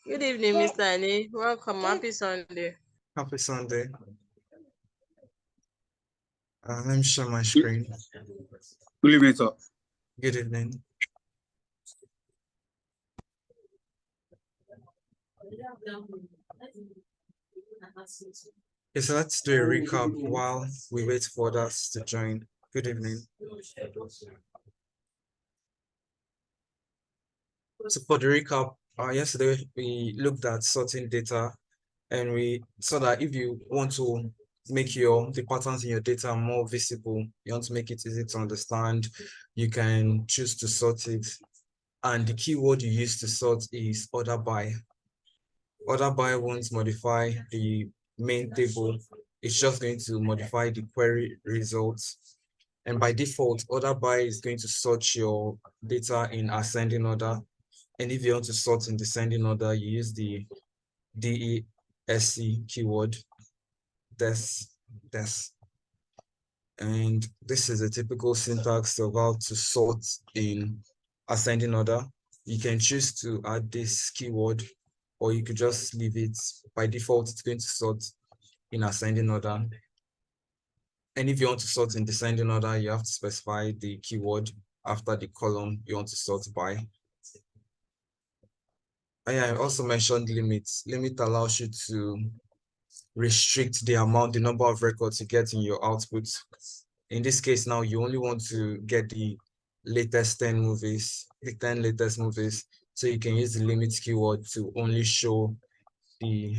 Good evening, Mr. Ani. Welcome. Happy Sunday. Happy Sunday. Let me share my screen. Good evening, sir. Good evening. Okay, so let's do a recap while we wait for others to join. Good evening. So for the recap, yesterday we looked at sorting data, and we saw that if you want to make the patterns in your data more visible, you want to make it easy to understand, you can choose to sort it. And the keyword you use to sort is order by. Order by won't modify the main table. It's just going to modify the query results. And by default, order by is going to sort your data in ascending order. And if you want to sort in descending order, you use the DESC keyword, des. And this is a typical syntax of how to sort in ascending order. You can choose to add this keyword, or you could just leave it. By default, it's going to sort in ascending order. And if you want to sort in descending order, you have to specify the keyword after the column you want to sort by. I also mentioned limits. Limit allows you to restrict the number of records you get in your output. In this case now, you only want to get the latest 10 movies, the 10 latest movies. So you can use the limit keyword to only show the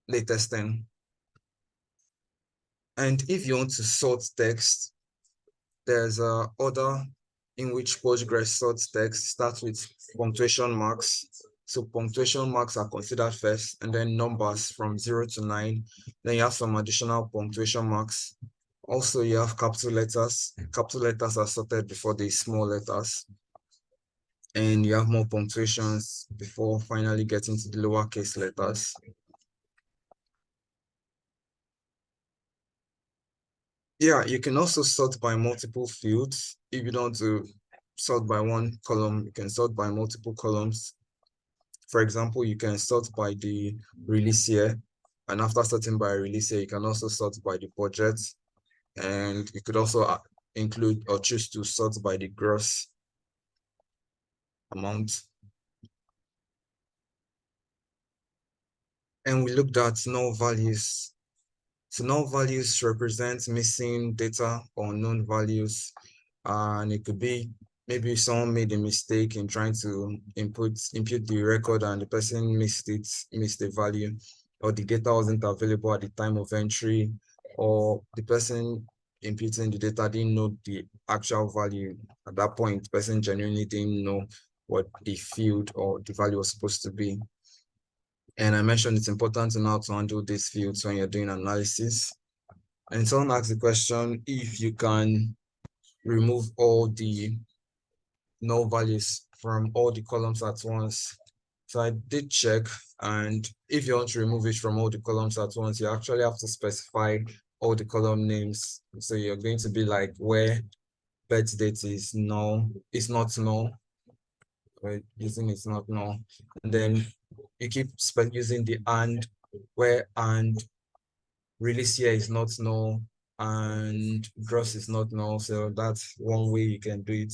latest 10. And if you want to sort text, there's an order in which Postgres sorts text. Starts with punctuation marks. So punctuation marks are considered first, and then numbers from 0 to 9. Then you have some additional punctuation marks. Also, you have capital letters. Capital letters are sorted before the small letters. And you have more punctuations before finally getting to the lowercase letters. Yeah, you can also sort by multiple fields. If you don't want to sort by one column, you can sort by multiple columns. For example, you can sort by the release year, and after sorting by release year, you can also sort by the budget, and you could also include or choose to sort by the gross amount. And we looked at null values. So null values represent missing data or known values, and it could be maybe someone made a mistake in trying to impute the record and the person missed the value, or the data wasn't available at the time of entry, or the person imputing the data didn't know the actual value at that point. The person genuinely didn't know what the field or the value was supposed to be. And I mentioned it's important to know how to handle these fields when you're doing analysis. And someone asked the question if you can remove all the null values from all the columns at once. So I did check, and if you want to remove it from all the columns at once, you actually have to specify all the column names. So you're going to be like where birth date is null, it's not null, right? Using it's not null. And then you keep using the and, where and release year is not null and gross is not null. So that's one way you can do it.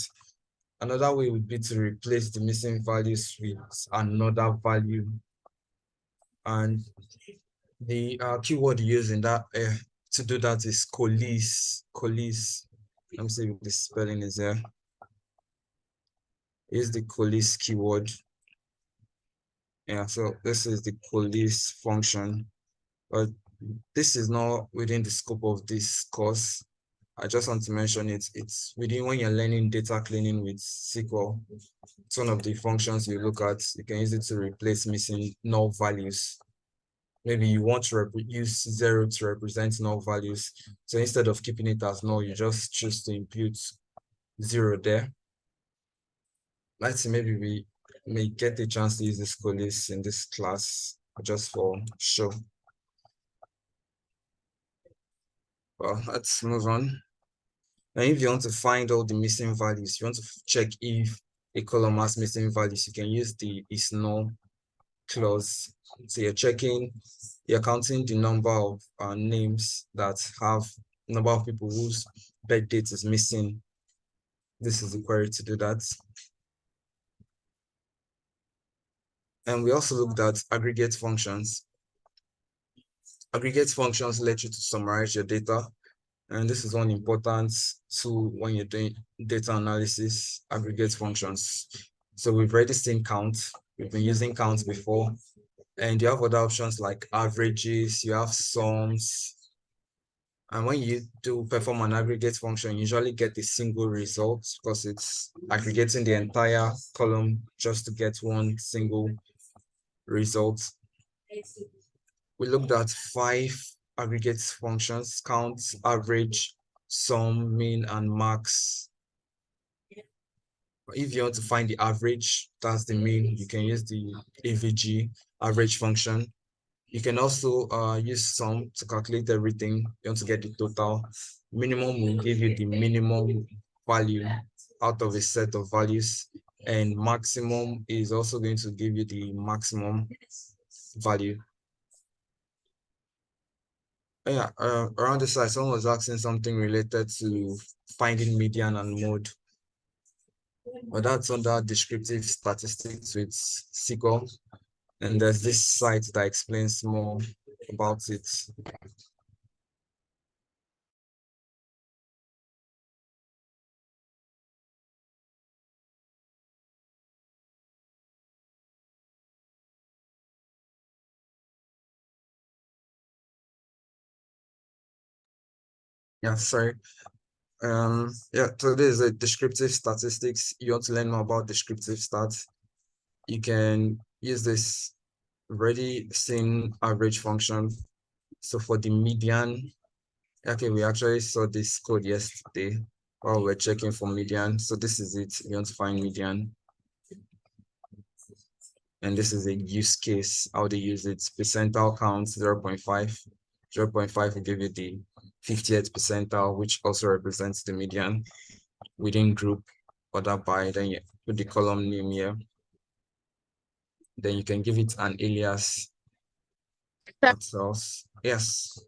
Another way would be to replace the missing values with another value. And the keyword used in that to do that is coalesce. Let me see if the spelling is there. Is the coalesce keyword. Yeah, so this is the coalesce function, but this is not within the scope of this course. I just want to mention it. It's within when you're learning data cleaning with SQL. It's one of the functions you look at. You can use it to replace missing null values. Maybe you want to use 0 to represent null values. So instead of keeping it as null, you just choose to impute 0 there. Let's see, maybe we may get a chance to use this coalesce in this class just for show. Well, let's move on. And if you want to find all the missing values, you want to check if a column has missing values, you can use the is null clause. So you're counting the number of names that have number of people whose birth date is missing. This is the query to do that. And we also looked at aggregate functions. Aggregate functions let you to summarize your data. And this is one important tool when you're doing data analysis, aggregate functions. So we've already seen count. We've been using count before. And you have other options like averages, you have sums. And when you do perform an aggregate function, you usually get a single result because it's aggregating the entire column just to get one single result. We looked at 5 aggregate functions: count, average, sum, mean, and max. If you want to find the average, that's the mean, you can use the AVG, average function. You can also use sum to calculate everything. You want to get the total. Minimum will give you the minimum value out of a set of values, and maximum is also going to give you the maximum value. Yeah, around the side, someone was asking something related to finding median and mode. But that's under descriptive statistics with SQL. And there's this site that explains more about it. Yeah, sorry. Yeah, so there's a descriptive statistics. You want to learn more about descriptive stats, you can use this already seen average function. So for the median, okay, we actually saw this code yesterday while we're checking for median. So this is it. You want to find median. And this is a use case, how they use it. Percentile count 0.5. 0.5 will give you the 50th percentile, which also represents the median within group order by. Then you put the column name here. Then you can give it an alias. What else? Yes.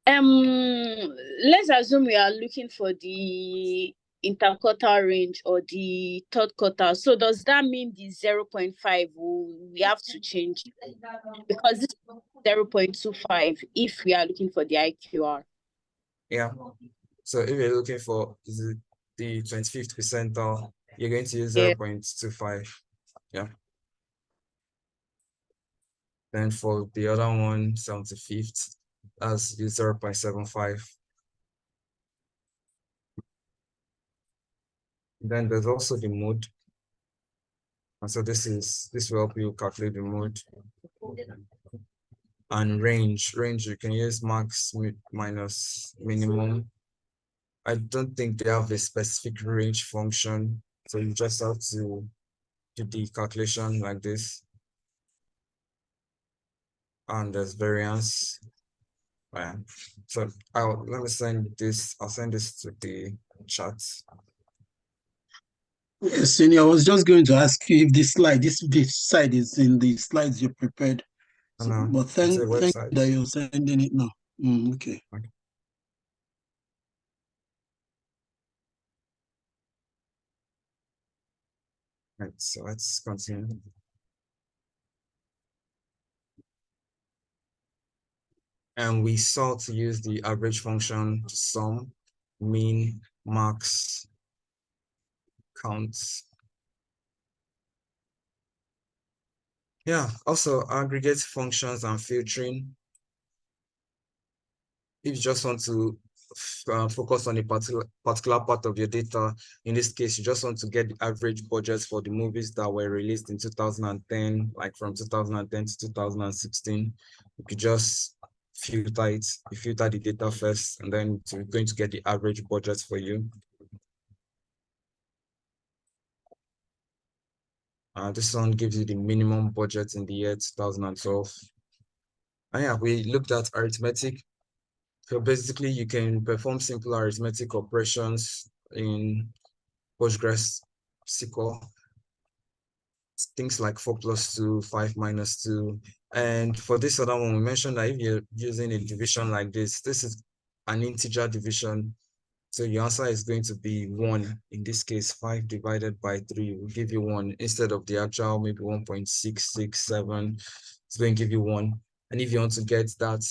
Let's assume we are looking for the interquartile range or the third quarter. So does that mean the 0.5 we have to change? Because this is 0.25 if we are looking for the IQR. Yeah. So if you're looking for the 25th percentile, you're going to use 0.25. Yeah. Then for the other one, 75th, that's 0.75. Then there's also the mode. And so this will help you calculate the mode. And range, you can use max, minus, minimum. I don't think they have a specific range function. So you just have to do the calculation like this. And there's variance. Yeah. So let me send this. I'll send this to the chat. Yes, and I was just going to ask you if this side is in the slides you prepared. So, but thank you that you're sending it now. Okay. Right, so let's continue. And we saw to use the average function to sum, mean, max, counts. Yeah, also aggregate functions and filtering. If you just want to focus on a particular part of your data, in this case, you just want to get the average budgets for the movies that were released in 2010, like from 2010 to 2016. You could just filter it. You filter the data first, and then you're going to get the average budgets for you. This one gives you the minimum budget in the year 2012. And yeah, we looked at arithmetic. So basically, you can perform simple arithmetic operations in Postgres SQL, things like 4 + 2, 5 - 2. And for this other one, we mentioned that if you're using a division like this is an integer division. So your answer is going to be 1. In this case, 5 divided by 3 will give you 1 instead of the actual maybe 1.667. It's going to give you 1. And if you want to get that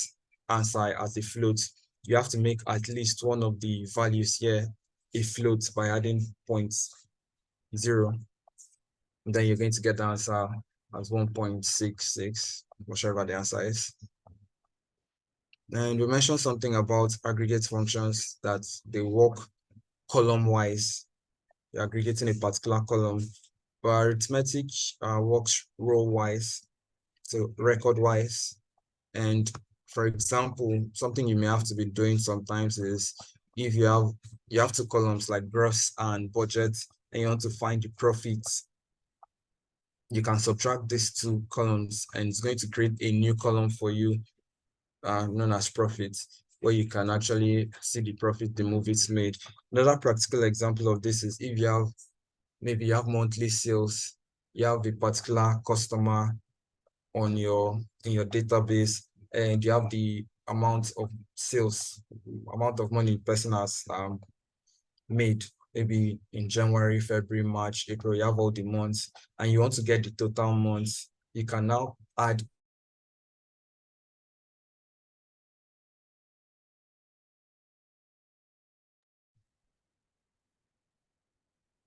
answer as a float, you have to make at least one of the values here a float by adding 0.0. And then you're going to get the answer as 1.66, whichever the answer is. And we mentioned something about aggregate functions, that they work column-wise. You're aggregating a particular column, but arithmetic works row-wise, so record-wise. And for example, something you may have to be doing sometimes is if you have two columns like gross and budget, and you want to find the profits, you can subtract these two columns, and it's going to create a new column for you known as profits, where you can actually see the profit the move it's made. Another practical example of this is if you have, maybe you have monthly sales, you have a particular customer in your database, and you have the amount of sales, amount of money the person has made, maybe in January, February, March, April, you have all the months, and you want to get the total months. You can now add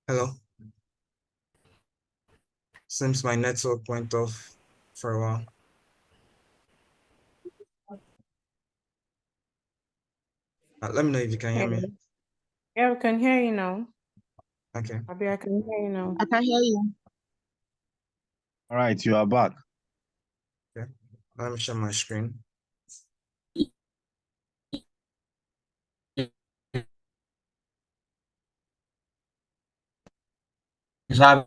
hello. Seems my network went off for a while. Let me know if you can hear me. Yeah, we can hear you now. Okay. Abi, I can hear you now. I can hear you. All right, you are back. Okay. Let me share my screen. Yeah,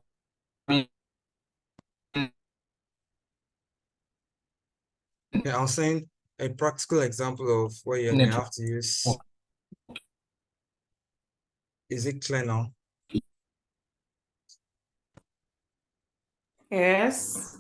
I was saying a practical example of where you may have to use. Is it clear now? Yes.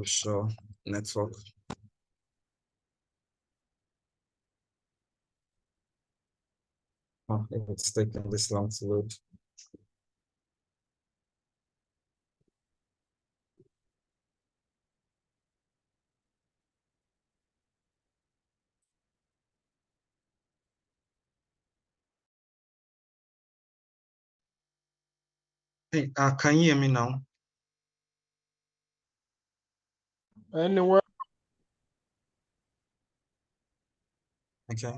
Sure. Network. Oh, it's taking this long to load. Hey, can you hear me now? Anywhere. Okay.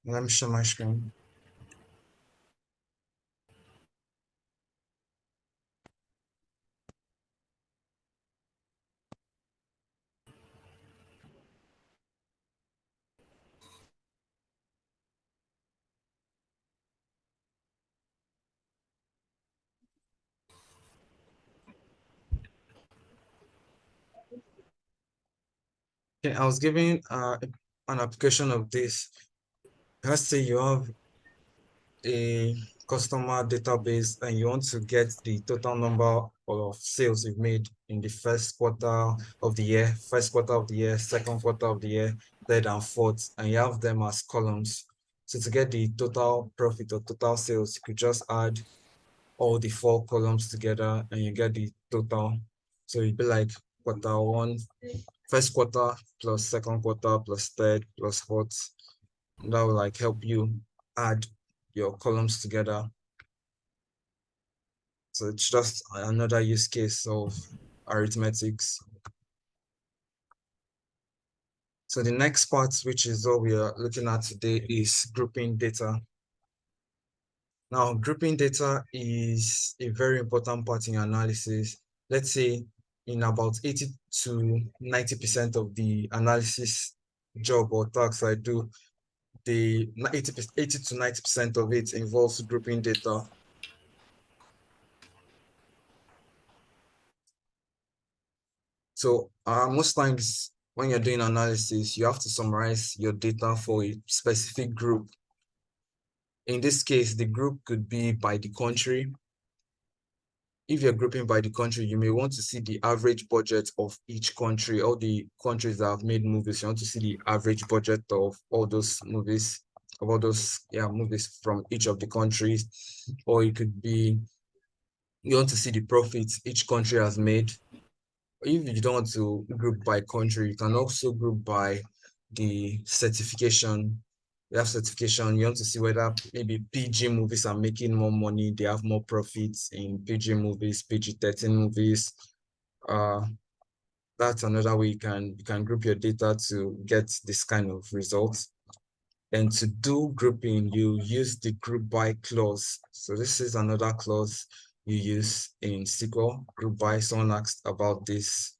Let me share my screen. Okay, I was giving an application of this. Let's say you have a customer database and you want to get the total number of sales you've made in the first quarter of the year, second quarter of the year, third and fourth, and you have them as columns. So to get the total profit or total sales, you could just add all the 4 columns together and you get the total. So it'd be like quarter 1, first quarter plus second quarter plus third plus fourth. That will like help you add your columns together. So it's just another use case of arithmetics. So the next part, which is what we are looking at today, is grouping data. Now, grouping data is a very important part in analysis. Let's say in about 80 to 90% of the analysis job or tasks I do, the 80 to 90% of it involves grouping data. So most times when you're doing analysis, you have to summarize your data for a specific group. In this case, the group could be by the country. If you're grouping by the country, you may want to see the average budget of each country, all the countries that have made movies. You want to see the average budget of all those movies, movies from each of the countries. Or it could be, you want to see the profits each country has made. If you don't want to group by country, you can also group by the certification. You have certification, you want to see whether maybe PG movies are making more money, they have more profits in PG movies, PG-13 movies. That's another way you can group your data to get this kind of results. And to do grouping, you use the group by clause. So this is another clause you use in SQL. Group by, someone asked about this.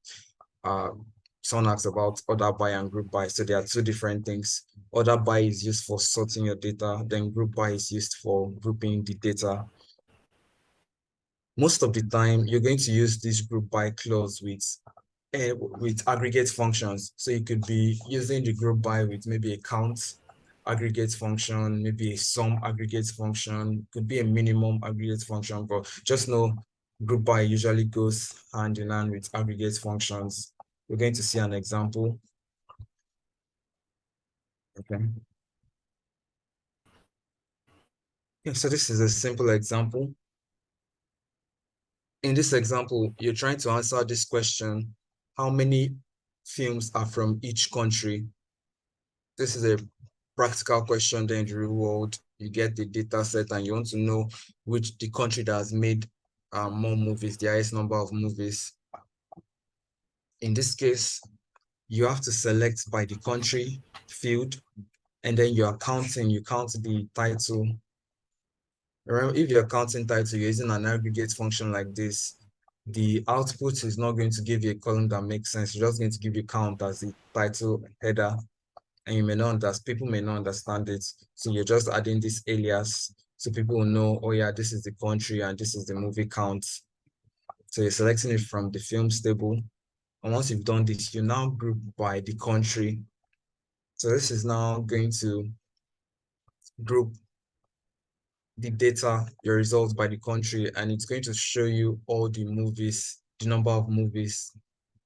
Someone asked about order by and group by. So there are two different things. Order by is used for sorting your data, then group by is used for grouping the data. Most of the time, you're going to use this group by clause with aggregate functions. So you could be using the group by with maybe a count aggregate function, maybe a sum aggregate function, could be a minimum aggregate function, but just know group by usually goes hand in hand with aggregate functions. We're going to see an example. Okay. Yeah, so this is a simple example. In this example, you're trying to answer this question: how many films are from each country? This is a practical question. Then in the real world, you get the data set and you want to know which the country that has made more movies, the highest number of movies. In this case, you have to select by the country field, and then you count the title. Remember, if you're counting title, you're using an aggregate function like this, the output is not going to give you a column that makes sense. It's just going to give you count as the title header, and you may not understand, people may not understand it. So you're just adding this alias so people will know, oh yeah, this is the country and this is the movie count. So you're selecting it from the films table. And once you've done this, you now group by the country. So this is now going to group the data, your results by the country, and it's going to show you all the movies, the number of movies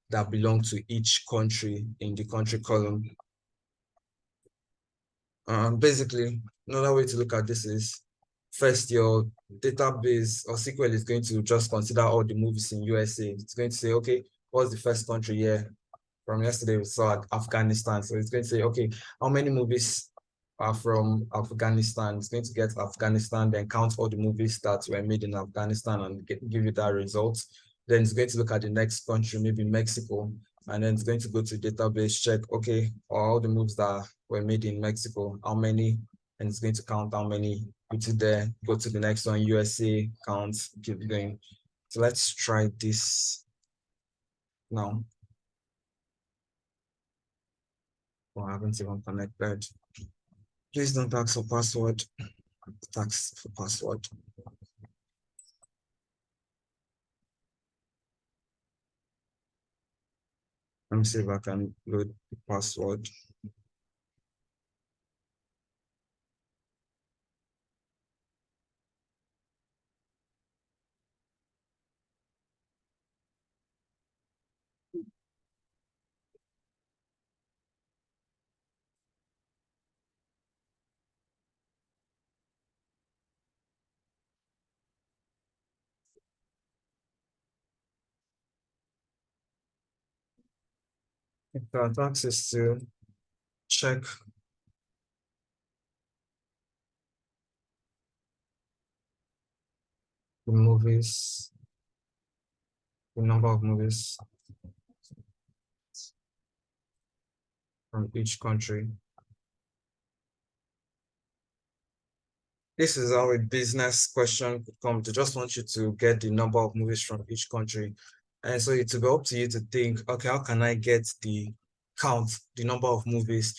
that belong to each country in the country column. Basically, another way to look at this is, first, your database or SQL is going to just consider all the movies in USA. It's going to say, okay, what's the first country here? From yesterday, we saw Afghanistan. So it's going to say, okay, how many movies are from Afghanistan? It's going to get Afghanistan, then count all the movies that were made in Afghanistan and give you that result. Then it's going to look at the next country, maybe Mexico, and then it's going to go to database, check, okay, all the movies that were made in Mexico, how many, and it's going to count how many, put it there, go to the next one, USA, count, keep going. So let's try this now. Oh, I haven't even connected. Please don't ask for password. Ask for password. Let me see if I can load the password. If I have access to check the movies, the number of movies from each country. This is how a business question could come. They just want you to get the number of movies from each country. And so it will be up to you to think, okay, how can I get the count, the number of movies?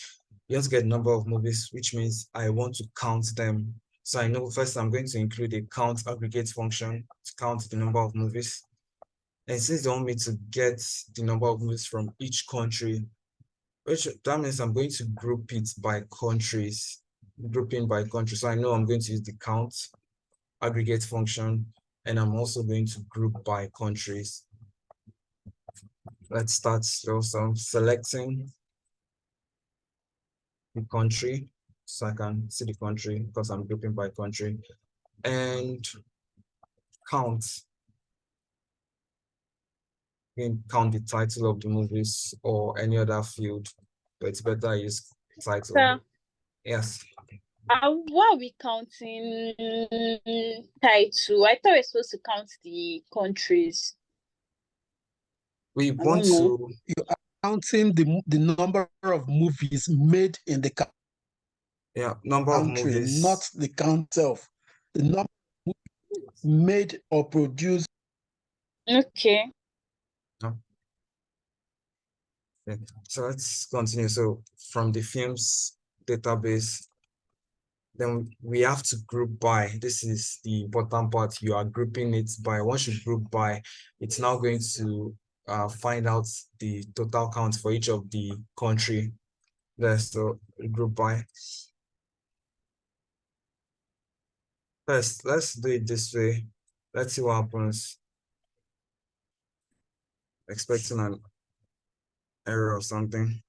you want to get number of movies, which means I want to count them. So I know first I'm going to include a count aggregate function to count the number of movies. And since they want me to get the number of movies from each country, which that means I'm going to group it by countries, grouping by country. So I know I'm going to use the count aggregate function, and I'm also going to group by countries. Let's start. So I'm selecting the country so I can see the country because I'm grouping by country, and count. You can count the title of the movies or any other field, but it's better I use title. Sir, Yes. why are we counting title? I thought we're supposed to count the countries. We want know. to. You are counting the number of movies made in the number country, of movies, not the count of the number of movies made or produced. Okay. Yeah. So let's continue. So from the films database, then we have to group by. This is the important part. You are grouping it by. Once you group by, it's now going to find out the total count for each of the country. There's so group by. First, let's do it this way. Let's see what happens. Expecting an error or something.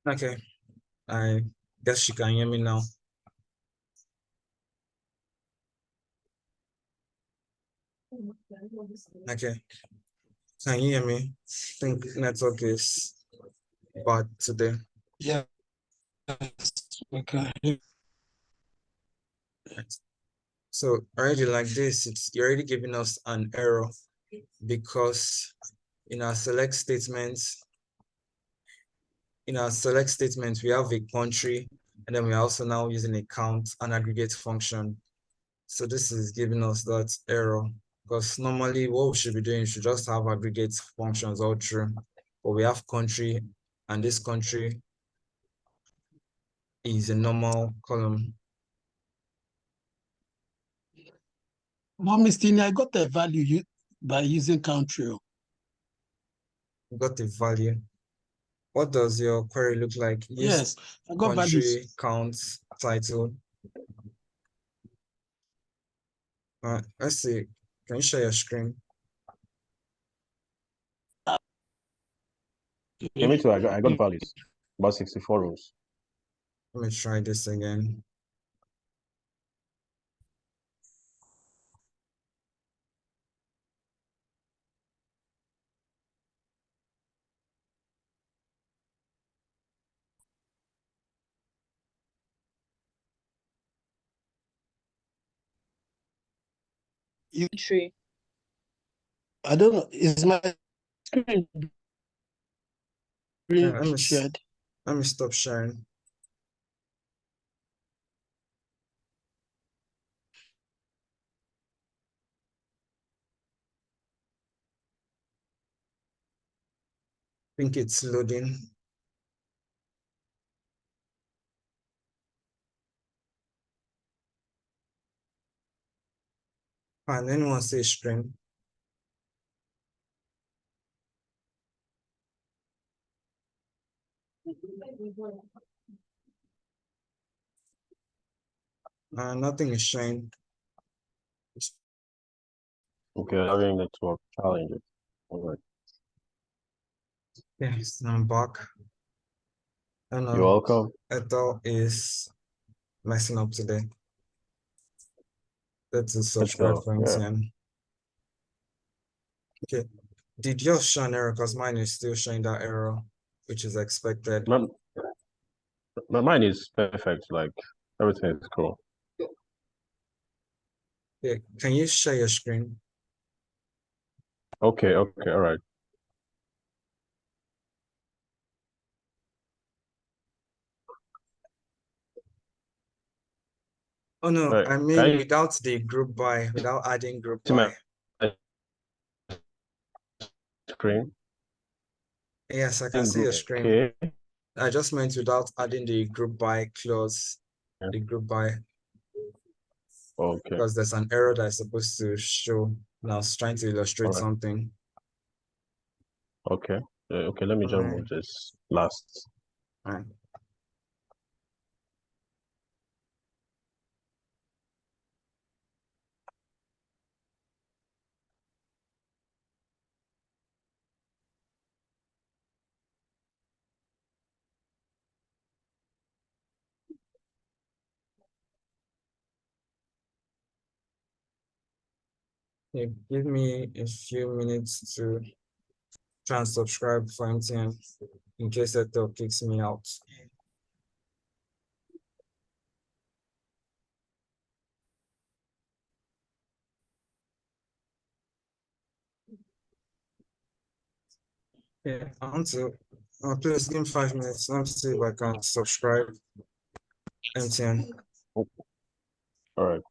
Okay, I guess you can hear me now. Okay, can you hear me? I think network is bad today. Yeah. Okay. So already like this, it's already giving us an error because in our select statements, we have a country, and then we're also now using a count and aggregate function. So this is giving us that error because normally what we should be doing, we should just have aggregate functions all through, but we have country, and this country is a normal column. Well, Mr. Ini, I got the value by using country. You got the value. What does your query look like? Yes, I got country, values. count, title. Let's see. Can you share your screen? Yeah, me too. I got values. About 64 rows. Let me try this again. Country. I don't know. Is my screen Yeah, shared? Let me stop sharing. I think it's loading. And anyone say screen? Nothing is showing. Okay, having network challenges. All right. Yes, I'm back. And You're welcome. Ethel is messing up today. That's a subscribe for MTN. Okay. Did yours show an error? Because mine is still showing that error, which is expected. Mine is perfect. Like everything is cool. Yeah. Can you share your screen? Okay, all right. Oh no, Right. I mean without the group by, without adding group by. Screen. Yes, I can see your screen. Okay. I just meant without adding the group by clause, the group by. Okay. Because there's an error that's supposed to show. And I was trying to illustrate something. Okay. Okay, let me just move this last. All right. Okay, give me a few minutes to try and subscribe for MTN in case that kicks me out. Yeah, I want to please give me 5 minutes. Let me see if I can subscribe MTN. All right.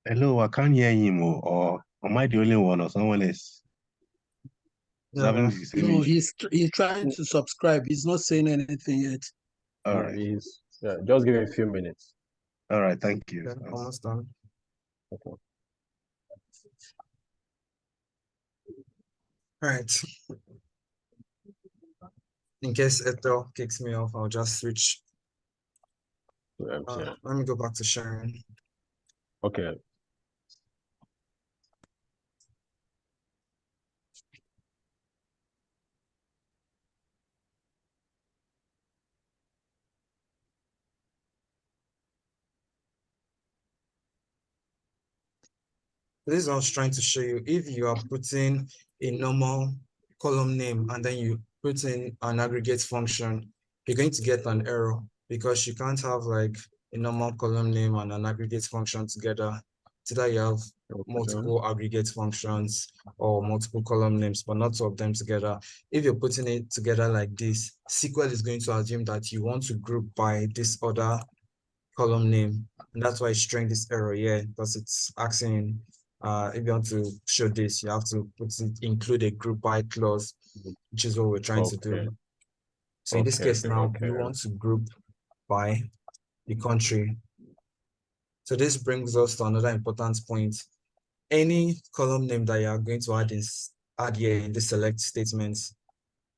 Hello, I can't hear him, or am I the only one, or someone else? No, he's trying to subscribe. He's not saying anything yet. All right. Yeah, just give me a few minutes. All right, thank you. Okay, almost done. Okay. All right. In case Ethel kicks me off, I'll just switch. Let me go back to sharing. Okay. This is what I was trying to show you. If you are putting a normal column name and then you put in an aggregate function, you're going to get an error because you can't have like a normal column name and an aggregate function together. Today you have multiple aggregate functions or multiple column names, but not two of them together. If you're putting it together like this, SQL is going to assume that you want to group by this other column name, and that's why it's showing this error here, because it's asking if you want to show this, you have to include a group by clause, which is what we're trying to do. So in this case now, we want to group by the country. So this brings us to another important point. Any column name that you are going to add here in the select statement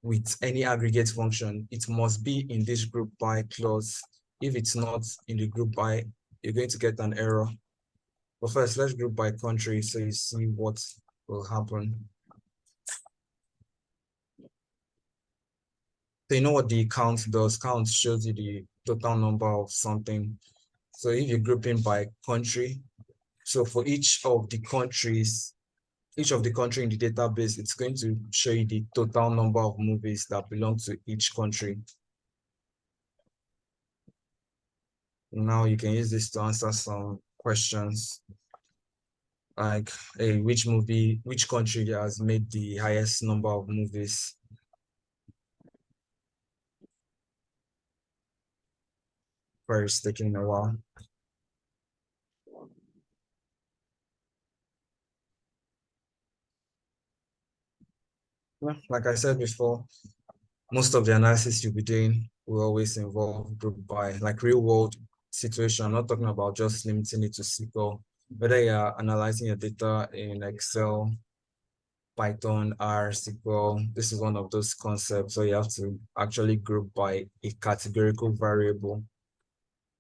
with any aggregate function, it must be in this group by clause. If it's not in the group by, you're going to get an error. But first, let's group by country so you see what will happen. So you know what the count does? Count shows you the total number of something. So if you're grouping by country, So for each of the country in the database, it's going to show you the total number of movies that belong to each country. Now you can use this to answer some questions like, hey, which country has made the highest number of movies? First, taking a while. Well, like I said before, most of the analysis you'll be doing will always involve group by, like real world situation. I'm not talking about just limiting it to SQL. Whether you're analyzing your data in Excel, Python, R, SQL, this is one of those concepts. So you have to actually group by a categorical variable.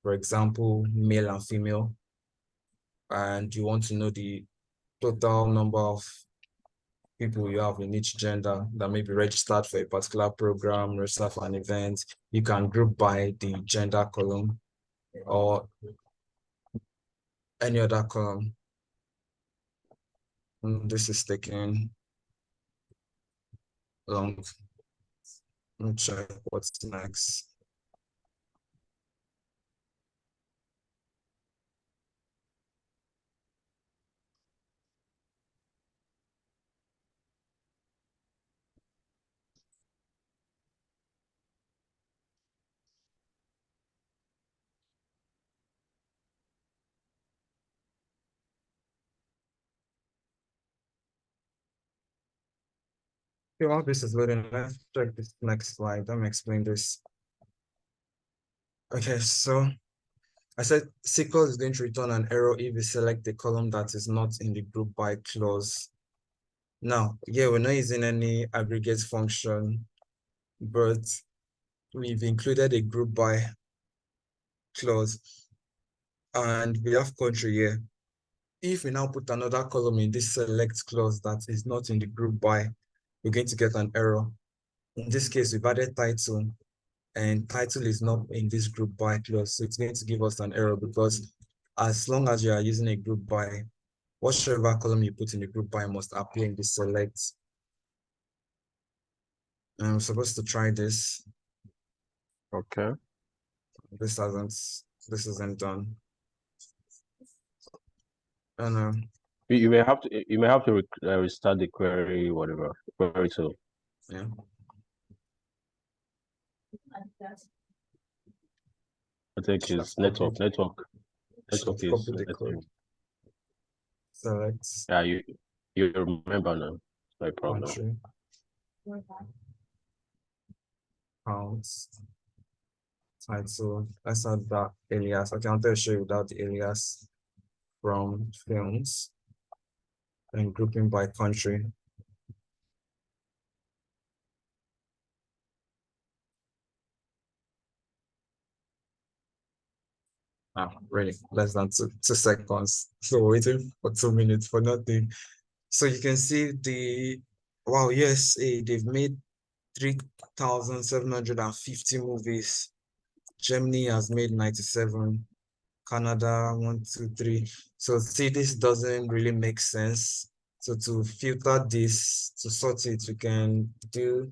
For example, male and female. And you want to know the total number of people you have in each gender that may be registered for a particular program, registered for an event. You can group by the gender column or any other column. This is taking long. Let me check what's next. Okay, while this is loading, let's check this next slide. Let me explain this. Okay, so I said SQL is going to return an error if you select the column that is not in the group by clause. Now, yeah, we're not using any aggregate function, but we've included a group by clause and we have country here. If we now put another column in this select clause that is not in the group by, we're going to get an error. In this case, we've added title and title is not in this group by clause. So it's going to give us an error because as long as you are using a group by, whatever column you put in the group by must appear in the select. And I'm supposed to try this. Okay. This isn't done. And you may have to restart the query, whatever query tool. yeah. I think it's network is Select. Yeah, you remember now. No problem. Country. Counts. Title. Let's add that alias. Okay, I'll tell you without the alias from films and grouping by country. Really, less than two seconds. So waiting for 2 minutes for nothing. So you can see wow, USA, they've made 3,750 movies. Germany has made 97. Canada, 1, 2, 3. So see, this doesn't really make sense. So to filter this, to sort it, we can do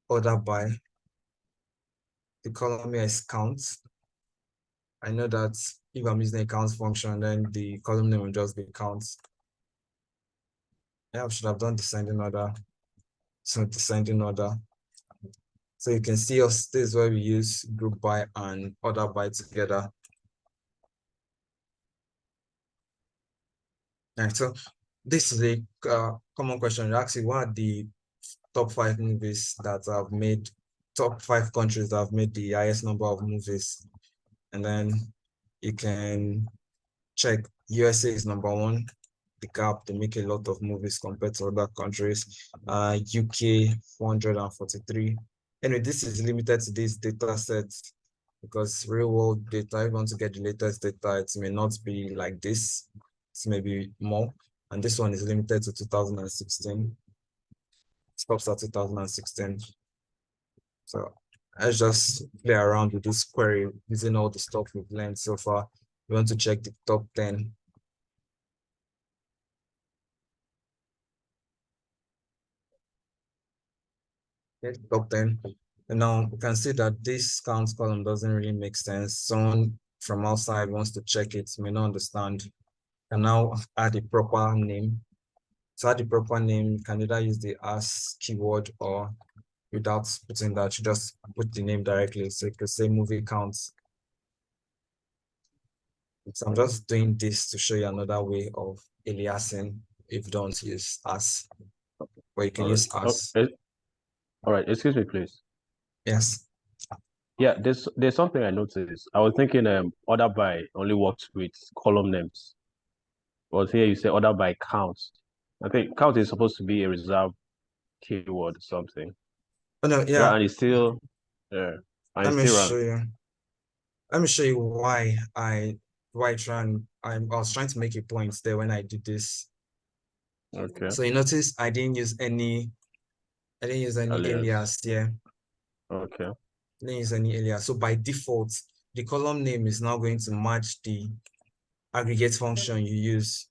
order by. The column here is count. I know that if I'm using a count function, then the column name will just be count. Yeah, I should have done descending order. So descending order. So you can see us, this is where we use group by and order by together. And so this is a common question. Actually, what are the top 5 movies that have made, top 5 countries that have made the highest number of movies? And then you can check USA is number 1. The gap, they make a lot of movies compared to other countries. UK 443. Anyway, this is limited to this data set because real world data, if you want to get the latest data, it may not be like this. It's maybe more. And this one is limited to 2016. Stops at 2016. So let's just play around with this query using all the stuff we've learned so far. We want to check the top 10 Okay, top 10. And now we can see that this count column doesn't really make sense. Someone from outside wants to check it, may not understand. And now add a proper name. To add the proper name, you can either use the as keyword or without putting that, you just put the name directly. So you could say movie counts. So I'm just doing this to show you another way of aliasing if you don't use as. But you can use as. All right, excuse me, please. Yes. Yeah, there's something I noticed. I was thinking order by only works with column names. But here you say order by count. I think count is supposed to be a reserved keyword or something. Oh no, yeah. Yeah, and it's still and Let it's me still show rank. you. Let me show you why I was trying to make a point there when I did this. Okay. So you notice I didn't use any alias here. Okay. I didn't use any alias. So by default, the column name is now going to match the aggregate function you use.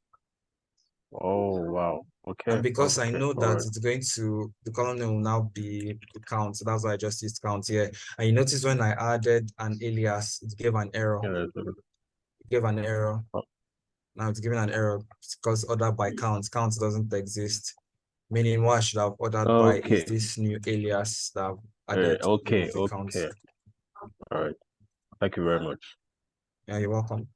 Oh wow. Okay. And because I Okay. know that Right. it's going to, the column name will now be the count. So that's why I just used count here. And you notice when I added an alias, it gave an error. It gave an error. Oh. Now it's giving an error because ordered by count. Count doesn't exist. Meaning what I should have ordered by is this new alias that I've added. Okay. Count. All right. Thank you very much. Yeah, you're welcome.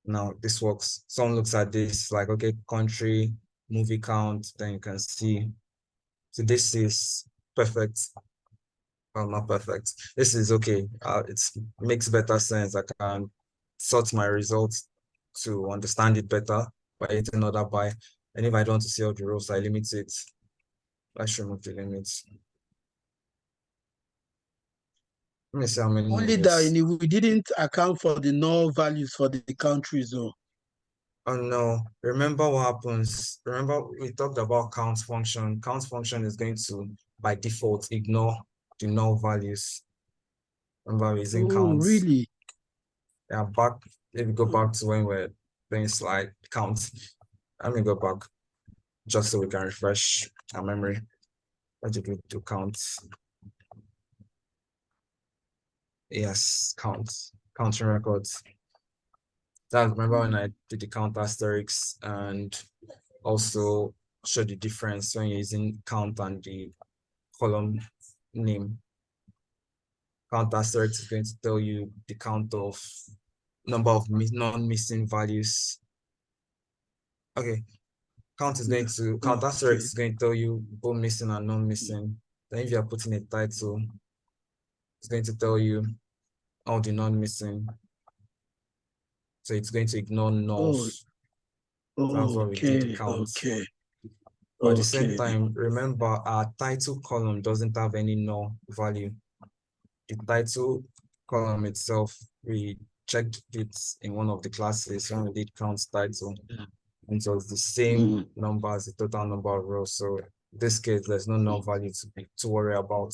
Now this works. Someone looks at this like, okay, country, movie count, then you can see. So this is perfect. Well, not perfect. This is okay. It makes better sense. I can sort my results to understand it better by hitting order by. And if I don't want to see all the rows, I limit it. Let's remove the limits. Let me see how many. Only that we didn't account for the null values for the countries, though. Oh no, remember what happens. Remember we talked about count function. Count function is going to, by default, ignore the null values. Remember using counts. Really? Yeah, if we go back to when we're doing slide count. Let me go back just so we can refresh our memory. What did we do? Count. Yes, counting records. That remember when I did the count asterisks and also show the difference when you're using count and the column name. Count asterisk is going to tell you the count of number of non-missing values. Okay, count asterisk is going to tell you both missing and non-missing. Then if you are putting a title, it's going to tell you all the non-missing. So it's going to ignore nulls. That's what we did the count. But at the same time, remember our title column doesn't have any null value. The title column itself, we checked it in one of the classes when we did count title. And so it's the same number as the total number of rows. So in this case, there's no null value to worry about.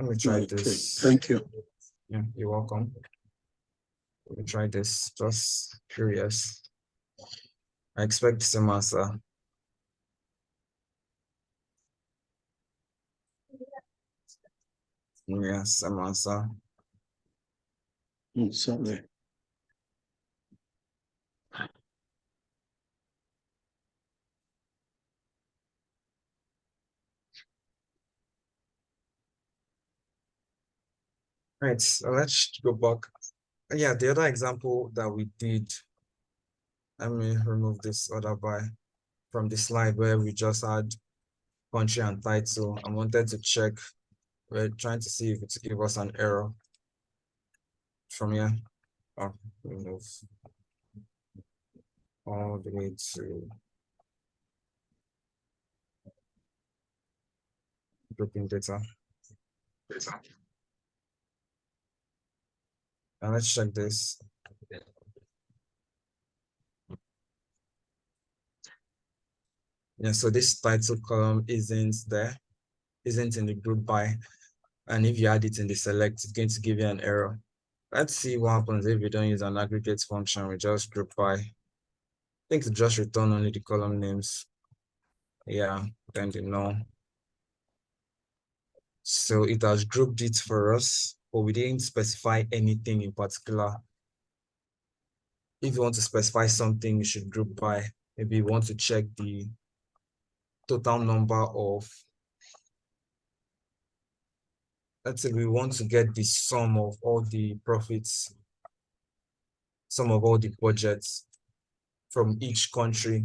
Let me try this. Thank you. Yeah, you're welcome. Let me try this, just curious. I expect the same answer. Yes, same answer. Sorry. Right, so let's go back. Yeah, the other example that we did, let me remove this order by from the slide where we just had country and title. I wanted to check, we're trying to see if it's give us an error from here. I'll remove all the way to grouping data. And let's check this. Yeah, so this title column isn't in the group by, and if you add it in the select, it's going to give you an error. Let's see what happens if we don't use an aggregate function, we just group by. I think to just return only the column names. Yeah, then the null. So it has grouped it for us, but we didn't specify anything in particular. If you want to specify something, you should group by. Maybe you want to check the total number of, let's say we want to get the sum of all the profits, sum of all the budgets from each country.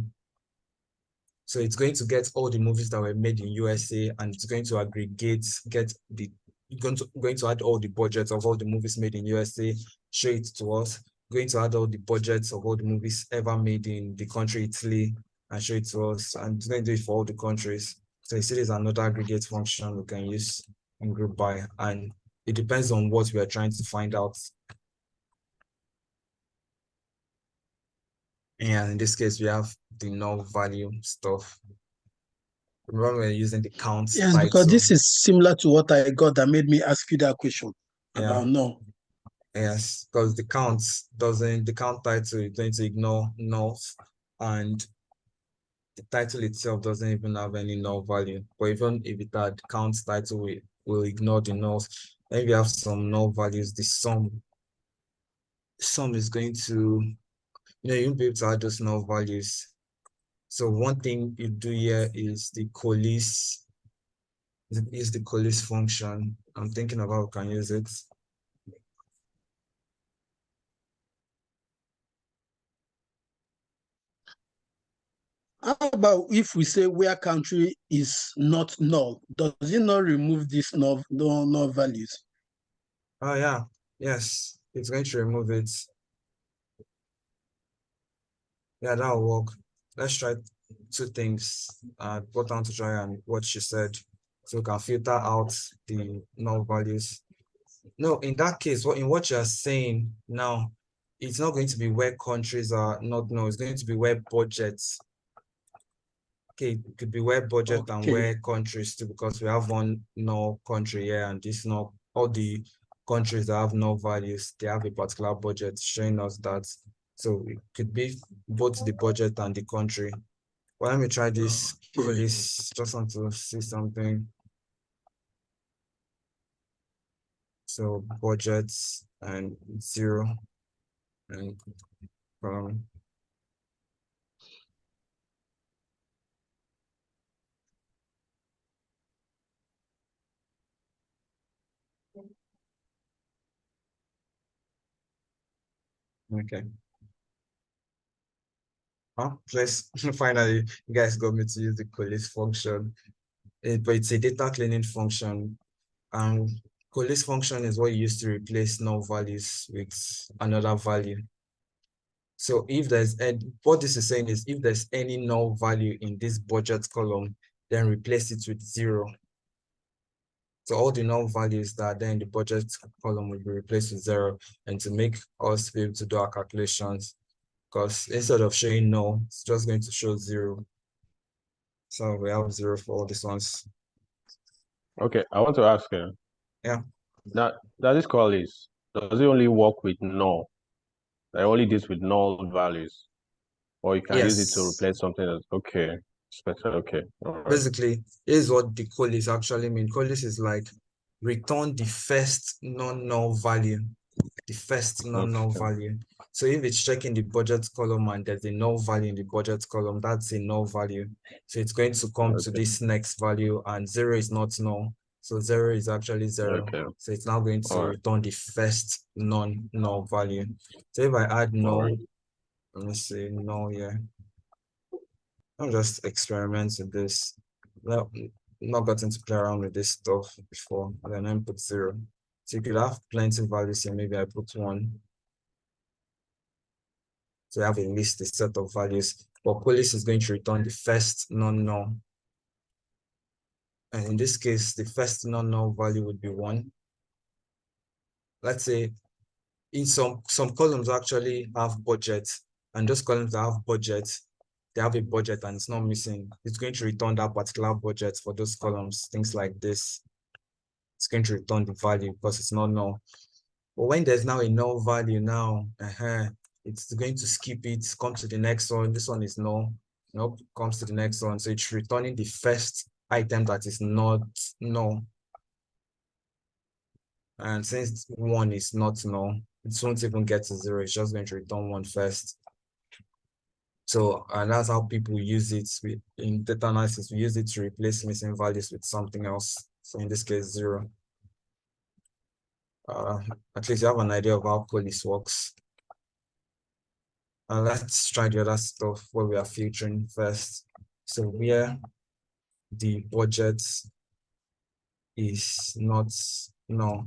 So it's going to get all the movies that were made in USA, and it's going to aggregate, going to add all the budgets of all the movies made in USA, show it to us, going to add all the budgets of all the movies ever made in the country Italy and show it to us, and it's going to do it for all the countries. So you see there's another aggregate function we can use and group by, and it depends on what we are trying to find out. And in this case, we have the null value stuff. Remember we're using the count. Yes, because this is similar to what I got that made me ask you that question about null. Yes, because the count title is going to ignore nulls, and the title itself doesn't even have any null value. But even if it had count title, will ignore the nulls. Then we have some null values. The sum is going to, you won't be able to add those null values. So one thing you do here is the coalesce. Is the coalesce function. I'm thinking about how we can use it. How about if we say where country is not null? Does it not remove these null values? Oh yeah, yes, it's going to remove it. Yeah, that'll work. Let's try two things. Go down to try and what she said, so we can filter out the null values. No, in that case, what you're saying now, it's not going to be where countries are not null. It's going to be where budgets. Okay, it could be where budget and where countries too, because we have one null country here, and this null, all the countries that have null values, they have a particular budget showing us that. So it could be both the budget and the country. Well, let me try this. Please, just want to see something. So budgets and 0 and okay. Please, finally, you guys got me to use the coalesce function. But it's a data cleaning function. Coalesce function is what you use to replace null values with another value. So if there's what this is saying is if there's any null value in this budget column, then replace it with 0. So all the null values that are there in the budget column will be replaced with 0, and to make us be able to do our calculations, because instead of showing null, it's just going to show 0. So we have 0 for all these ones. Okay, I want to ask you. Yeah. Now, this coalesce, does it only work with null? I only deals with null values, or you can use it to replace something else. Okay, special. Okay. All right. Basically, here's what the coalesce actually mean. Coalesce is like return the first non-null value. The first non-null value. So if it's checking the budget column and there's a null value in the budget column, that's a null value. So it's going to come to this next value, and 0 is not null. So 0 is actually 0. So it's now going to return the first non-null value. So if I add null, let me see, null here. I'm just experimenting with this. No, not gotten to play around with this stuff before, and then I put 0. So you could have plenty of values here. Maybe I put 1. So you have a list, a set of values. But coalesce is going to return the first non-null. And in this case, the first non-null value would be 1. Let's say in some columns actually have budget, and those columns that have budget, they have a budget and it's not missing. It's going to return that particular budget for those columns, things like this. It's going to return the value because it's not null. But when there's now a null value now, it's going to skip it, come to the next one. This one is null. Nope, comes to the next one. So it's returning the first item that is not null. And since 1 is not null, it won't even get to 0. It's just going to return 1 first. So, and that's how people use it in data analysis. We use it to replace missing values with something else. So in this case, 0. At least you have an idea of how police works. Let's try the other stuff where we are filtering first. So where the budget is not null.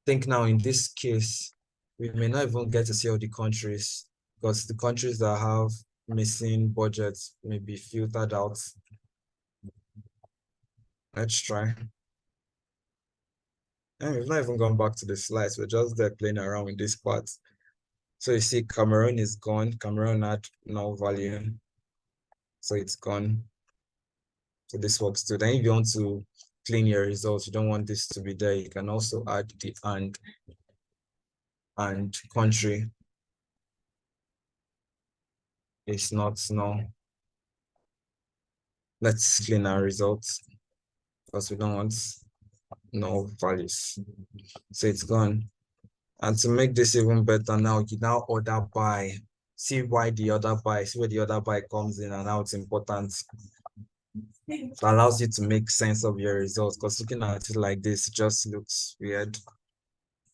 Think now in this case, we may not even get to see all the countries because the countries that have missing budgets may be filtered out. Let's try. And we've not even gone back to the slides. We're just there playing around with this part. So you see Cameroon is gone. Cameroon had no value. So it's gone. So this works too. Then if you want to clean your results, you don't want this to be there, you can also add the and country is not null. Let's clean our results because we don't want null values. So it's gone. And to make this even better now, you now order by. See why the order by, see where the order by comes in and how it's important. It allows you to make sense of your results because looking at it like this just looks weird.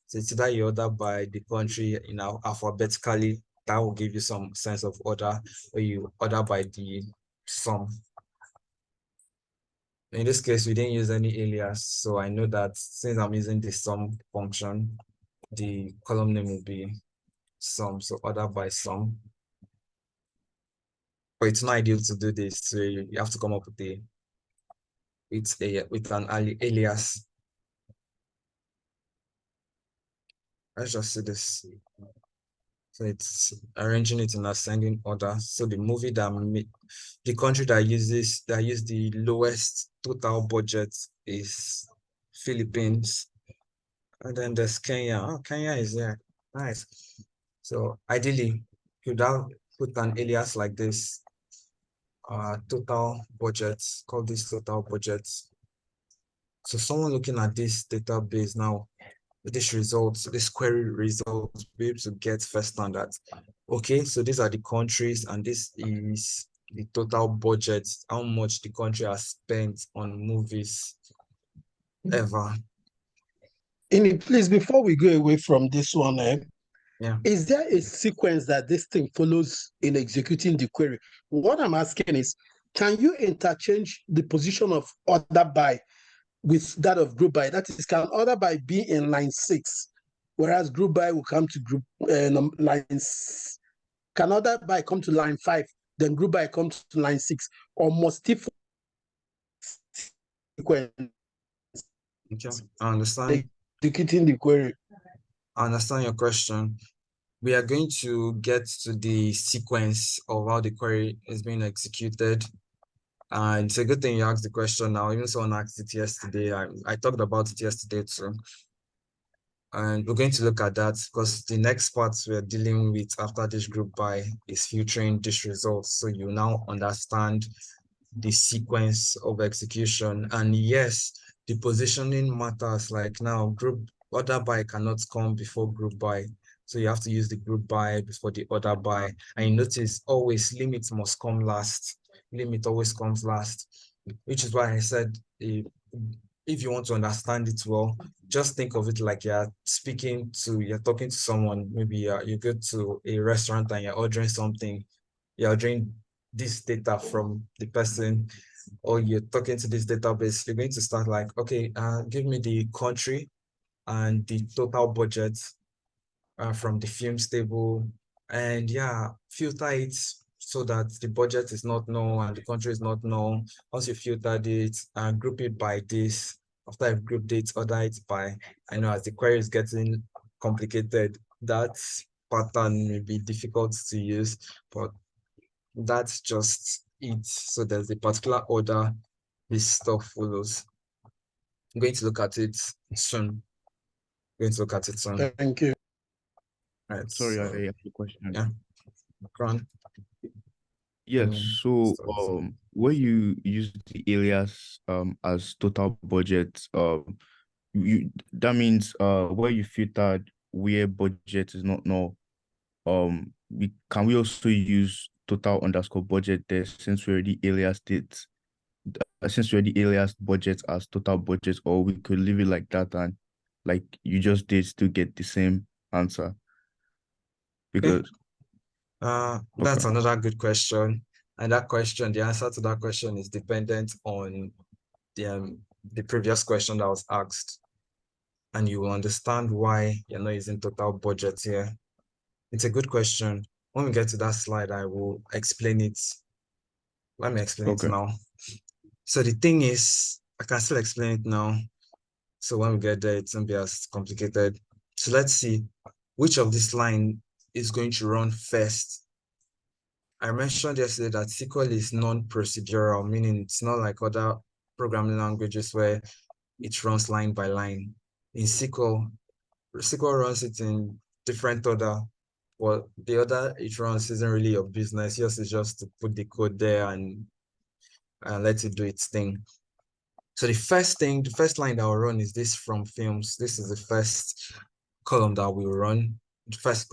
So it's either you order by the country, alphabetically, that will give you some sense of order, or you order by the sum. In this case, we didn't use any alias, so I know that since I'm using the sum function, the column name will be sum, so order by sum. But it's not ideal to do this, so you have to come up with an alias. Let's just see this. So it's arranging it in ascending order. So the country that uses the lowest total budget is Philippines. And then there's Kenya. Oh, Kenya is there. Nice. So ideally, you could have put an alias like this. Total budget. Call this total budget. So someone looking at this database now, this query results, be able to get firsthand that, okay, so these are the countries and this is the total budget, how much the country has spent on movies ever. Please, before we go away from this one, Yeah. is there a sequence that this thing follows in executing the query? What I'm asking is, can you interchange the position of order by with that of group by? That is, can order by be in line 6, whereas group by will come to group lines? Can order by come to line 5, then group by comes to line 6, or must it sequence? Okay, I understand. Executing the query. I understand your question. We are going to get to the sequence of how the query is being executed. And it's a good thing you asked the question now. Even someone asked it yesterday. I talked about it yesterday too. And we're going to look at that because the next part we're dealing with after this group by is filtering this results. So you now understand the sequence of execution. And yes, the positioning matters. Like now, group order by cannot come before group by. So you have to use the group by before the order by. And you notice always limit must come last. Limit always comes last, which is why I said if you want to understand it well, just think of it like you're talking to someone. Maybe you go to a restaurant and you're ordering something. You're ordering this data from the person, or you're talking to this database. You're going to start like, okay, give me the country and the total budget from the films table, and yeah, filter it so that the budget is not known and the country is not known. Once you filtered it and group it by this, after I've grouped it, order it by, I know as the query is getting complicated, that pattern may be difficult to use, but that's just it. So there's a particular order this stuff follows. I'm going to look at it soon. Thank you. Right. Sorry, So, I have a question. yeah. Go on. Yes, so studies. where you use the alias as total budget, that means where you filtered where budget is not null, can we also use total underscore budget there since we already aliased it, since we already aliased budget as total budget, or we could leave it like that and like you just did still get the same answer? Okay. Because That's okay. another good question. And that question, the answer to that question is dependent on the previous question that was asked. And you will understand why you're not using total budget here. It's a good question. When we get to that slide, I will explain it. Let me explain it Okay. now. So the thing is, I can still explain it now. So when we get there, it won't be as complicated. So let's see which of this line is going to run first. I mentioned yesterday that SQL is non-procedural, meaning it's not like other programming languages where it runs line by line. In SQL runs it in different order, but the order it runs isn't really your business. Yours is just to put the code there and let it do its thing. So the first line that will run is this from films. This is the first column that will run, the first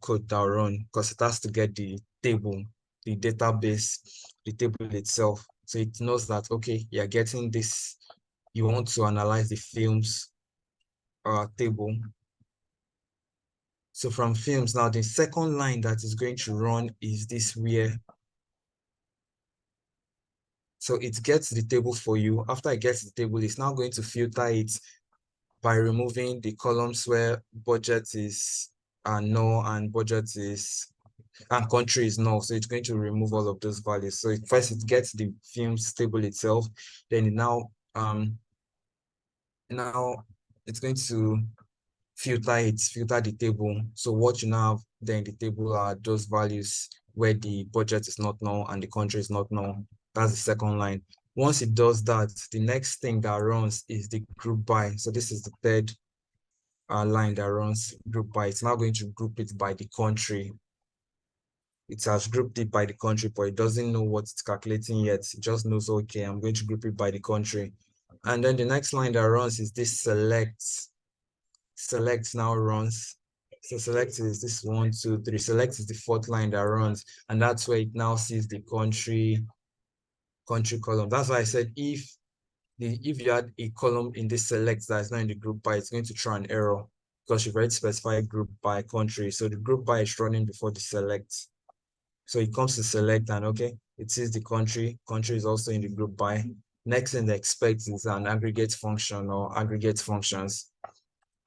code that will run, because it has to get the table, the database, the table itself. So it knows that, okay, you're getting this, you want to analyze the films table. So from films, now the second line that is going to run is this where. So it gets the table for you. After it gets the table, it's now going to filter it by removing the columns where budget is null and budget is and country is null. So it's going to remove all of those values. So first it gets the films table itself, then it now it's going to filter the table. So what you now have there in the table are those values where the budget is not null and the country is not null. That's the second line. Once it does that, the next thing that runs is the group by. So this is the third line that runs group by. It's now going to group it by the country. It has grouped it by the country, but it doesn't know what it's calculating yet. It just knows, okay, I'm going to group it by the country. And then the next line that runs is this select. Select now runs. So select is this 1, 2, 3. Select is the fourth line that runs, and that's where it now sees the country column. That's why I said if you had a column in this select that is not in the group by, it's going to throw an error because you've already specified group by country. So the group by is running before the select. So it comes to select and okay, it sees the country. Country is also in the group by. Next thing they expect is an aggregate function or aggregate functions.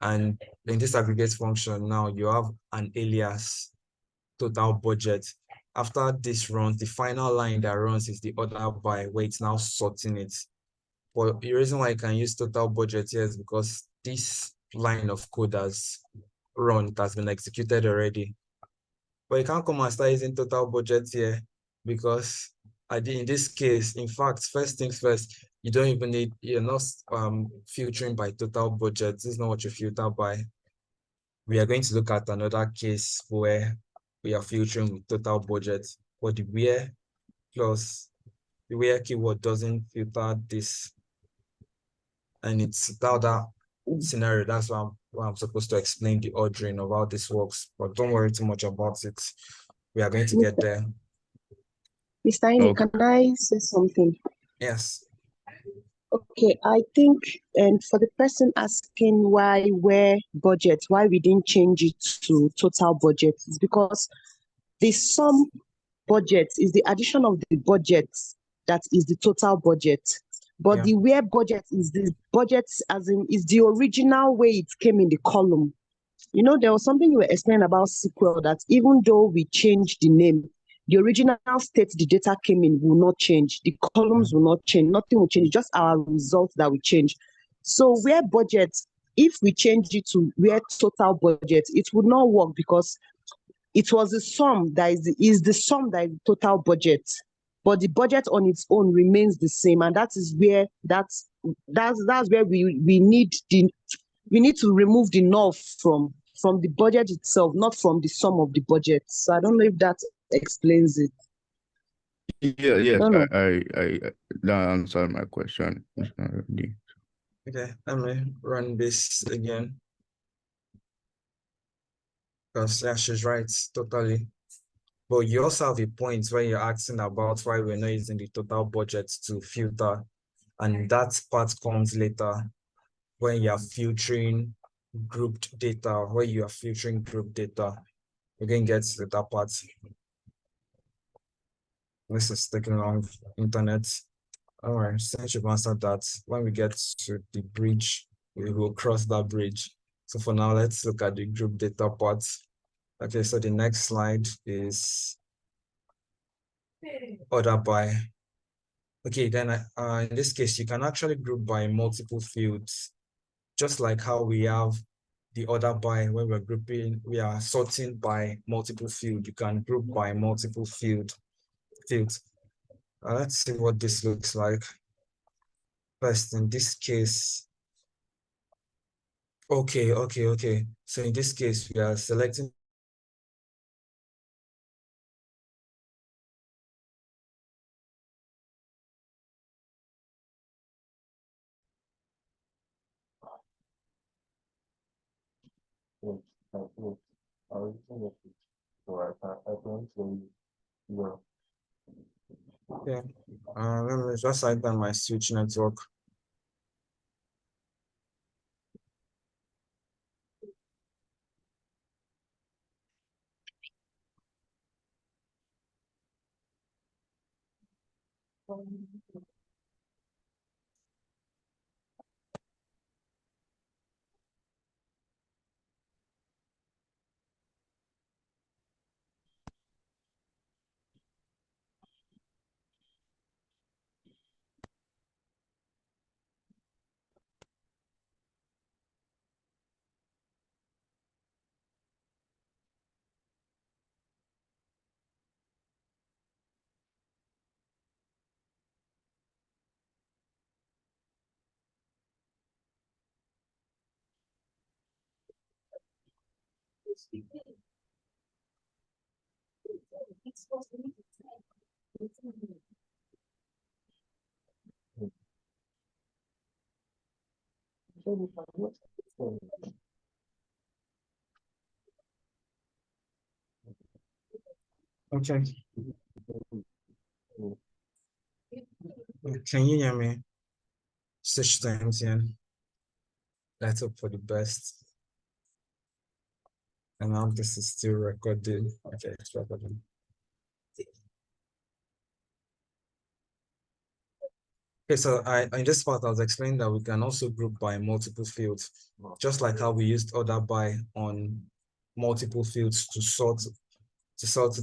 And in this aggregate function now, you have an alias, total budget. After this runs, the final line that runs is the order by, where it's now sorting it. But the reason why you can use total budget here is because this line of code has run, it has been executed already. But you can't come and start using total budget here because in this case, in fact, first things first, you don't even need, you're not filtering by total budget. This is not what you filter by. We are going to look at another case where we are filtering with total budget, but the where plus the where keyword doesn't filter this. And it's that scenario. That's why I'm supposed to explain the ordering of how this works, but don't worry too much about it. We are going to get there. Mr. Ini, Okay. can I say something? Yes. Okay, I think, and for the person asking why we didn't change it to total budget, is because the sum budget is the addition of the budget that is the total budget. But the where budget is the budget as in is the original way it came in the column. You know, there was something you were explaining about SQL that even though we changed the name, the original state the data came in will not change. The columns will not change. Nothing will change. Just our result that will change. So where budget, if we change it to where total budget, it would not work because it was the sum that is the sum that is the total budget. But the budget on its own remains the same, and that is where that's where we need to remove the null from the budget itself, not from the sum of the budget. So I don't know if that explains it. Yeah, yes, No, no. I that answered my question. Already. Okay, let me run this again. Because yeah, she's right, totally. But you also have a point where you're asking about why we're not using the total budget to filter. And that part comes later when you're filtering grouped data, where you are filtering group data. We're going to get to that part. This is taking long internet. All right, since you've answered that, when we get to the bridge, we will cross that bridge. So for now, let's look at the group data part. Okay, so the next slide is order by. Okay, then in this case, you can actually group by multiple fields, just like how we have the order by when we're grouping, we are sorting by multiple field. You can group by multiple fields. Let's see what this looks like. First, in this case, okay. So in this case, we are selecting yeah. Let me just write down my switch network. Okay. Can you hear me? Switch times here. Let's hope for the best. And now this is still recording. Okay, it's recording. Okay, so in this part, I was explaining that we can also group by multiple fields, just like how we used order by on multiple fields to sort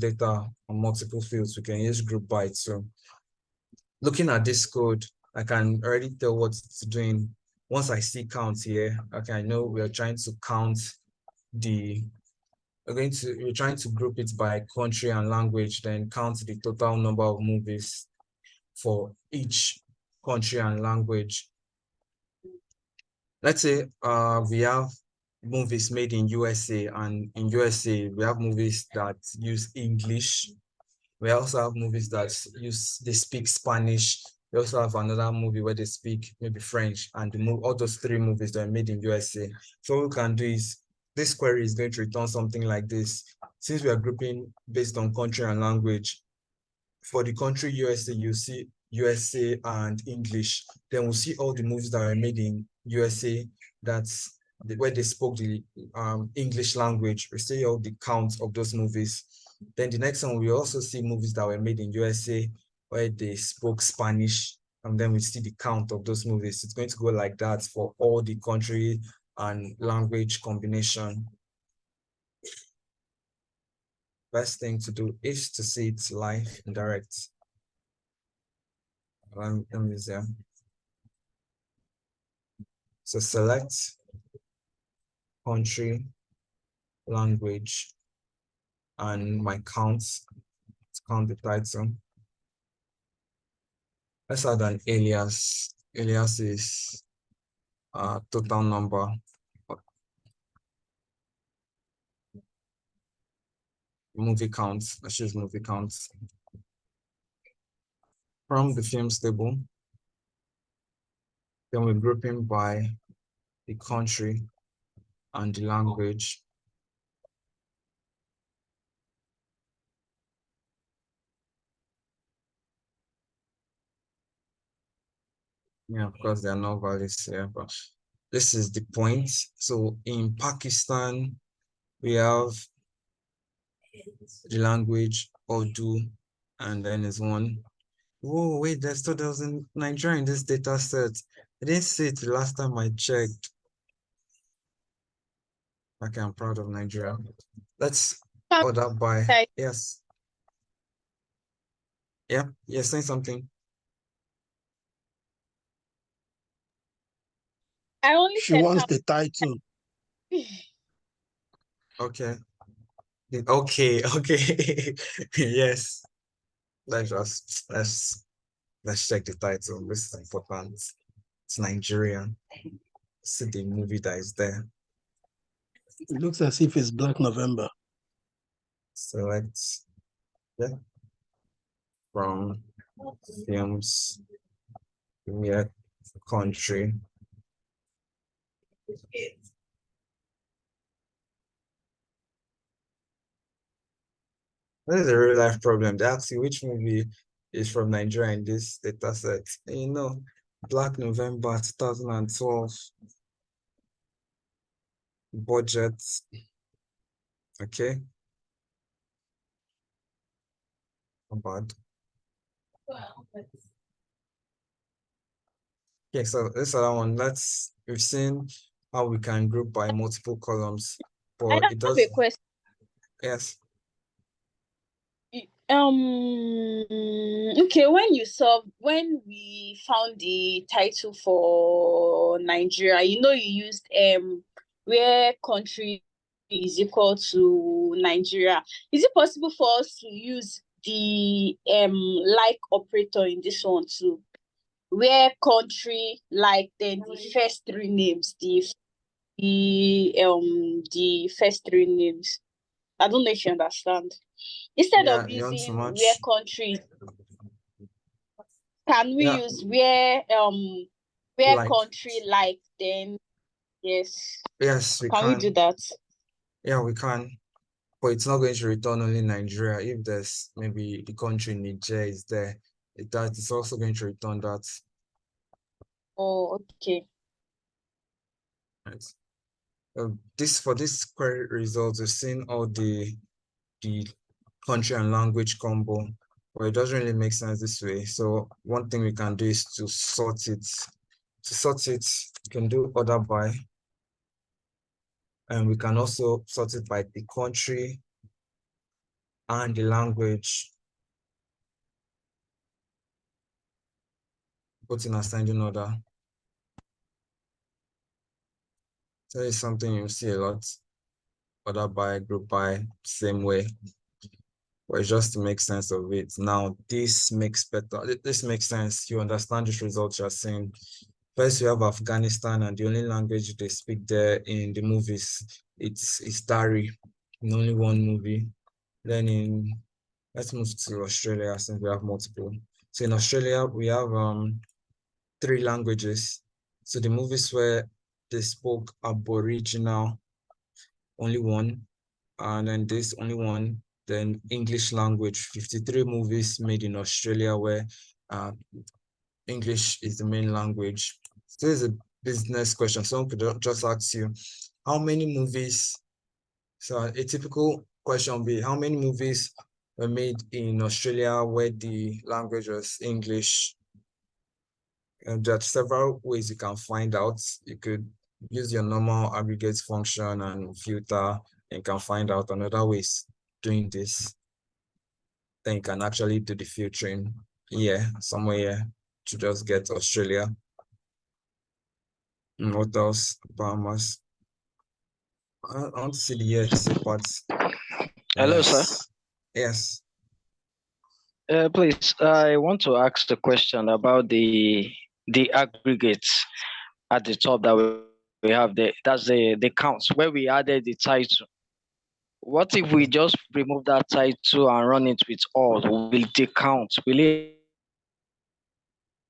data on multiple fields. We can use group by too. Looking at this code, I can already tell what it's doing. Once I see count here, okay, I know we're trying to count we're trying to group it by country and language, then count the total number of movies for each country and language. Let's say we have movies made in USA, and in USA we have movies that use English. We also have movies that they speak Spanish. We also have another movie where they speak maybe French, and all those three movies that are made in USA. So what we can do is this query is going to return something like this. Since we are grouping based on country and language, for the country USA, you see USA and English. Then we'll see all the movies that are made in USA, that's where they spoke the English language. We see all the counts of those movies. Then the next one, we also see movies that were made in USA where they spoke Spanish, and then we see the count of those movies. It's going to go like that for all the country and language combination. Best thing to do is to see it live and direct. Let me see. So select country, language, and my counts to count the title. Let's add an alias. Alias is total number. Movie counts. Let's use movie counts. from the films table. Then we group them by the country and the language. Yeah, of course, there are no values here, but this is the point. So in Pakistan, we have the language Urdu, and then there's one. Whoa, wait, there's 2000 Nigeria in this data set. I didn't see it the last time I checked. Okay, I'm proud of Nigeria. Let's order by. Yes. Yeah, you're saying something. I only She wants the title. Okay. Okay, okay. Yes. Let's check the title. This is important. It's Nigerian. See the movie that is there. It looks as if it's Black November. Select, yeah, from films, yeah, country. What is the real life problem? They ask you which movie is from Nigeria in this data set. And you know, Black November 2012 budget. Okay. Not bad. Okay, so this other one, we've seen how we can group by multiple columns, I but have it does. a question. Yes. Okay, when we found the title for Nigeria, you used where country is equal to Nigeria. Is it possible for us to use the like operator in this one too? Where country, like, then the first three names, the first three names. I don't know if you understand. Instead of using where country, can we use where like, country, like, then yes. Yes, we can we do that? Yeah, we can. But it's not going to return only Nigeria. If there's maybe the country Niger is there, it's also going to return that. Oh, okay. Right. For this query results, we've seen all the country and language combo, but it doesn't really make sense this way. So one thing we can do is to sort it. To sort it, you can do order by, and we can also sort it by the country and the language. Put in ascending order. So it's something you see a lot. Order by, group by, same way. But it's just to make sense of it. Now, this makes sense. You understand this result you're seeing. First, you have Afghanistan, and the only language they speak there in the movies, it's Dari, in only one movie. Then let's move to Australia since we have multiple. So in Australia, we have 3 languages. So the movies where they spoke Aboriginal, only one, and then this only one. Then English language, 53 movies made in Australia where English is the main language. So this is a business question. Someone could just ask you, how many movies? So a typical question would be, how many movies were made in Australia where the language was English? And there are several ways you can find out. You could use your normal aggregate function and filter, and you can find out another ways doing this. Then you can actually do the filtering here, somewhere here, to just get Australia. And what else? Bahamas. I want to see the USA parts. Hello, Yes. sir. Yes. Please, I want to ask the question about the aggregates at the top that we have there. That's the counts where we added the title. What if we just remove that title and run it with all? Will the count? Will it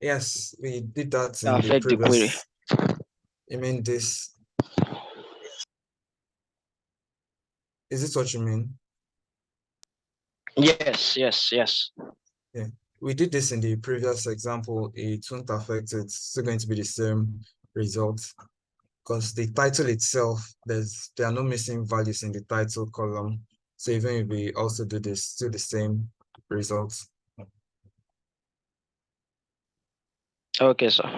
Yes, we did that in the affect the query. previous. You mean this? Is it what you mean? Yes, yes, yes. Yeah, we did this in the previous example. It won't affect it. It's still going to be the same result because the title itself, there are no missing values in the title column. So even if we also do this, still the same results. Okay, sir.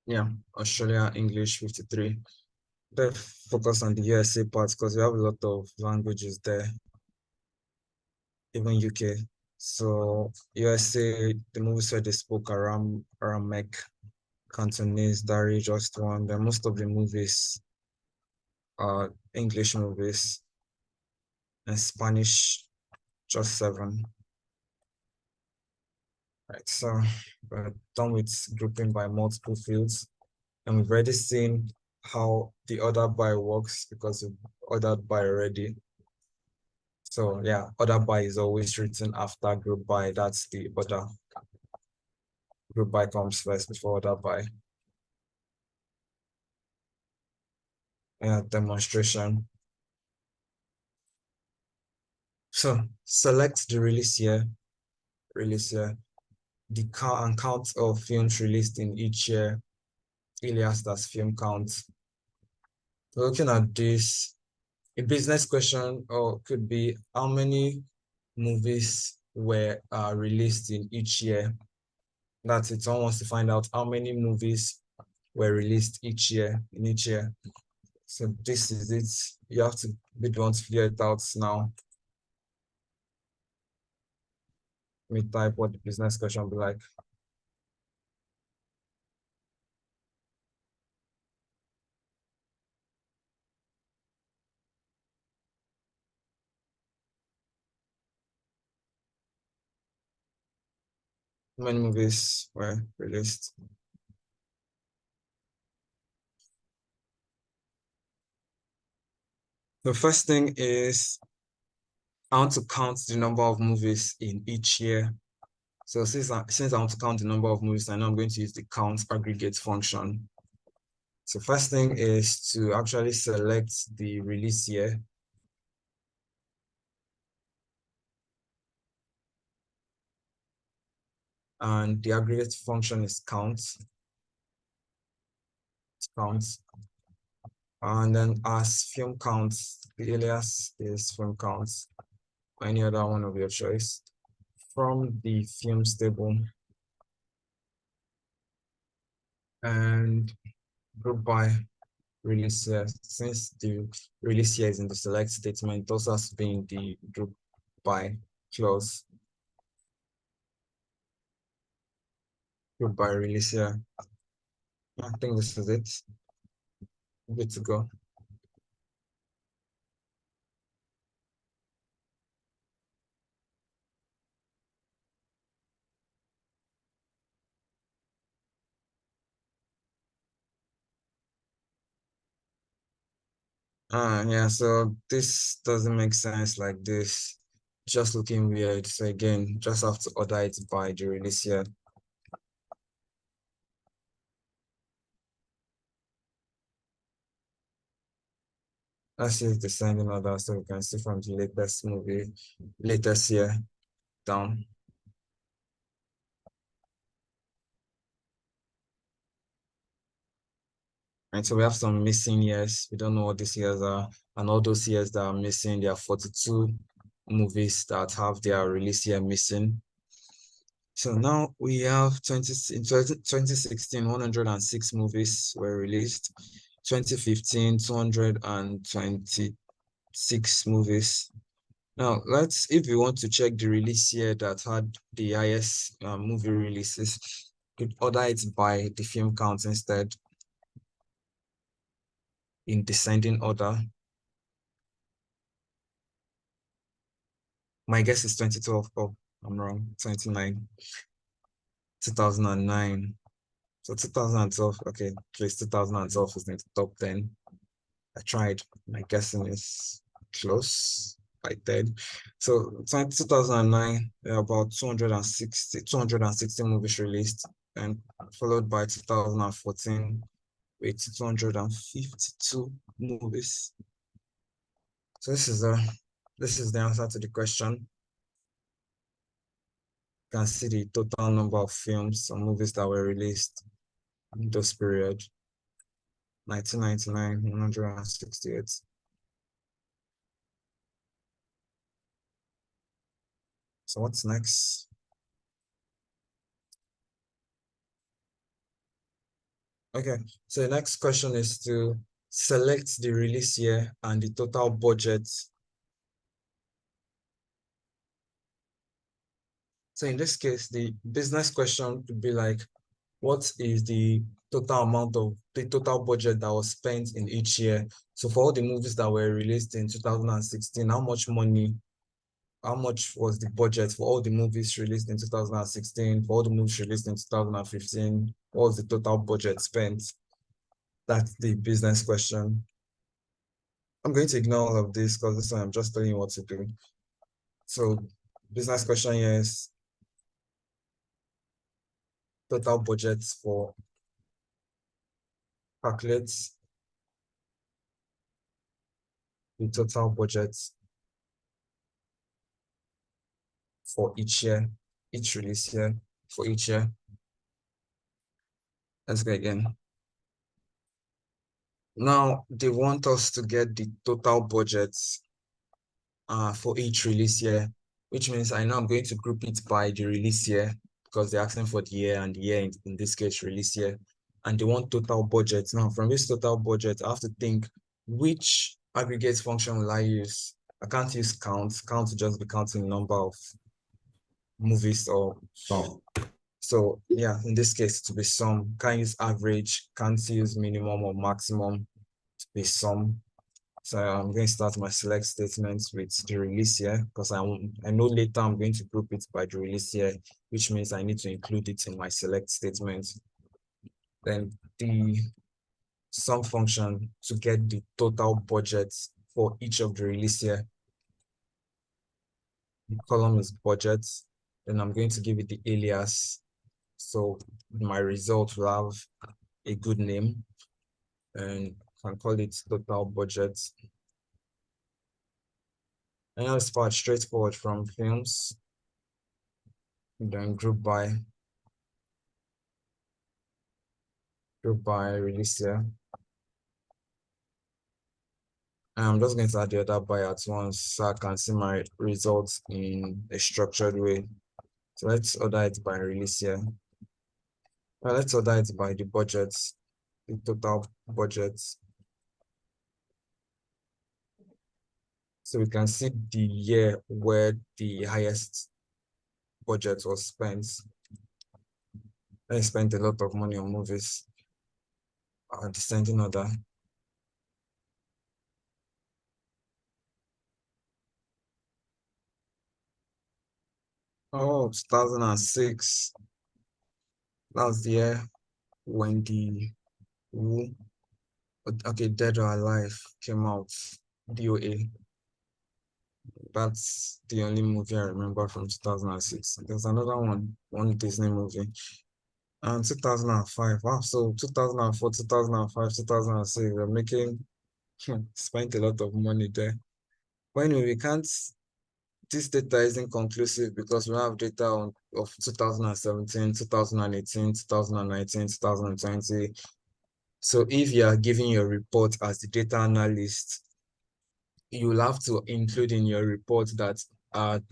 Yeah, Australia English 53. They focus on the USA part because we have a lot of languages there, even UK. So USA, the movies where they spoke Aramaic, Cantonese, Dari, just one. Then most of the movies are English movies, and Spanish, just 7. Right, so we're done with grouping by multiple fields, and we've already seen how the order by works because we've ordered by already. So yeah, order by is always written after group by. That's the order. Group by comes first before order by. Yeah, demonstration. So select the release year. The count of films released in each year, alias as film count. Looking at this, a business question or could be how many movies were released in each year. That's it. Someone wants to find out how many movies were released each year in each year. So this is it. You have to be the one to figure it out now. Let me type what the business question will be like. How many movies were released? The first thing is I want to count the number of movies in each year. So since I want to count the number of movies, I know I'm going to use the count aggregate function. So first thing is to actually select the release year. And the aggregate function is count. And then as film count, the alias is film count, any other one of your choice. From the films table, and group by release year. Since the release year is in the select statement, it also has to be in the group by clause. Group by release year. I think this is it. Good to go. Yeah, so this doesn't make sense like this. Just looking weird. So again, just have to order it by the release year. Let's use the descending order so we can see from the latest year down. And so we have some missing years. We don't know what these years are. And all those years that are missing, there are 42 movies that have their release year missing. So now we have in 2016, 106 movies were released. 2015, 226 movies. Now, if we want to check the release year that had the highest movie releases, we could order it by the film count instead, in descending order. My guess is 2012. Oh, I'm wrong. 2009. So 2012, okay, at least 2012 is in the top 10. I tried. My guessing is close, like 10. So 2009, there are about 260 movies released, and followed by 2014 with 252 movies. So this is the answer to the question. You can see the total number of films or movies that were released in this period. 1999, 168. So what's next? Okay, so the next question is to select the release year and the total budget. So in this case, the business question would be like, what is the total budget that was spent in each year? So for all the movies that were released in 2016, how much was the budget for all the movies released in 2016, for all the movies released in 2015? What was the total budget spent? That's the business question. I'm going to ignore all of this because this one I'm just telling you what to do. So business question here is total budget for calculate the total budget for each year, each release year, for each year. Let's go again. Now they want us to get the total budget for each release year, which means I know I'm going to group it by the release year because they're asking for the year, and the year in this case release year, and they want total budget. Now from this total budget, I have to think which aggregate function will I use. I can't use count. Count will just be counting number of movies or sum. So yeah, in this case to be sum. Can't use average, can't use minimum or maximum to be sum. So I'm going to start my select statements with the release year because I know later I'm going to group it by the release year, which means I need to include it in my select statement. Then the sum function to get the total budget for each of the release year. The column is budget. Then I'm going to give it the alias. So my result will have a good name, and I can call it total budget. And now it's part straightforward from films, and then group by release year. And I'm just going to add the other by at once so I can see my results in a structured way. So let's order it by release year. Well, let's order it by the budget, the total budget. So we can see the year where the highest budget was spent. I spent a lot of money on movies. Descending order. Oh, 2006. That was the year when the Dead or Alive came out. DOA. That's the only movie I remember from 2006. There's another one Disney movie. And 2005. Wow, so 2004, 2005, 2006, we're making spent a lot of money there. But anyway, we can't. This data isn't conclusive because we have data of 2017, 2018, 2019, 2020. So if you are giving your report as the data analyst, you will have to include in your report that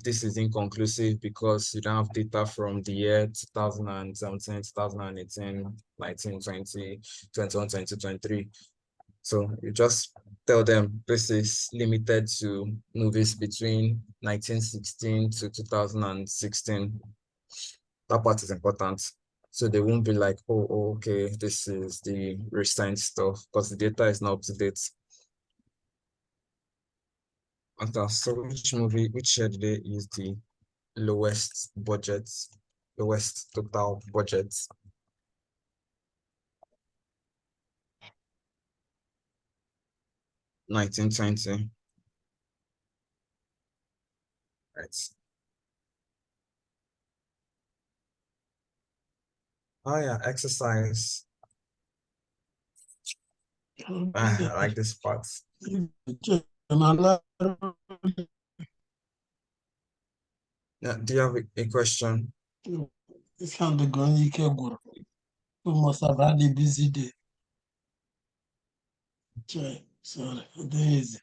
this is inconclusive because you don't have data from the year 2017, 2018, 19, 20, 21, 22, 23. So you just tell them this is limited to movies between 1916 to 2016. That part is important. So they won't be like, oh, okay, this is the recent stuff because the data is not up to date. Okay, so which year did they use the lowest total budget? 1920. Right. Oh yeah, exercise. I like this part. Yeah, do you have a question? This kind of going you can go. You must have had a busy day. Okay, sorry, there is.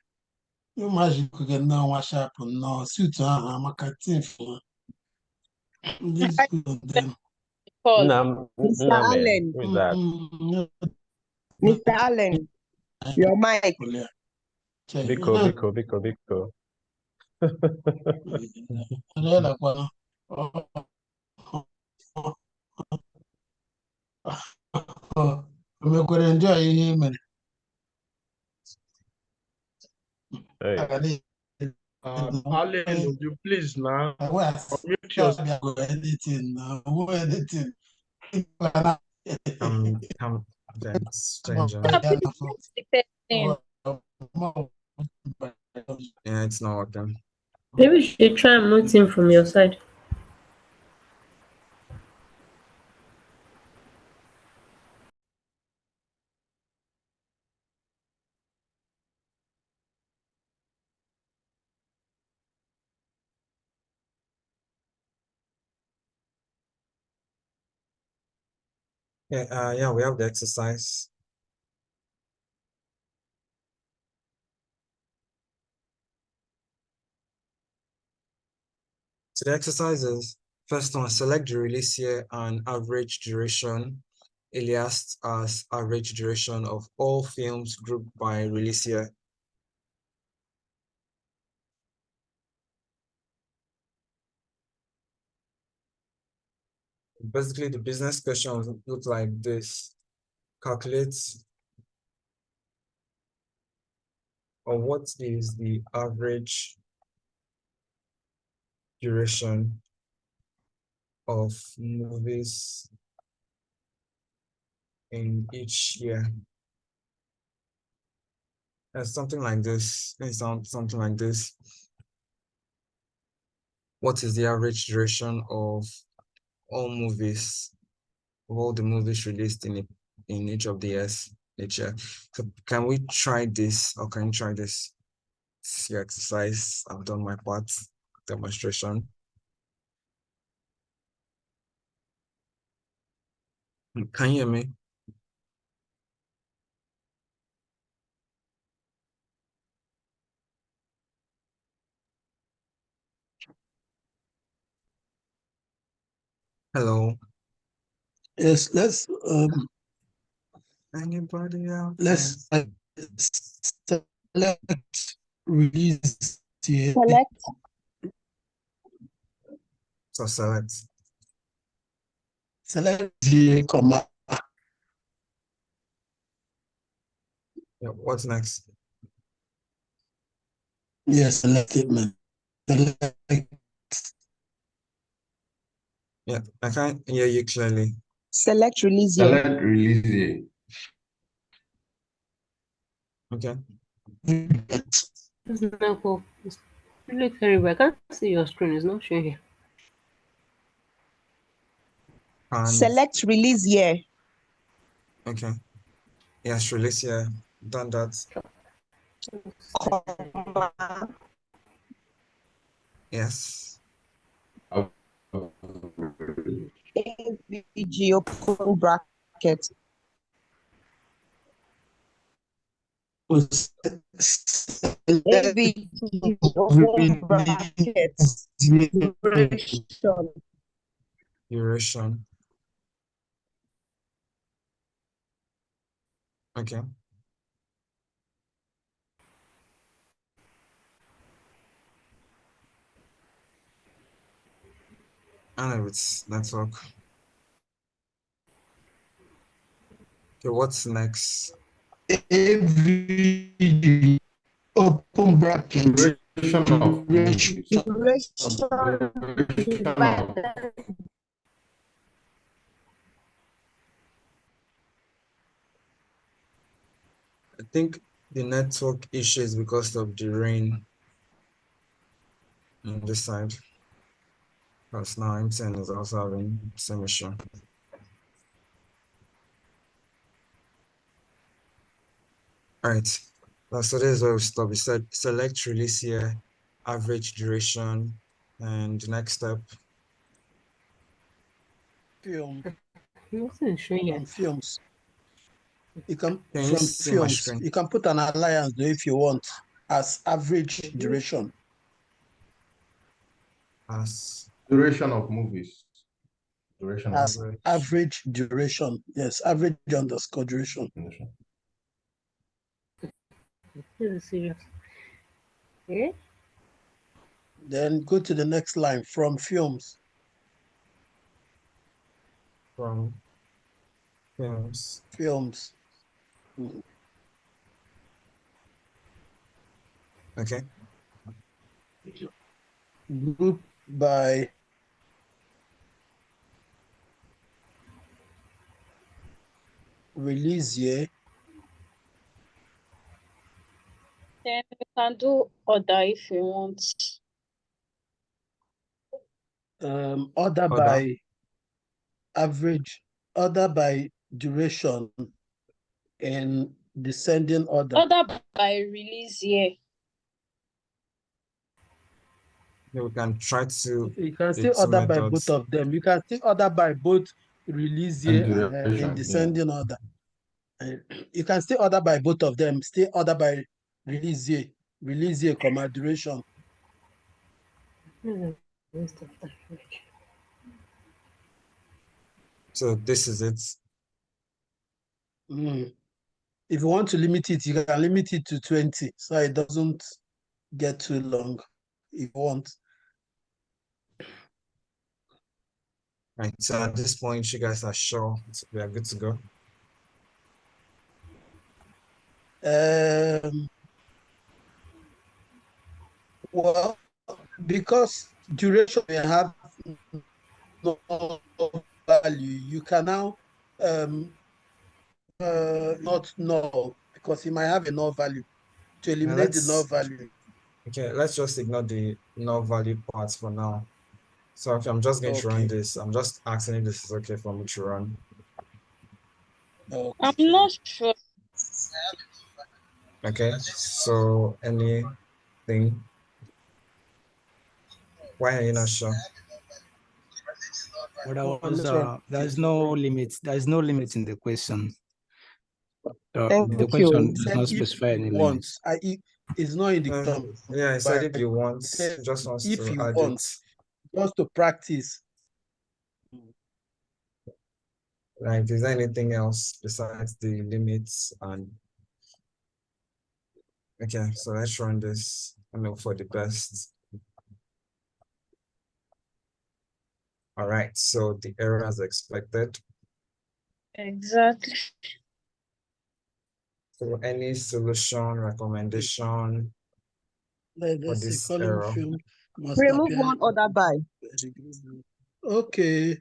You imagine you can now wash up and now suit I'm a cartoon for this good then. Paul. Mr. Nah, man. Allen, Who is that? Mr. Allen, your mic. Biko. We could enjoy him and Hey. Alan, would you please now mute yourself? anything anything. Stranger. Yeah, it's not working. Maybe you should try and mute him from your side. Yeah, we have the exercise. So the exercises, first one, select the release year and average duration, alias as average duration of all films grouped by release year. Basically, the business question look like this. Calculate or what is the average duration of movies in each year? Something like this. It sounds something like this. What is the average duration of all movies, of all the movies released in each of the years, each year? So can we try this, or can you try this? It's your exercise. I've done my part, demonstration. Can you hear me? Hello. Yes, let's Anybody else? let's select release here. Select. So select. Select the comma. Yeah, what's next? Yes, select statement. Select. Yeah, I can't hear you clearly. Select release year. Select release year. Okay. It's not cool. It's really terrible. I can't see your screen. It's not showing here. And Select release year. okay. Yes, release, yeah. Done that. Comma. Yes. AVG open bracket. AVG open bracket. Duration. Duration. Okay. And it's network. Okay, what's next? AVG open bracket. Duration of movies. I think the network issues because of the rain on this side. Because now MTN is also having the same issue. All right. So this is where we stop. We said select release year, average duration, and next step. Film. It wasn't showing From yet. films. You can Can you from see my films. screen? You can put an alliance though if you want as average duration. As Duration of movies. Duration of As average duration. Yes, average underscore duration. This is serious. Okay. Then go to the next line from films. From films. Films. Okay. Group by release year. Then we can do order if you want. Order by average, order by duration in descending order. Order by release year. Yeah, we can try to. You can still order by both of them. You can still order by both release year and in descending order. You can still order by both of them. Still order by release year, comma duration. So this is it. If you want to limit it, you can limit it to 20, so it doesn't get too long. If you want. Right. So at this point, you guys are sure we are good to go. Well, because duration may have no value, you can now not null because it might have a null value. To eliminate the null value. Okay, let's just ignore the null value parts for now. So if I'm just going to run this, I'm just asking if this is okay for me to run. Okay. I'm not sure. Okay, so anything? Why are you not sure? There's no limit. There's no limit in the question. The question does not specify any limits. It's not in the yeah, I said if you want, just wants if to you add want, just to practice. Like, is there anything else besides the limits? And okay, so let's run this and look for the best. All right, so the error as expected. Exactly. So any solution, recommendation for this error? Remove one order by. Okay.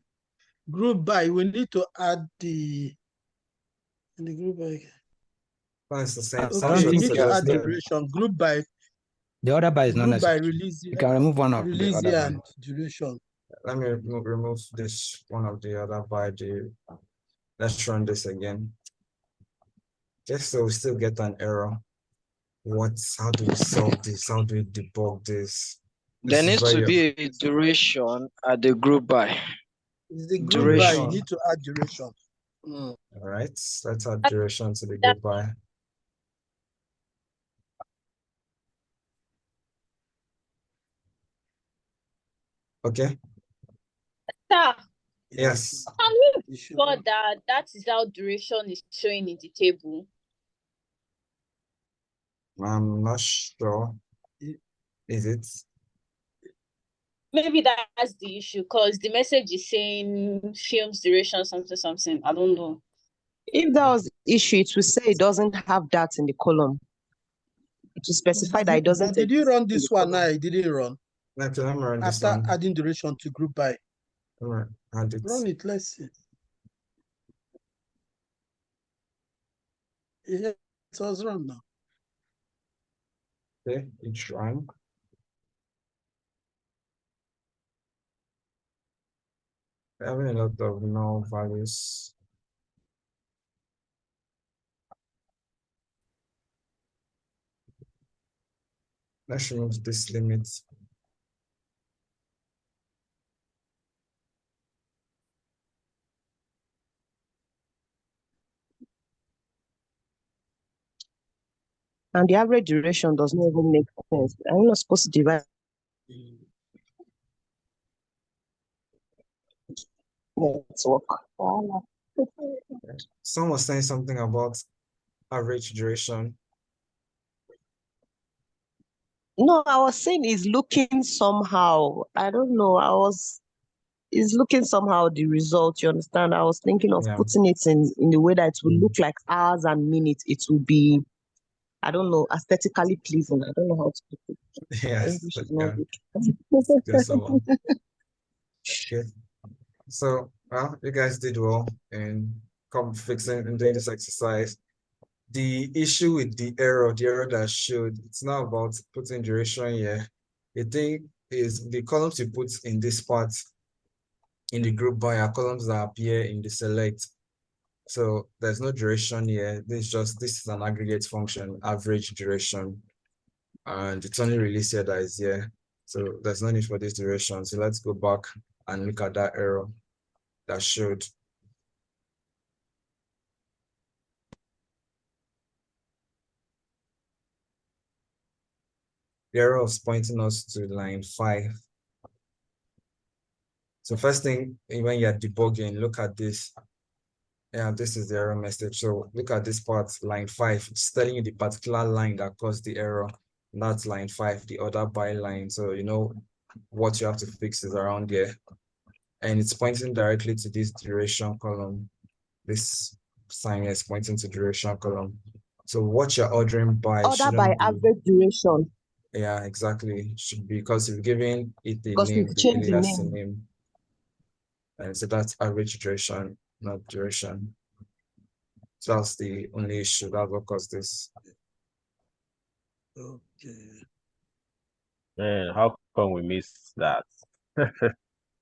Group by, we need to add the group by. That's the same. Okay, We need to add the duration. Group by. The order by is not necessary. Release, you can remove one of the order by. And duration. Let me remove this one of the other by the. Let's run this again. Just so we still get an error. How do we solve this? How do we debug this? There needs to be a duration at the group by. It's the group by, you need to add duration. All right, let's add duration to the group by. Okay. Sir. Yes. Can we be sure that is how duration is showing in the table? I'm not sure. Is it? Maybe that's the issue because the message is saying film's duration, something. I don't know. If that was the issue, it would say it doesn't have that in the column. It will specify that it doesn't. Did you run this one? No, it didn't run. Let me run this After one. adding duration to group by. Run it. Run it, let's see. Yeah, it was run now. Okay, each rank. Having a lot of null values. Let's remove this limit. And the average duration does not even make sense. I'm not supposed to divide. Network. Someone was saying something about average duration. No, I was saying it's looking somehow. I don't know. It's looking somehow the result. You understand? I was thinking of putting it in the way that it will look like hours and minutes. It will be, I don't know, aesthetically pleasing. I don't know how to put it. Yes, English is yeah. not good. Good, so, okay. So, well, you guys did well in fixing and doing this exercise. The issue with the error that showed, it's not about putting duration here. The thing is the columns you put in this part in the group by are columns that appear in the select. So there's no duration here. This is an aggregate function, average duration. And it's only released here that is here. So there's no need for this duration. So let's go back and look at that error that showed. The error is pointing us to line 5. So first thing, when you're debugging, look at this. Yeah, this is the error message. So look at this part, line 5. It's telling you the particular line that caused the error. And that's line 5, the other byline. So you know what you have to fix is around there. And it's pointing directly to this duration column. This sign is pointing to duration column. So what you're ordering by Order by average duration. Yeah, exactly. Should be because you've given it a Because name, we've the changed the alias name. name. And so that's average duration, not duration. So that's the only issue that will cause this. Okay. Man, how come we missed that?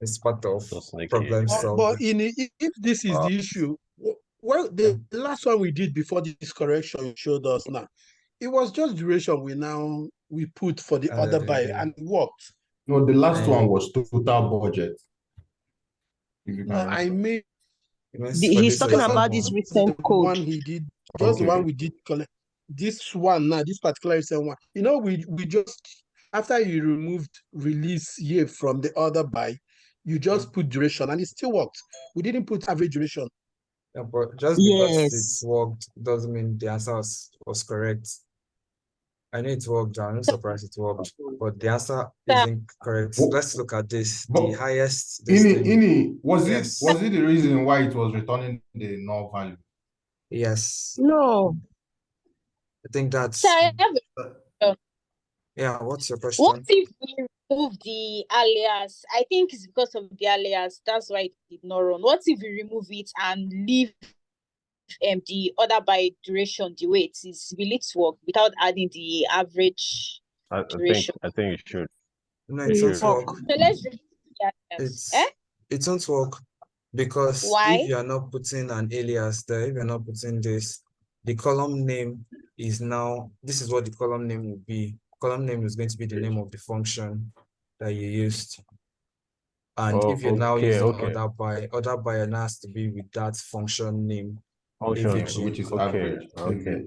It's part of sneaky, problem man. solving. But if this is the issue, well, the last one we did before this correction you showed us now, it was just duration we put for the other buy and it worked. No, the last one was total budget. If you can No, I remember. mean, He's talking about this recent the code. one he did, just the Okay. one we did collect. This one now, this particular recent one. You know, we just after you removed release year from the other buy, you just put duration and it still worked. We didn't put average duration. Yeah, but just because it's worked doesn't mean the answer was correct. I know it worked, I'm not surprised it worked, but the answer isn't correct. Let's look at this. The highest was it the reason why it was returning the null value? Yes. No. I think that's yeah, what's your question? What if we remove the alias? I think it's because of the alias. That's why it did not run. What if we remove it and leave the order by duration the way it is? Will it work without adding the average duration? I think it should. No, it won't work. So let's remove the alias. It won't work because Why? if you're not putting an alias there, if you're not putting this, the column name is now, this is what the column name will be. Column name is going to be the name of the function that you used. And if you're now using order by now has to be with that function name. Function, which is average. Okay.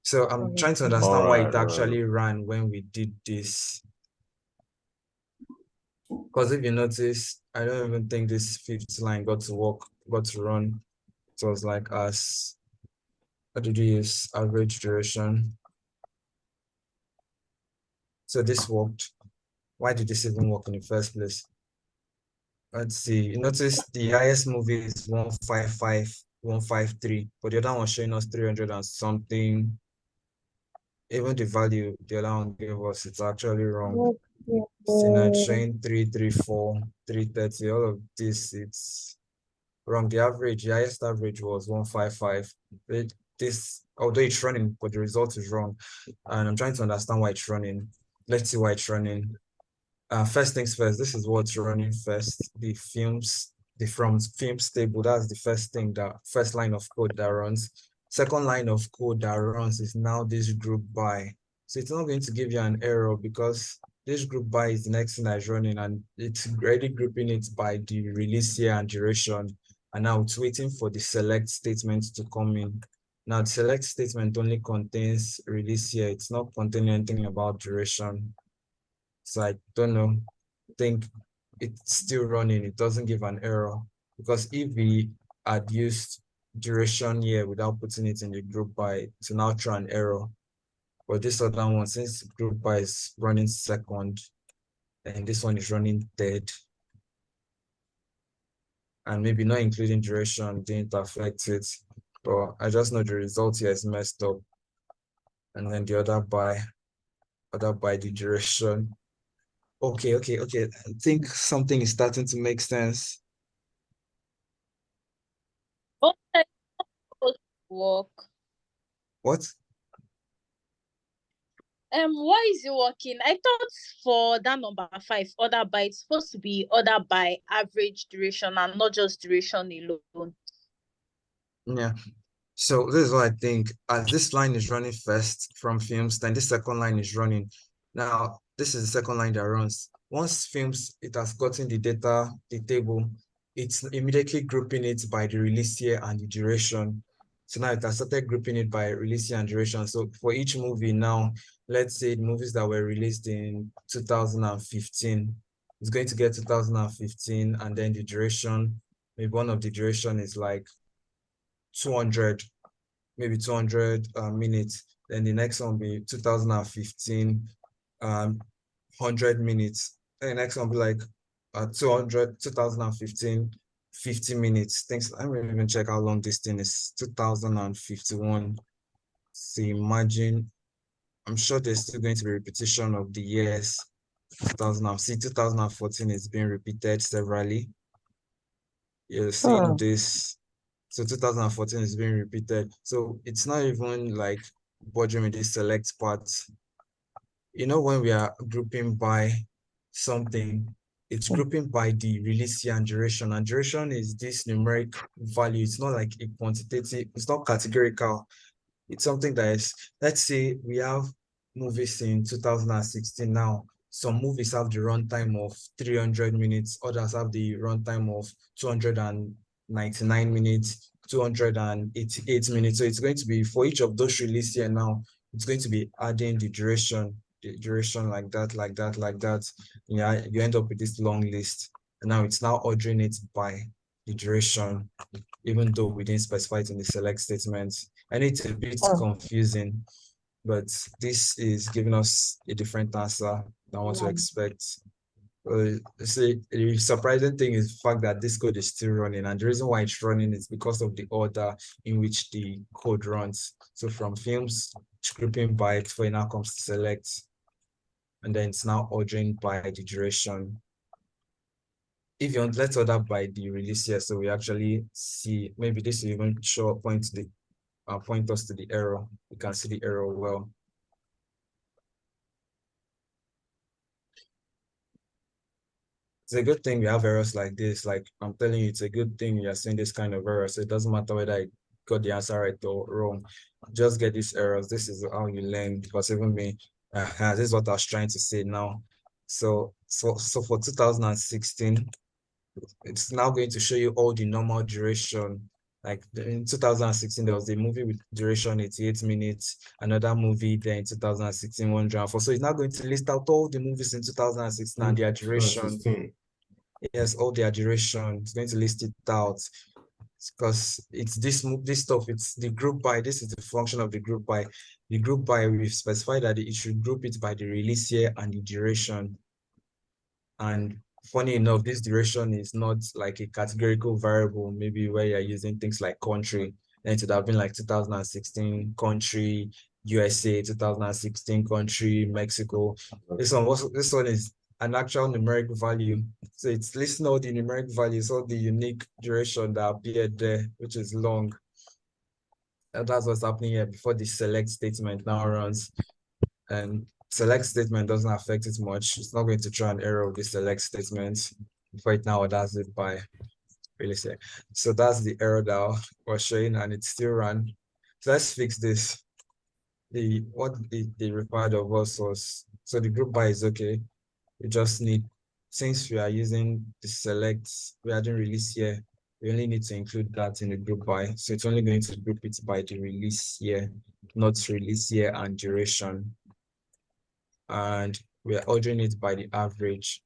So I'm trying to understand why it actually ran when we did this. Because if you notice, I don't even think this fifth line got to run. So it was like as what did we use? Average duration. So this worked. Why did this even work in the first place? Let's see. You notice the highest movie is 155, 153, but the other one showing us 300 and something. Even the value the other one gave us, it's actually wrong. See now it's showing 334, 330. All of this, it's wrong. The highest average was 155. this, although it's running, but the result is wrong. And I'm trying to understand why it's running. Let's see why it's running. First things first, this is what's running first. The from films table, that's the first thing, that first line of code that runs. Second line of code that runs is now this group by. So it's not going to give you an error because this group by is the next thing that's running, and it's already grouping it by the release year and duration. And now it's waiting for the select statement to come in. Now the select statement only contains release year. It's not containing anything about duration. So I don't know, I think it's still running. It doesn't give an error because if we had used duration here without putting it in the group by, to now throw an error. But this other one, since group by is running second, and this one is running third, and maybe not including duration didn't affect it, but I just know the result here is messed up. And then the other by the duration. Okay. I think something is starting to make sense. Work. What? Why is it working? I thought for that number 5, order by, it's supposed to be order by average duration and not just duration alone. Yeah. So this is what I think. As this line is running first from films, then this second line is running. Now, this is the second line that runs. Once films, it has gotten the data, the table, it's immediately grouping it by the release year and the duration. So now it has started grouping it by release year and duration. So for each movie now, let's say the movies that were released in 2015, it's going to get 2015, and then the duration, maybe one of the duration is like 200, maybe 200 minutes. Then the next one will be 2015, 100 minutes. Then the next one will be like 2015, 50 minutes. Thanks. I'm going to even check how long this thing is. 2051. So imagine, I'm sure there's still going to be repetition of the years. 2014 is being repeated severally. You're seeing this. So 2014 is being repeated. So it's not even like bothering with this select part. You know, when we are grouping by something, it's grouping by the release year and duration. And duration is this numeric value. It's not like a quantitative, it's not categorical. It's something that is, let's say we have movies in 2016 now. Some movies have the runtime of 300 minutes, others have the runtime of 299 minutes, 288 minutes. So it's going to be, for each of those release here now, it's going to be adding the duration like that. Yeah, you end up with this long list. And now it's now ordering it by the duration, even though we didn't specify it in the select statement. And it's a bit confusing, but this is giving us a different answer than what to expect. See, the surprising thing is the fact that this code is still running, and the reason why it's running is because of the order in which the code runs. So from films, it's grouping by it before it now comes to select, and then it's now ordering by the duration. If you want, let's order by the release here, so we actually see, maybe this will even point us to the error. You can see the error well. It's a good thing we have errors like this. Like I'm telling you, it's a good thing you're seeing this kind of error. So it doesn't matter whether I got the answer right or wrong. Just get these errors. This is how you learn. Because even me, this is what I was trying to say now. So for 2016, it's now going to show you all the normal duration. Like in 2016, there was a movie with duration 88 minutes, another movie there in 2016, 104. So it's now going to list out all the movies in 2016 and their duration. Yes, all their duration. It's going to list it out because it's this stuff, it's the group by. This is the function of the group by. The group by, we've specified that it should group it by the release year and the duration. And funny enough, this duration is not like a categorical variable, maybe where you're using things like country. Then it would have been like 2016 country, USA, 2016 country, Mexico. This one is an actual numeric value. So it's listing all the numeric values, all the unique duration that appeared there, which is long. That's what's happening here before the select statement now runs. And select statement doesn't affect it much. It's not going to try an error with the select statement before it now does it by release here. So that's the error that was showing, and it still ran. So let's fix this. What they required of us was, so the group by is okay. We just need, since we are using the select, we are doing release here, we only need to include that in the group by. So it's only going to group it by the release here, not release here and duration. And we are ordering it by the average.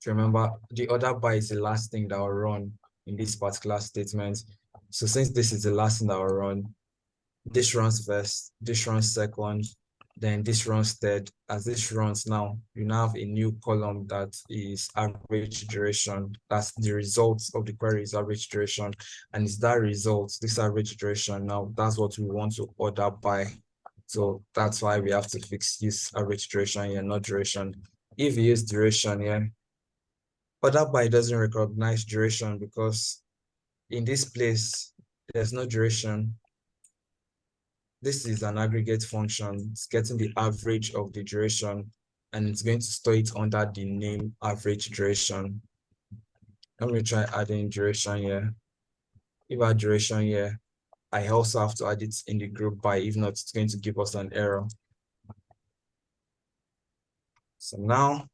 Remember, the order by is the last thing that will run in this particular statement. So since this is the last thing that will run, this runs first, this runs second, then this runs third. As this runs now, you now have a new column that is average duration. That's the results of the query is average duration. And it's that result, this average duration now, that's what we want to order by. So that's why we have to use average duration here, not duration. If you use duration here, order by doesn't recognize duration because in this place, there's no duration. This is an aggregate function. It's getting the average of the duration, and it's going to store it under the name average duration. Let me try adding duration here. If I add duration here, I also have to add it in the group by, if not, it's going to give us an error. So now,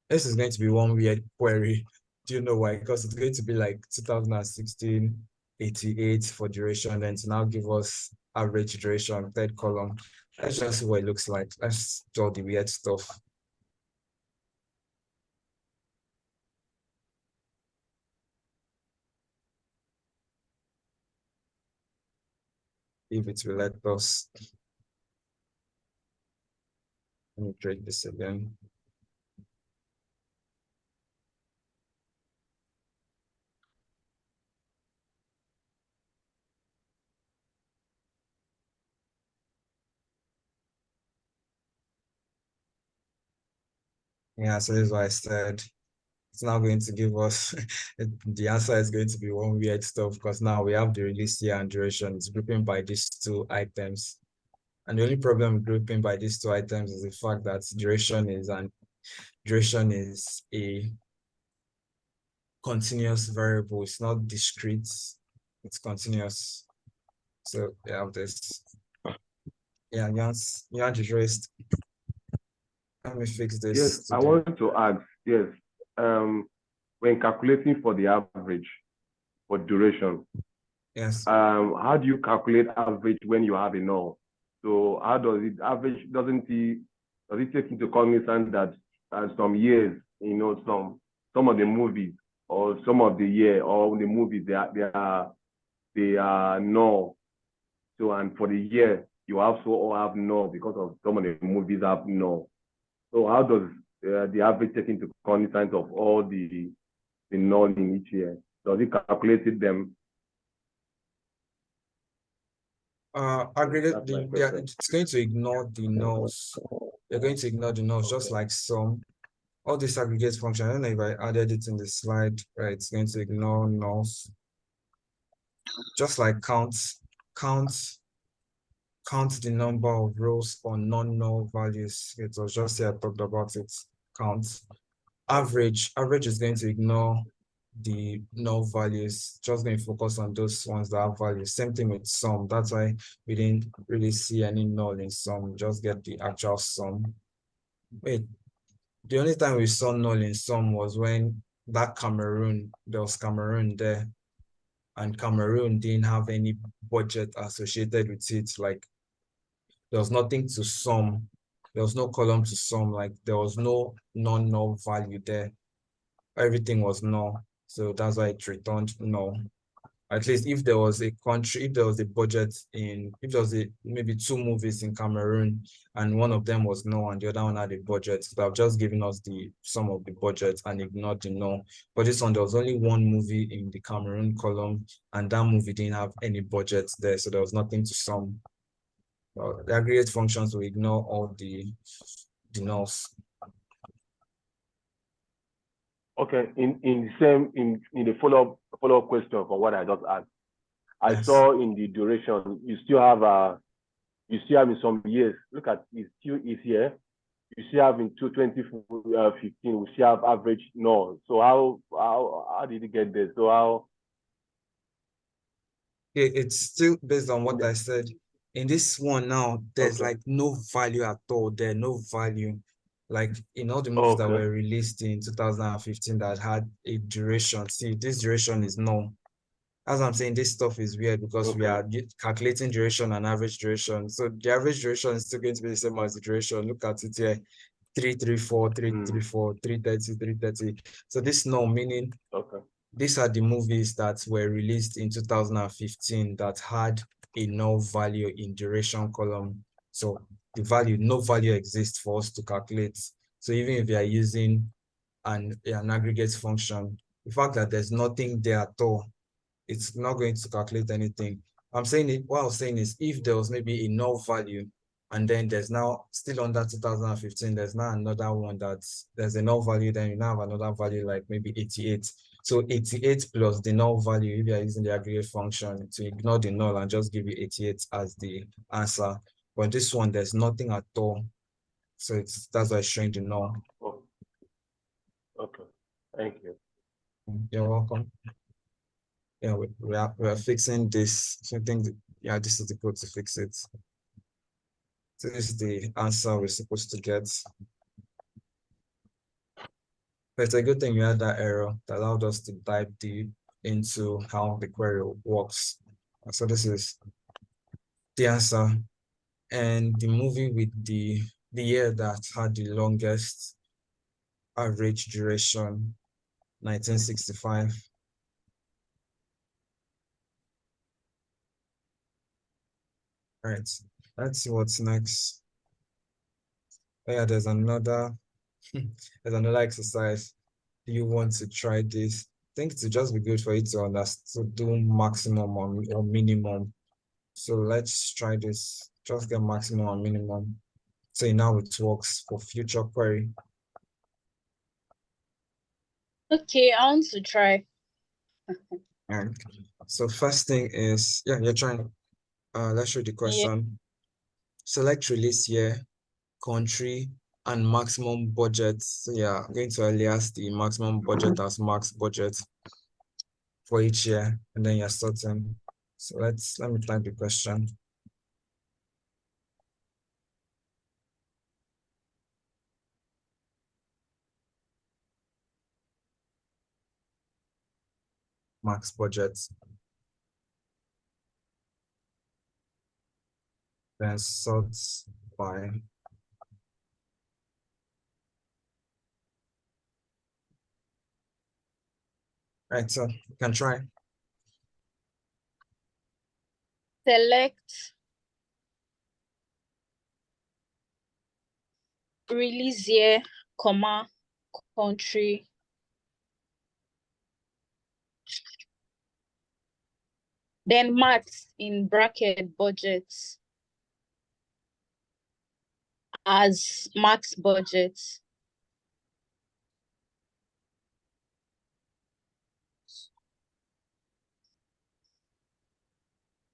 this is going to be one weird query. Do you know why? Because it's going to be like 2016, 88 for duration, then to now give us average duration, third column. Let's just see what it looks like. Let's draw the weird stuff. If it will let us. Let me create this again. Yeah, so this is what I said. It's now going to give us, the answer is going to be one weird stuff because now we have the release year and duration. It's grouping by these two items. And the only problem with grouping by these two items is the fact that duration is a continuous variable. It's not discrete, it's continuous. So we have this. Yeah, Jans is let me fix this. Yes, I want to ask, yes, when calculating for the average for duration, yes, how do you calculate average when you have a null? So how does it average, does it take into cognizance that some years, some of the movies or some of the year or the movies they are null. So and for the year you also have null because of some of the movies have null. So how does the average take into cognizance of all the null in each year? Does it calculate them? Aggregate, it's going to ignore the nulls. You're going to ignore the nulls just like some. All this aggregate function, I don't know if I added it in the slide, right? It's going to ignore nulls. Just like count the number of rows for non-null values. It was just here I talked about it. Count. Average is going to ignore the null values, just going to focus on those ones that have values. Same thing with sum. That's why we didn't really see any null in sum, just get the actual sum. Wait, the only time we saw null in sum was when that there was Cameroon there, and Cameroon didn't have any budget associated with it. Like there was nothing to sum. There was no column to sum. Like there was no non-null value there. Everything was null. So that's why it returned null. At least if there was a country, if there was a budget if there was maybe two movies in Cameroon and one of them was null and the other one had a budget, so I've just given us the sum of the budget and ignored the null. But this one, there was only one movie in the Cameroon column and that movie didn't have any budget there, so there was nothing to sum. The aggregate functions will ignore all the nulls. Okay, in the follow-up question for what I just asked, I saw in the duration, you still have in some years. Look at it still is here. You still have in 2015, we still have average no. So how did it get there? So how? It's still based on what I said. In this one now, there's Okay. like no value at all. There's no value. Like in all the movies that were released in 2015 that had a duration. See, this duration is no. As I'm saying, this stuff is weird because we are calculating duration and average duration. So the average duration is still going to be the same as the duration. Look at it here. 334, 334, 330, 330. So this no meaning these are the movies that were released in 2015 that had a null value in duration column. So the value, no value exists for us to calculate. So even if you are using an aggregate function, the fact that there's nothing there at all, it's not going to calculate anything. I'm saying it, what I was saying is if there was maybe a null value and then there's now still under 2015, there's now another one there's a null value, then you now have another value like maybe 88. So 88 plus the null value, if you are using the aggregate function to ignore the null and just give you 88 as the answer. But this one, there's nothing at all. So that's why it's showing the null. Oh. Okay, thank you. You're welcome. Yeah, we're fixing this. So I think yeah, this is the code to fix it. So this is the answer we're supposed to get. But it's a good thing you had that error that allowed us to dive deep into how the query works. So this is the answer. And the movie with the year that had the longest average duration, 1965. All right, let's see what's next. Oh yeah, there's another exercise. Do you want to try this? I think to just be good for you to understand, to do maximum or minimum. So let's try this. Just get maximum and minimum. So now it works for future query. Okay, I want to try. And so first thing is, yeah, you're trying. Let's read the question. Select release year, country, and maximum budget. So yeah, I'm going to alias the maximum budget as max budget for each year, and then you're sorting. So let me type the question. Max budget. Then sort by right, so you can try. Select release year, comma, country. Then max in bracket budgets as max budget.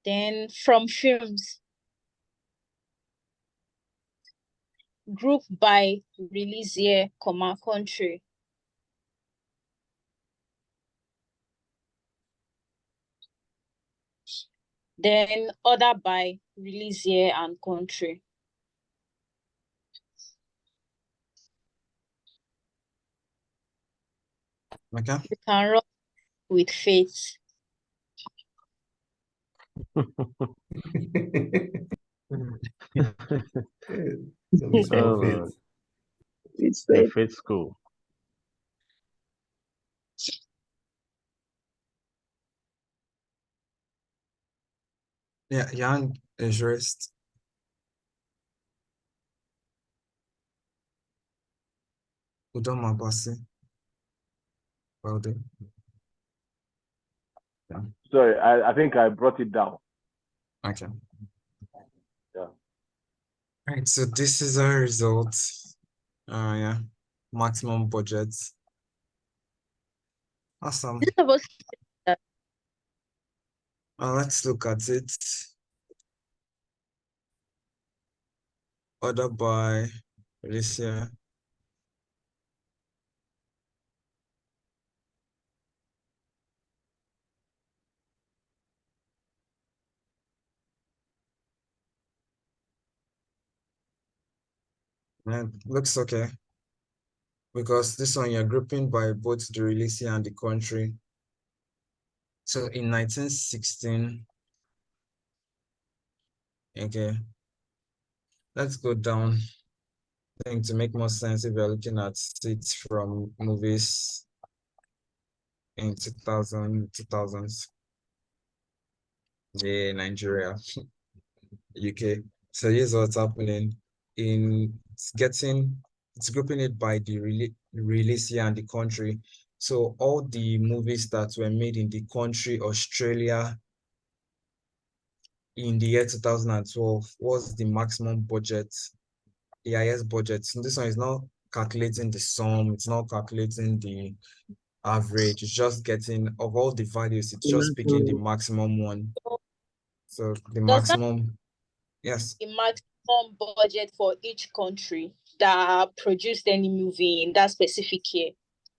Then from films, group by release year, comma, country. Then order by release year and country. Okay. You can run with faith. It's a faith school. Yeah, young interest. Ini-Abasi. Well done. Yeah. Sorry, I think I brought it down. Okay. Yeah. All right, so this is our result. Yeah, maximum budget. Awesome. Let's look at it. Order by Alicia. And looks okay. Because this one you're grouping by both the release year and the country. So in 1916, okay, let's go down. I think to make more sense if you're looking at it from movies in 2000s. Yeah, Nigeria, UK. So here's what's happening in it's grouping it by the release year and the country. So all the movies that were made in the country, Australia, in the year 2012 was the maximum budget, the highest budget. So this one is not calculating the sum, it's not calculating the average, it's just getting of all the values, it's just picking the maximum one. So the maximum, yes. The maximum budget for each country that produced any movie in that specific year.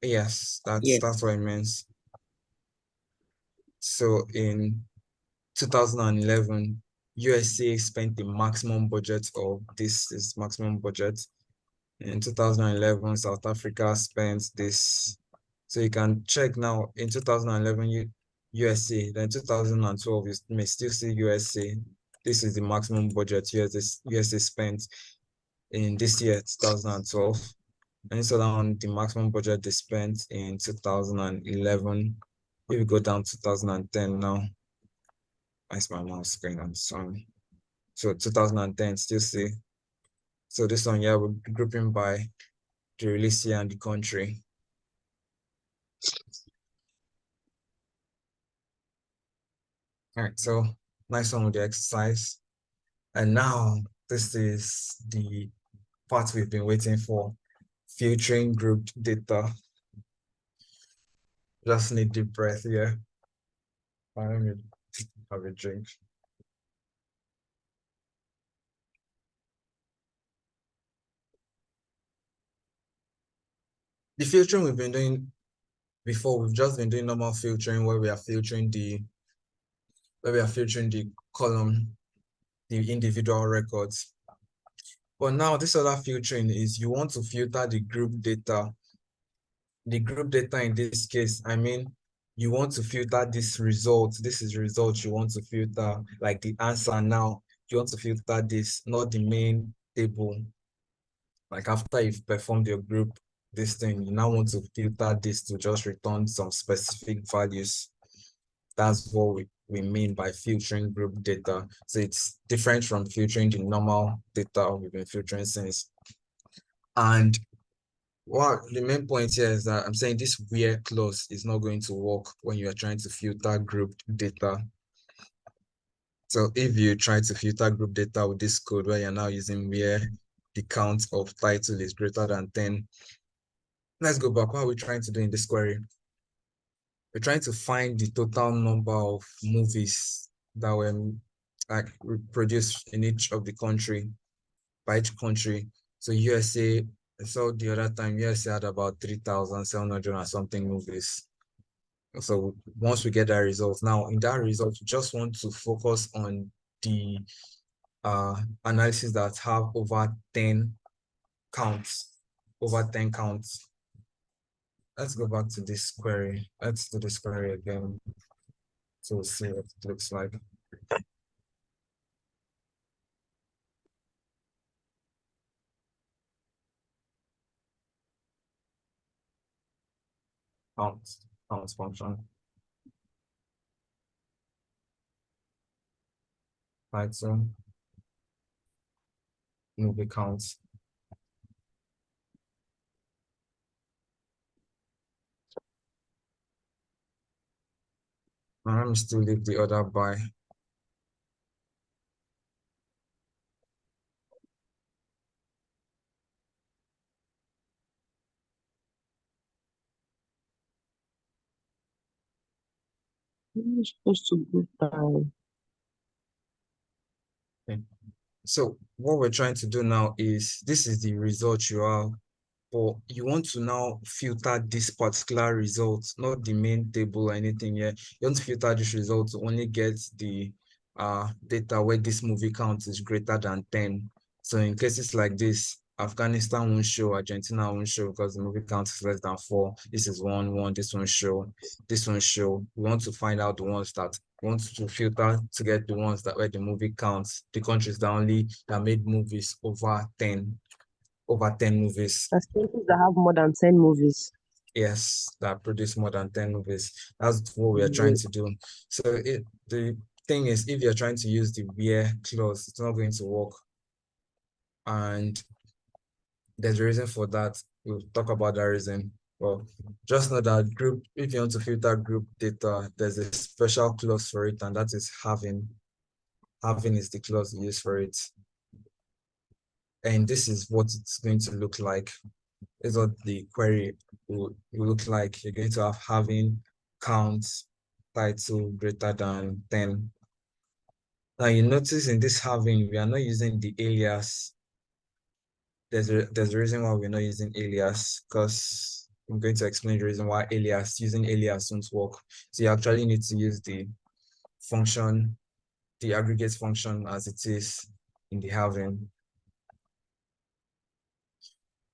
Yes, that's what it means. So in 2011, USA spent the maximum budget of this is maximum budget. In 2011, South Africa spent this. So you can check now in 2011 USA, then 2012 you may still see USA. This is the maximum budget USA spent in this year, 2012. And so down the maximum budget they spent in 2011. If we go down to 2010 now, where's my mouse screen? I'm sorry. So 2010 still see. So this one here we're grouping by the release year and the country. All right, so nice one with the exercise. And now this is the part we've been waiting for, filtering grouped data. Just need deep breath here. Let me have a drink. The filtering we've been doing before, we've just been doing normal filtering where we are filtering the column, the individual records. But now this other filtering is you want to filter the group data. The group data in this case, I mean, you want to filter this result. This is result you want to filter, like the answer now. You want to filter this, not the main table. Like after you've performed your group, this thing, you now want to filter this to just return some specific values. That's what we mean by filtering group data. So it's different from filtering the normal data we've been filtering since. And well, the main point here is that I'm saying this where clause is not going to work when you are trying to filter grouped data. So if you try to filter group data with this code where you're now using where the count of title is greater than 10, let's go back. What are we trying to do in this query? We're trying to find the total number of movies that were like produced in each of the country, by each country. So USA, I saw the other time, USA had about 3,700 and something movies. So once we get that result, now in that result, we just want to focus on the analysis that have over 10 counts, over 10 counts. Let's go back to this query. Let's do this query again to see what it looks like. Count function. Title, movie counts. Now let me still leave the other by. You're supposed to group by. Okay. So what we're trying to do now is, this is the result you have, but you want to now filter this particular result, not the main table or anything here. You want to filter this result to only get the data where this movie count is greater than 10. So in cases like this, Afghanistan won't show, Argentina won't show because the movie count is less than 4. This is 1, 1, this won't show, this won't show. We want to find out the ones that want to filter to get the ones that where the movie counts, the countries that made movies over 10 movies. That's countries that have more than 10 movies. Yes, that produce more than 10 movies. That's what we are trying to do. So the thing is, if you're trying to use the where clause, it's not going to work. And there's a reason for that. We'll talk about that reason. Well, just know that group, if you want to filter group data, there's a special clause for it, and that is having. Having is the clause used for it. And this is what it's going to look like. Is what the query will look like. You're going to have having count title greater than 10. Now you notice in this having, we are not using the alias. There's a reason why we're not using alias, because I'm going to explain the reason why using alias won't work. So you actually need to use the function, the aggregate function as it is in the having.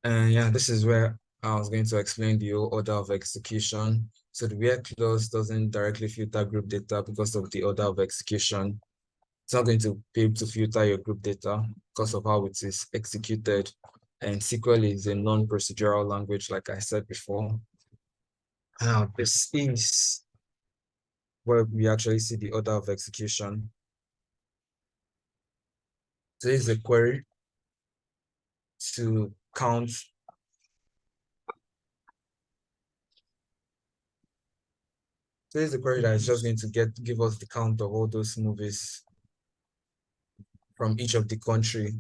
And yeah, this is where I was going to explain the order of execution. So the where clause doesn't directly filter group data because of the order of execution. It's not going to be able to filter your group data because of how it is executed. And SQL is a non-procedural language, like I said before. Now, this is where we actually see the order of execution. So this is a query to count. So this is a query that is just going to give us the count of all those movies from each of the country.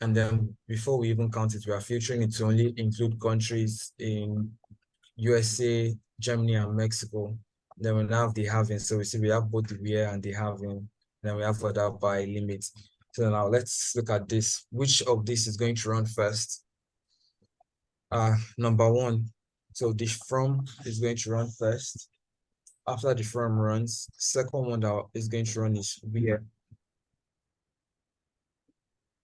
And then before we even count it, we are filtering it to only include countries in USA, Germany, and Mexico. Then we now have the having. So we see we have both the where and the having. Then we have order by limit. So now let's look at this. Which of this is going to run first? Number 1. So the from is going to run first. After the from runs, the second one that is going to run is where.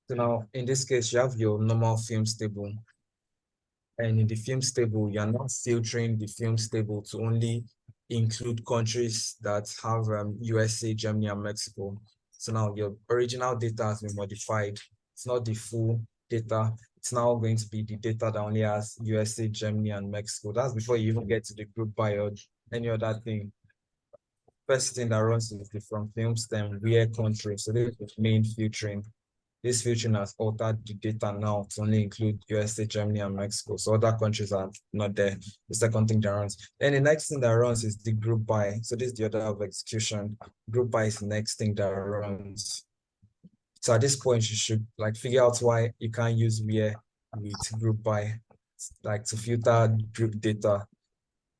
So now in this case, you have your normal films table. And in the films table, you're not filtering the films table to only include countries that have USA, Germany, and Mexico. So now your original data has been modified. It's not the full data. It's now going to be the data that only has USA, Germany, and Mexico. That's before you even get to the group by or any other thing. First thing that runs is the from films, then where country. So this is main filtering. This filtering has altered the data now to only include USA, Germany, and Mexico. So other countries are not there. The second thing that runs. Then the next thing that runs is the group by. So this is the order of execution. Group by is the next thing that runs. So at this point, you should like figure out why you can't use where with group by, like to filter group data.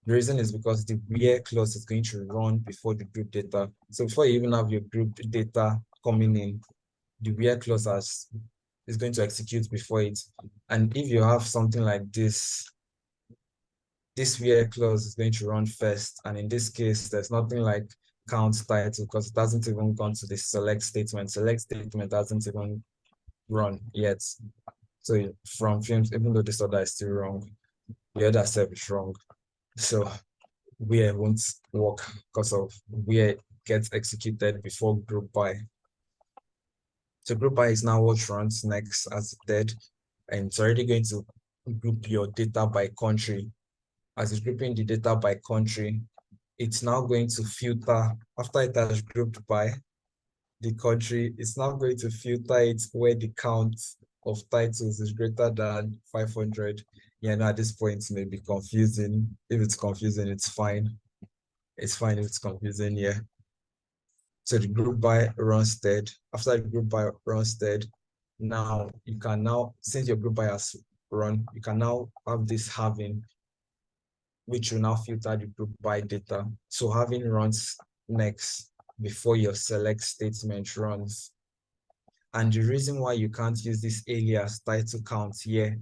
The reason is because the where clause is going to run before the group data. So before you even have your group data coming in, the where clause is going to execute before it. And if you have something like this where clause is going to run first. And in this case, there's nothing like count title because it hasn't even gone to the select statement. Select statement hasn't even run yet. So from films, even though this order is still wrong, the other step is wrong. So where won't work because of where gets executed before group by. So group by is now what runs next as third, and it's already going to group your data by country. As it's grouping the data by country, it's now going to filter, after it has grouped by the country, it's now going to filter it where the count of titles is greater than 500. Yeah, no, at this point it may be confusing. If it's confusing, it's fine. It's fine if it's confusing, yeah. So the group by runs third. After the group by runs third, now you can now, since your group by has run, you can now have this having, which will now filter the group by data. So having runs next before your select statement runs. And the reason why you can't use this alias title count here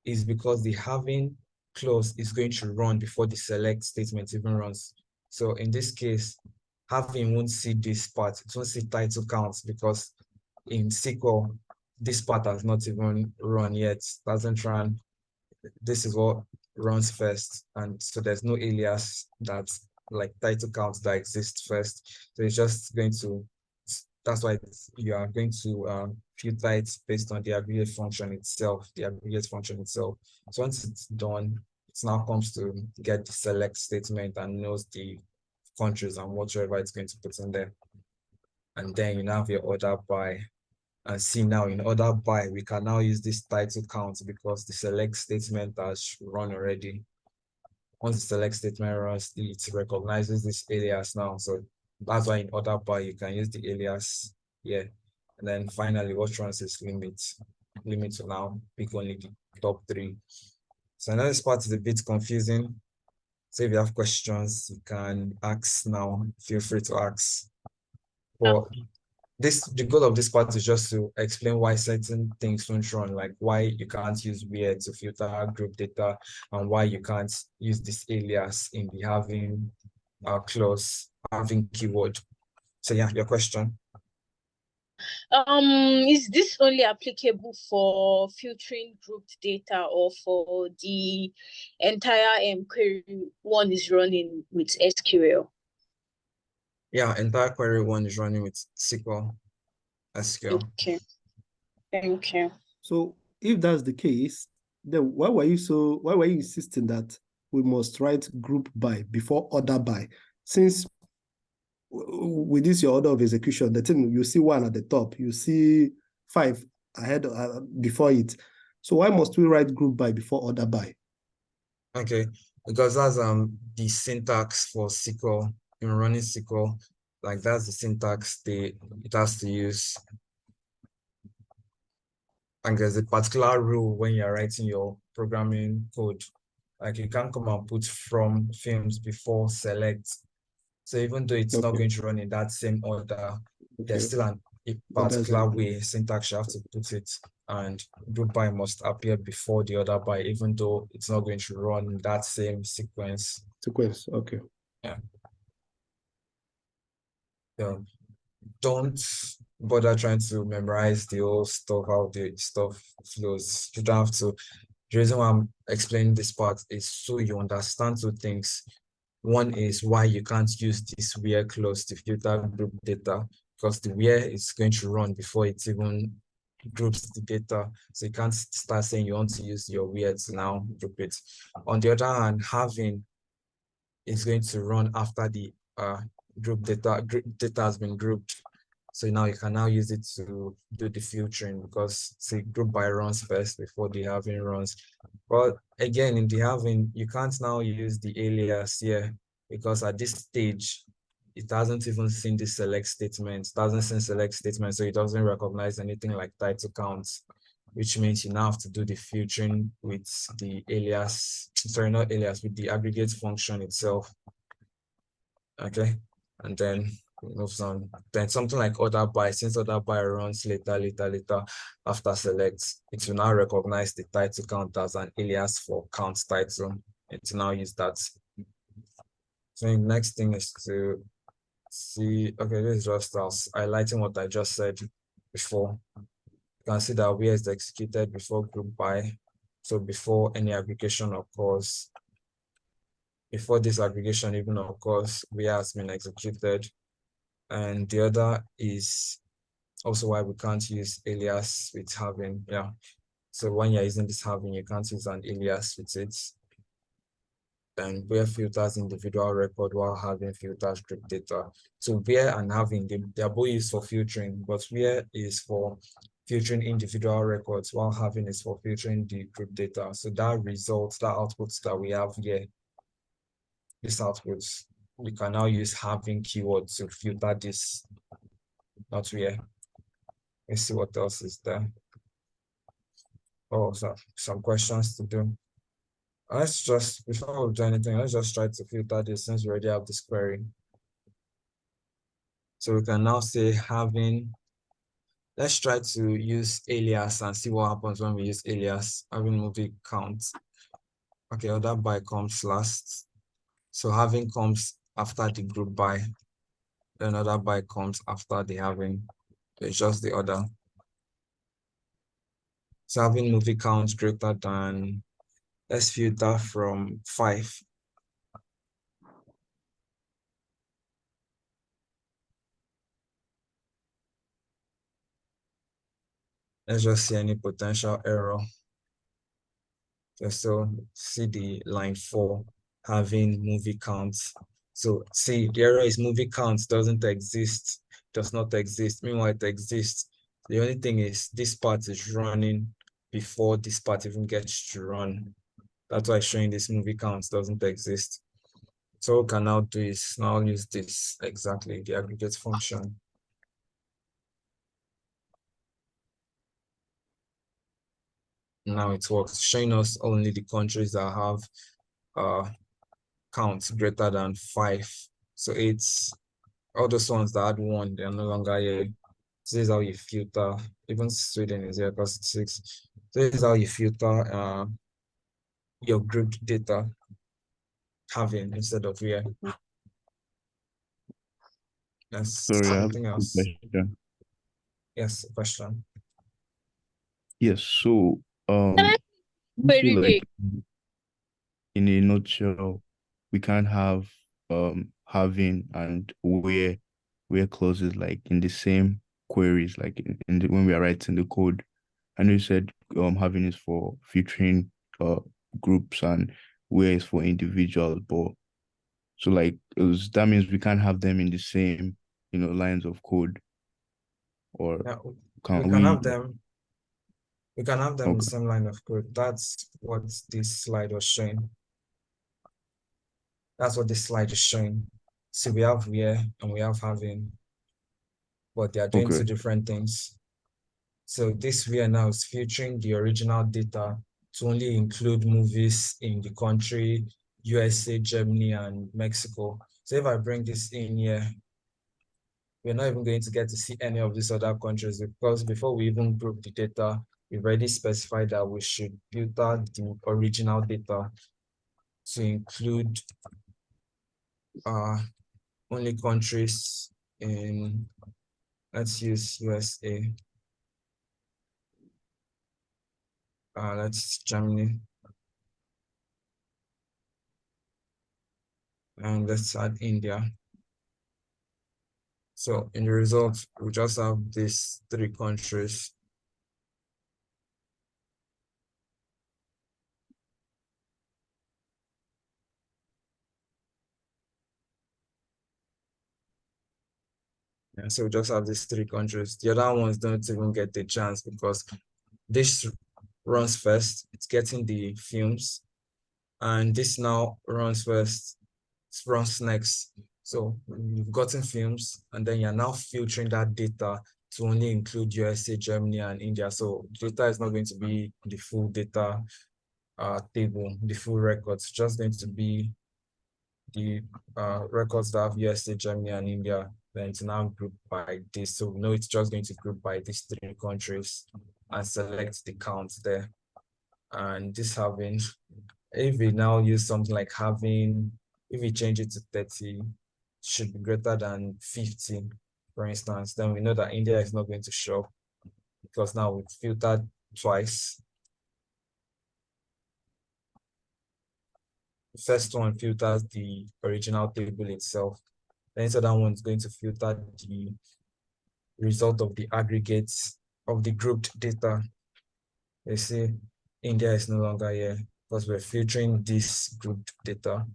is because the having clause is going to run before the select statement even runs. So in this case, having won't see this part, it won't see title counts because in SQL, this part has not even run yet, doesn't run. This is what runs first. And so there's no alias that's like title counts that exists first. So it's just going to, that's why you are going to filter it based on the aggregate function itself, So once it's done, it now comes to get the select statement and knows the countries and whatever it's going to put in there. And then you now have your order by, and see now in order by, we can now use this title count because the select statement has run already. Once the select statement runs, it recognizes this alias now. So that's why in order by, you can use the alias here. And then finally, what runs is limit. Limit will now pick only the top 3. So another part is a bit confusing. So if you have questions, you can ask now. Feel free to ask. But the goal of this part is just to explain why certain things don't run, like why you can't use where to filter group data and why you can't use this alias in the having clause, having keyword. So yeah, your question. Is this only applicable for filtering grouped data or for the entire query one is running with SQL? Yeah, entire query one is running with SQL. Okay. Thank you. So if that's the case, then why were you insisting that we must write group by before order by? Since with this your order of execution, the thing you see 1 at the top, you see 5 ahead before it. So why must we write group by before order by? Okay, because that's the syntax for SQL. In running SQL, like that's the syntax it has to use. And there's a particular rule when you're writing your programming code. Like you can't come and put from films before select. So even though it's not going to run in that same order, there's still a particular way syntax you have to put it, and group by must appear before the order by, even though it's not going to run in that same sequence. Okay. Yeah. So don't bother trying to memorize the whole stuff, how the stuff flows. You don't have to. The reason why I'm explaining this part is so you understand 2 things. One is why you can't use this where clause to filter group data, because the where is going to run before it even groups the data. So you can't start saying you want to use your where to now group it. On the other hand, having is going to run after the group data has been grouped. So now you can now use it to do the filtering, because say group by runs first before the having runs. But again, in the having, you can't now use the alias here because at this stage, it hasn't even seen the select statement. It doesn't see select statement, so it doesn't recognize anything like title counts, which means you now have to do the filtering with the alias, sorry, not alias, with the aggregate function itself. Okay, and then moves on. Then something like order by, since order by runs later after select, it will now recognize the title count as an alias for count title. It will now use that. So the next thing is to see, okay, this is just us highlighting what I just said before. You can see that where is executed before group by, so before any aggregation occurs. Before this aggregation even occurs, where has been executed. And the other is also why we can't use alias with having, yeah. So when you're using this having, you can't use an alias with it. And where filters individual record while having filters group data. So where and having, they are both used for filtering, but where is for filtering individual records while having is for filtering the group data. So that results, that outputs that we have here, this outputs, we can now use having keyword to filter this, not where. Let's see what else is there. Oh, so some questions to do. Let's just, before we do anything, let's just try to filter this since we already have this query. So we can now say having, let's try to use alias and see what happens when we use alias, having movie count. Okay, order by comes last. So having comes after the group by, then order by comes after the having. It's just the order. So having movie count greater than, let's filter from 5. Let's just see any potential error. So see the line 4, having movie counts. So see, the error is movie counts doesn't exist, does not exist. Meanwhile, it exists. The only thing is this part is running before this part even gets to run. That's why showing this movie counts doesn't exist. So what we can now do is now use this exactly, the aggregate function. Now it works, showing us only the countries that have counts greater than 5. So it's all those ones that had 1, they're no longer here. This is how you filter. Even Sweden is here because it's 6. So this is how you filter your grouped data having instead of here. That's Sorry, I have something a else. question. Yes, question. Yes, so Can you I feel query like in a nutshell, we can't have having and where clauses like in the same queries, like when we are writing the code. I know you said having is for featuring groups and where is for individuals, but so like that means we can't have them in the same lines of code, or Yeah, can we can we? have them. We can have them in the Okay, same line of code. That's what this slide was showing. That's what this slide is showing. So we have where and we have having, but they are doing okay, two different things. So this where now is featuring the original data to only include movies in the country, USA, Germany, and Mexico. So if I bring this in here, we're not even going to get to see any of these other countries because before we even group the data, we've already specified that we should filter the original data to include only countries in, let's use USA, let's Germany, and let's add India. So in the result, we just have these 3 countries. Yeah, so we just have these 3 countries. The other ones don't even get the chance because this runs first, it's getting the films, and this now runs first, runs next. So you've gotten films, and then you're now filtering that data to only include USA, Germany, and India. So data is not going to be the full data table, the full records, just going to be the records that have USA, Germany, and India. Then it's now grouped by this. So we know it's just going to group by these 3 countries and select the count there. And this having, if we now use something like having, if we change it to 30, should be greater than 50, for instance, then we know that India is not going to show up because now we've filtered twice. The first one filters the original table itself. Then the other one is going to filter the result of the aggregates of the grouped data. You see, India is no longer here because we're filtering this grouped data.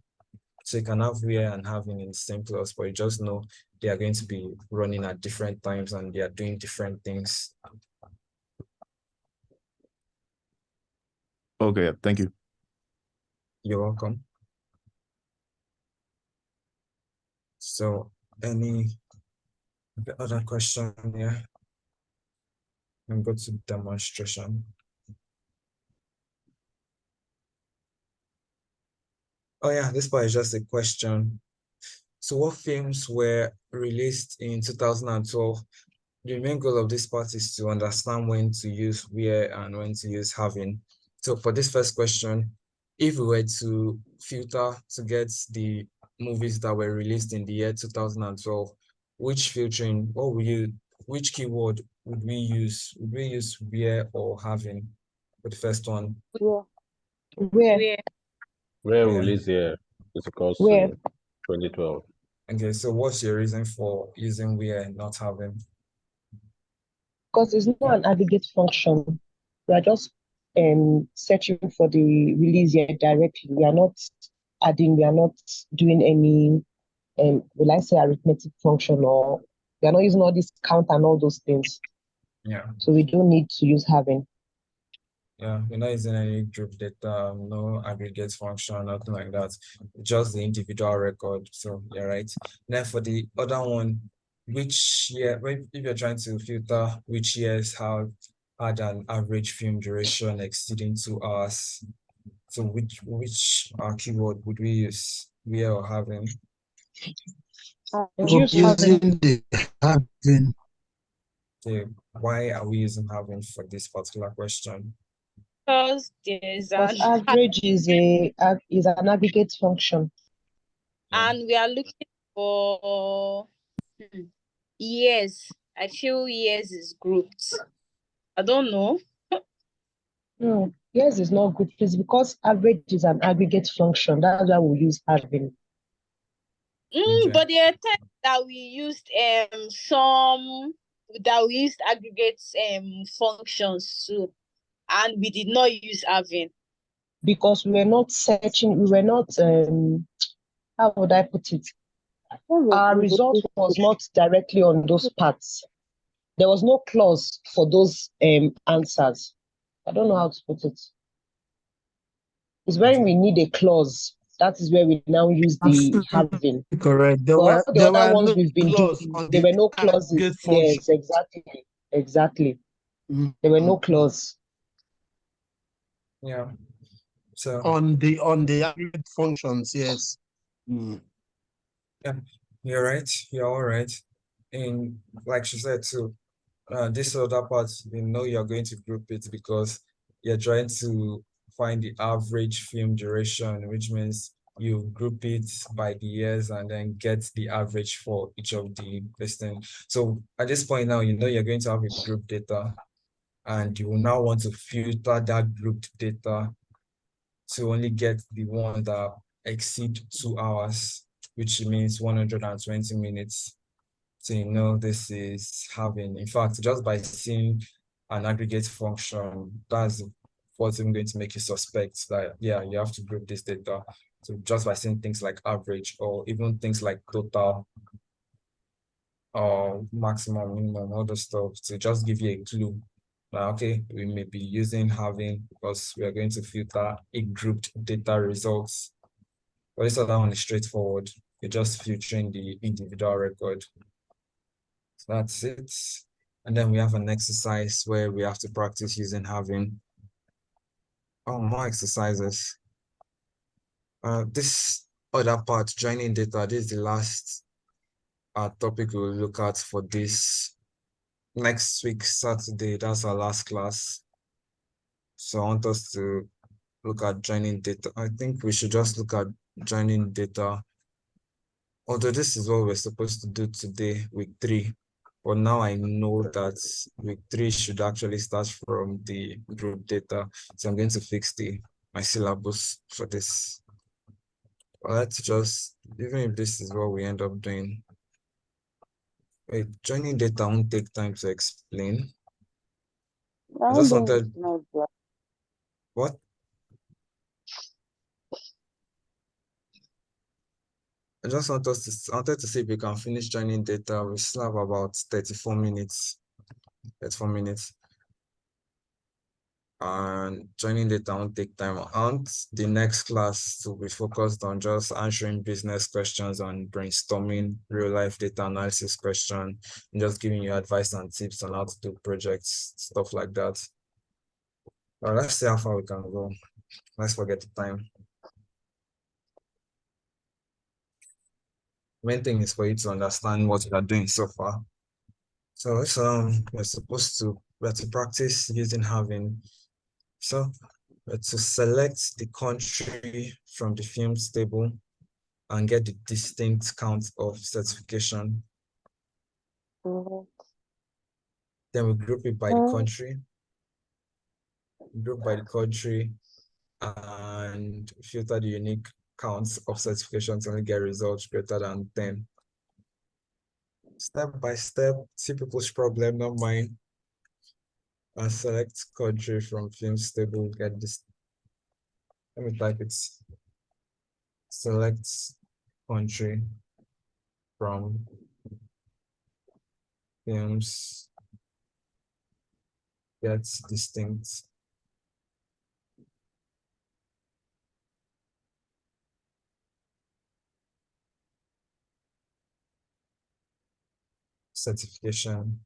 So you can have where and having in the same class, but you just know they are going to be running at different times and they are doing different things. okay. Thank you. You're welcome. So any other question here? And go to demonstration. Oh yeah, this part is just a question. So what films were released in 2012? The main goal of this part is to understand when to use where and when to use having. So for this first question, if we were to filter to get the movies that were released in the year 2012, which filtering, which keyword would we use? Would we use where or having for the first one? Where? Where release here is equals Where? to 2012. Okay, so what's your reason for using where and not having? Because it's not an aggregate function. We are just searching for the release year directly. We are not adding, we are not doing any, will I say arithmetic function, or we are not using all this count and all those things. Yeah. So we don't need to use having. Yeah, we're not using any group data, no aggregate function, nothing like that. Just the individual record. So you're right. Then for the other one, which year, if you're trying to filter which years have had an average film duration exceeding 2 hours, so which keyword would we use? Where or having? Use having. Using the having. Okay, why are we using having for this particular question? Because there's Because average is an aggregate function. and we are looking for years. I feel years is grouped. I don't know. No, years is not good. It's because average is an aggregate function. That's why we use having. Okay. But there are times that we used aggregate functions too, and we did not use having. Because we were not searching, we were not how would I put it? Our result was not directly on those parts. There was no clause for those answers. I don't know how to put it. It's when we need a clause. That is where we now use the having. Correct. But all the other ones no we've been clause doing, on there the were no clauses. aggregate function. Yes, exactly. There were no clause. Yeah. So on the aggregate functions, yes. yeah, you're right. You're all right. And like she said too, this other part, you're going to group it because you're trying to find the average film duration, which means you group it by the years and then get the average for each of the listing. So at this point now, you're going to have a group data, and you will now want to filter that grouped data to only get the one that exceed 2 hours, which means 120 minutes. So this is having, in fact, just by seeing an aggregate function, that's what's even going to make you suspect that, yeah, you have to group this data. So just by seeing things like average or even things like total or maximum, minimum, all the stuff to just give you a clue. Okay, we may be using having because we are going to filter a grouped data results. But this other one is straightforward. You're just filtering the individual record. So that's it. And then we have an exercise where we have to practice using having. Oh, more exercises. This other part, joining data, this is the last topic we'll look at for this next week, Saturday. That's our last class. So I want us to look at joining data. I think we should just look at joining data. Although this is what we're supposed to do today, week 3. But now I know that week 3 should actually start from the group data. So I'm going to fix my syllabus for this. But let's just, even if this is what we end up doing. Wait, joining data won't take time to explain. I just wanted, what? I just wanted to see if we can finish joining data. We still have about 34 minutes. 34 minutes. And joining data won't take time. I want the next class to be focused on just answering business questions and brainstorming real life data analysis questions, and just giving you advice and tips on how to do projects, stuff like that. Let's see how far we can go. Let's forget the time. Main thing is for you to understand what you are doing so far. So it's we're to practice using having. So we're to select the country from the films table and get the distinct count of certification. Then we group it by the country. Group by the country and filter the unique counts of certification to only get results greater than 10. Step by step, see people's problem, not mine. And select country from films table, get this. Let me type it. Select country from films, get distinct certification.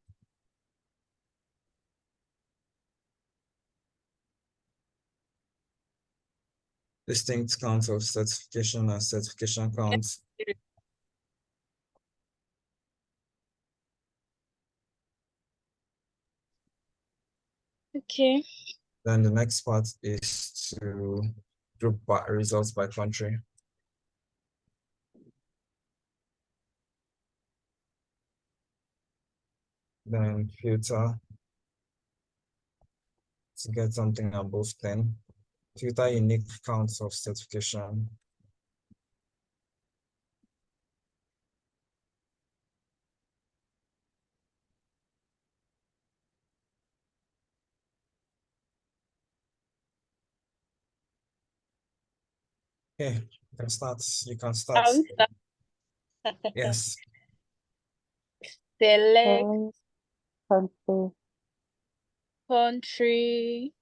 Distinct count of certification and certification count. Okay. Then the next part is to group by results by country. Then filter to get something above 10. Filter unique counts of certification. Okay, you can start. You can start. Yes. Select country.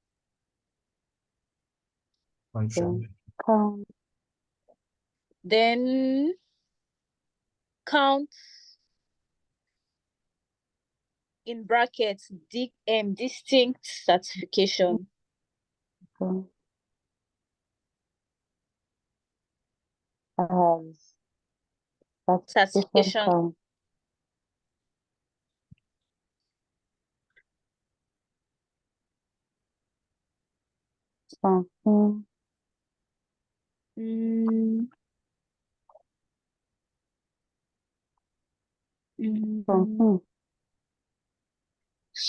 Then count in brackets distinct certification. Certification.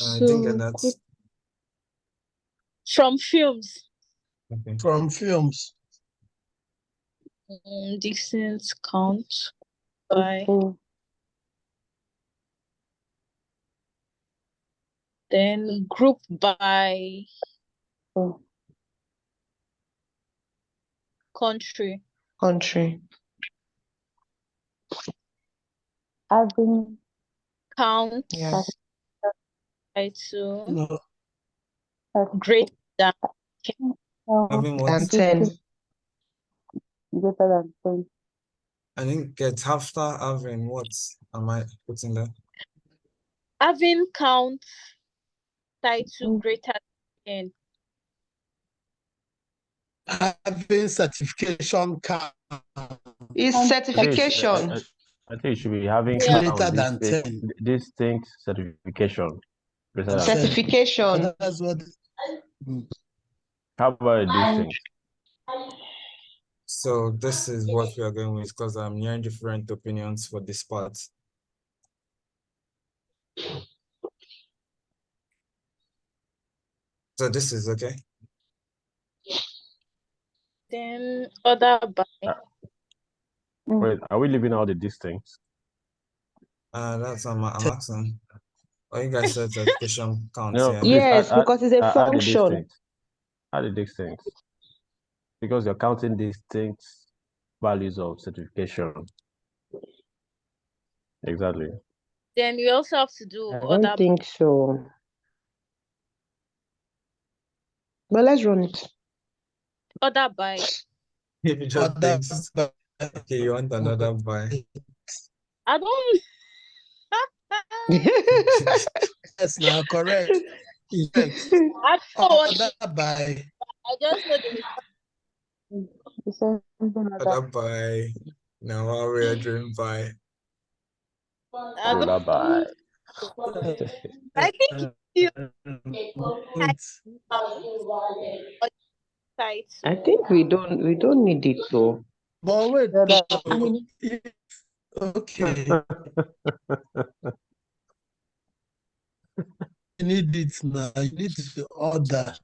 I think that's from films. okay. From films. Distance count by then group by country. Having Count by two greater than Having what? and 10. Greater than 10. I didn't get after having what am I putting there? having count title greater than 10. Having certification count Is certification I think it should be having greater count than 10. distinct certification. Greater than 10. certification. That's what. How about distinct? So this is what we are going with because I'm hearing different opinions for this part. So this is okay. Then other by. Wait, are we leaving out the distinct? That's I'm asking. Oh, you guys said certification counts, No, yeah. please Yes, because it's a add the function. distinct. Add the distinct. Because you're counting distinct values of certification. Exactly. Then we also have to do I other don't think so. But let's run it. other by. If you just thinks, okay, you want another by. I don't. Yes, now correct. Yes. I don't know what Other by. I just know the Other by. Now we are driven by. Bye bye. I think you site. I think we don't need it though. But wait, I mean, okay. You need it now. You need to order.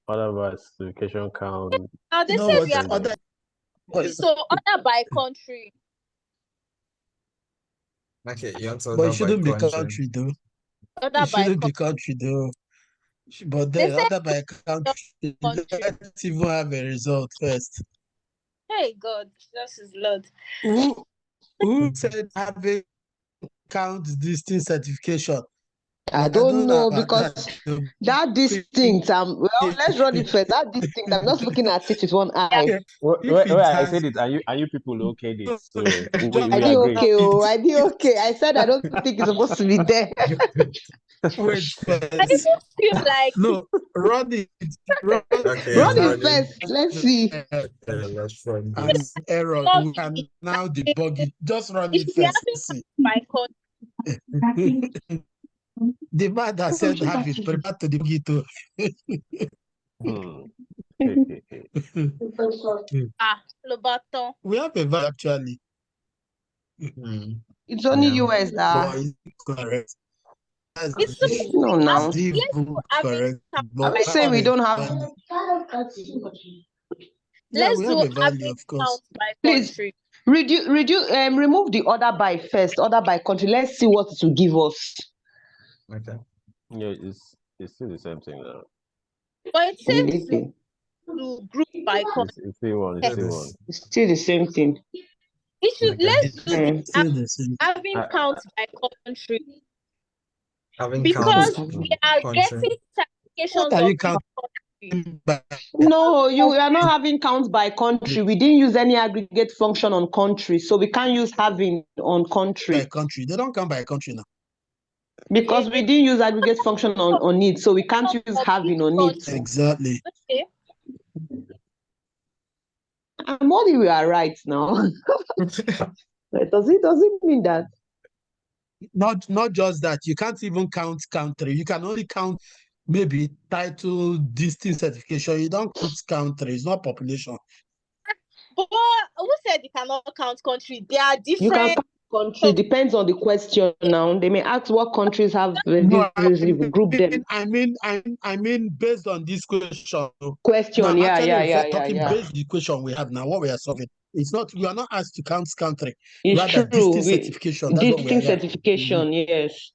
Other by specification count. Now they You know say what? we are Other. so order by country. Okay, you want to But it order by shouldn't be country. country though. Order It by shouldn't be country though. But They then say order by country. Let's even have a result first. Hey God, Jesus is Lord. Who said having count distinct certification? I don't know because that distinct. Well, let's run it first. That distinct. I'm just looking at it with one eye. Well, I said it, and you people okayed it, so we I did agree. okay. Oh, I did okay. I said I don't think it's supposed to be there. Wait I first. even feel like No, run it. Run it first. Let's see. Let's run An this. error. We can now debug it. Just run it if we first. having See. by country. The man that said have it prepared to debug it too. Lobaton. We have a value actually. It's only US that. But is it correct? It's No, now. Correct. I say we don't have. Yeah, Let's we do have a value, having of course. count by Please country. remove the order by first, order by country. Let's see what it will give us. Okay. Yeah, it's still the same thing now. But it Really? seems to group by country. It's still one. It's still one. It's still the same thing. It should let's do Still the same. having count by country. Having Because count we are country. getting certifications What are of you counting? No, we are not having counts by country. We didn't use any aggregate function on country, so we can't use having on country. By country. They don't come by country now. Because we didn't use aggregate function on it, so we can't use having on it. Exactly. Okay. And what if we are right now? Does it mean that? Not just that. You can't even count country. You can only count maybe title, distinct certification. You don't count country. It's not population. But who said you cannot count country? They are different. You can count country. Depends on the question. Now they may ask what countries have group them. I mean, based on this question. Question, no, yeah. Talking based on the question we have now, what we are solving. It's not. We are not asked to count country. It's rather true. distinct certification. That's Distinct what we are. certification, yes.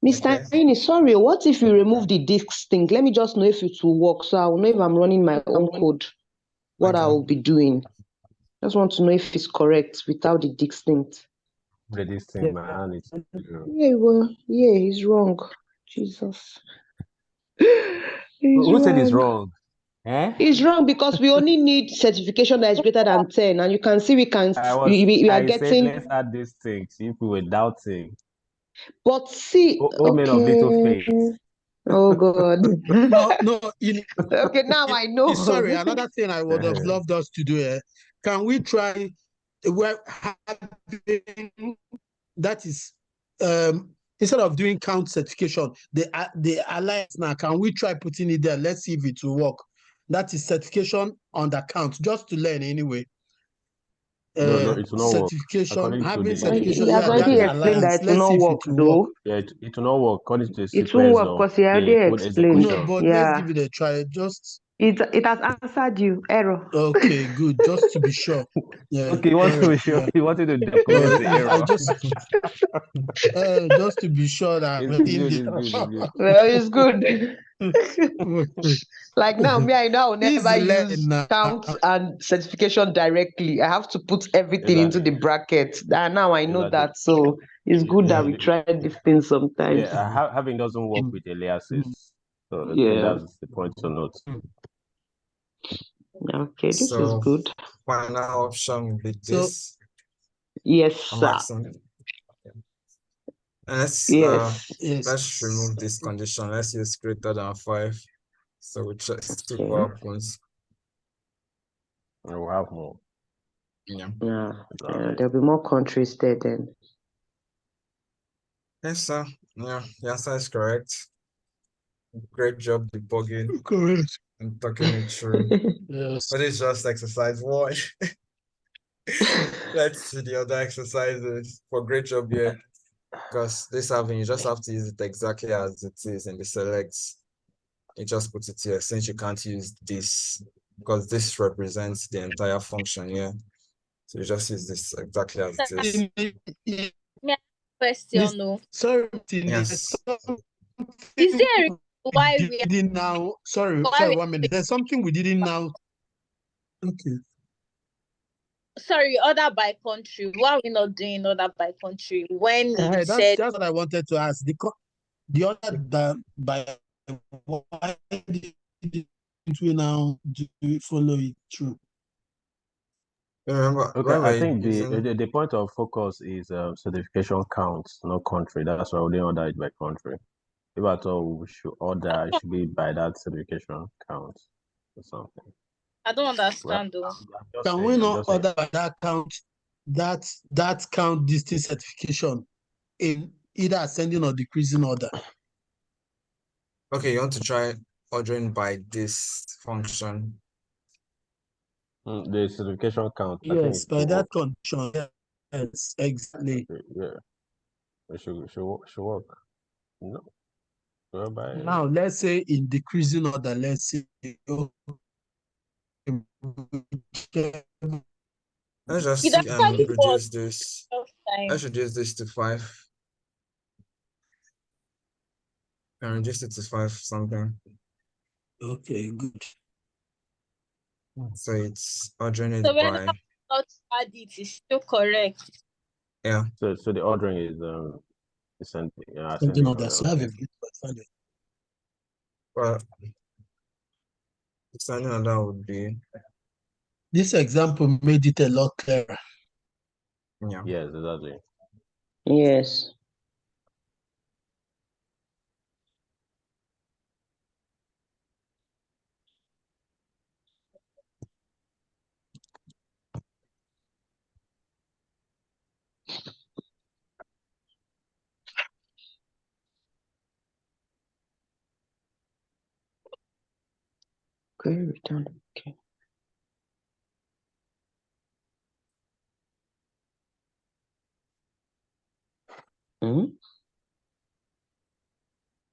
Mr. Ini, sorry, what if we remove the distinct? Let me just know if it will work. So I will know if I'm running my own code, what I will be doing. Just want to know if it's correct without the distinct. The distinct, man. It's yeah, he's wrong. Jesus. Who said it's wrong? It's wrong because we only need certification that is greater than 10, and you can see we are getting. Let's add distinct if we were doubting. But see, men of little faith. Oh God. No. Okay, now I know. Sorry, another thing I would have loved us to do. Can we try? That is, instead of doing count certification, the alliance now. Can we try putting it there? Let's see if it will work. That is certification on the count, just to learn anyway. No, it will not certification, work. having certification. He has already explained that it will not work, though. Yeah, it will not work according to the sequence. It won't work because he already explained. No, but let's give it a try. Just it has answered you. Error. Okay, good. Just to be sure. Yeah. Okay, you want to be sure? You wanted to document the error. Just to be sure that it's good. Like now, I know I'll never use count and certification directly. I have to put everything into the bracket. And now I know that, so it's good that we try this thing sometimes. Yeah, having doesn't work with aliases. So that's the point to note. Okay, this is good. Final option will be this. Yes, sir. Let's remove this condition. Let's use greater than 5. So we just 2 power points. We'll have more. Yeah. There'll be more countries there then. Yes, sir. Yeah, the answer is correct. Great job debugging Correct. and talking it through. Yes. But it's just exercise one. Let's see the other exercises. For great job here. Because this having, you just have to use it exactly as it is in the selects. You just put it here since you can't use this because this represents the entire function here. So you just use this exactly as it is. Question, no. Sorry, Yes. Is there why we didn't now? Sorry, why 1 minute. There's something we didn't now. Okay. Sorry, order by country. Why are we not doing order by country when it said That's what I wanted to ask. The other by why didn't we now follow it through? Remember, Okay, when I we're think using the point of focus is certification counts, not country. That's why we didn't order it by country. If at all we should order, it should be by that certification count or something. I don't understand though. Can we not order by that count, that count distance certification in either ascending or decreasing order? Okay, you want to try ordering by this function. The certification count, I think Yes, it by should that work. condition. Yes, exactly. Yeah, it should work. No, whereby Now let's say in decreasing order, let's say Let's just It actually was reduce this. time. Let's reduce this to 5. And reduce it to 5 something. Okay, good. So it's ordering it So when by I not add it, it's still correct. yeah. So the ordering is Something ascending other. So I have a okay. good portfolio. Well, standing on that would be This example made it a lot clearer. yeah. Yes, exactly. Yes. Query return. Okay. Hmm?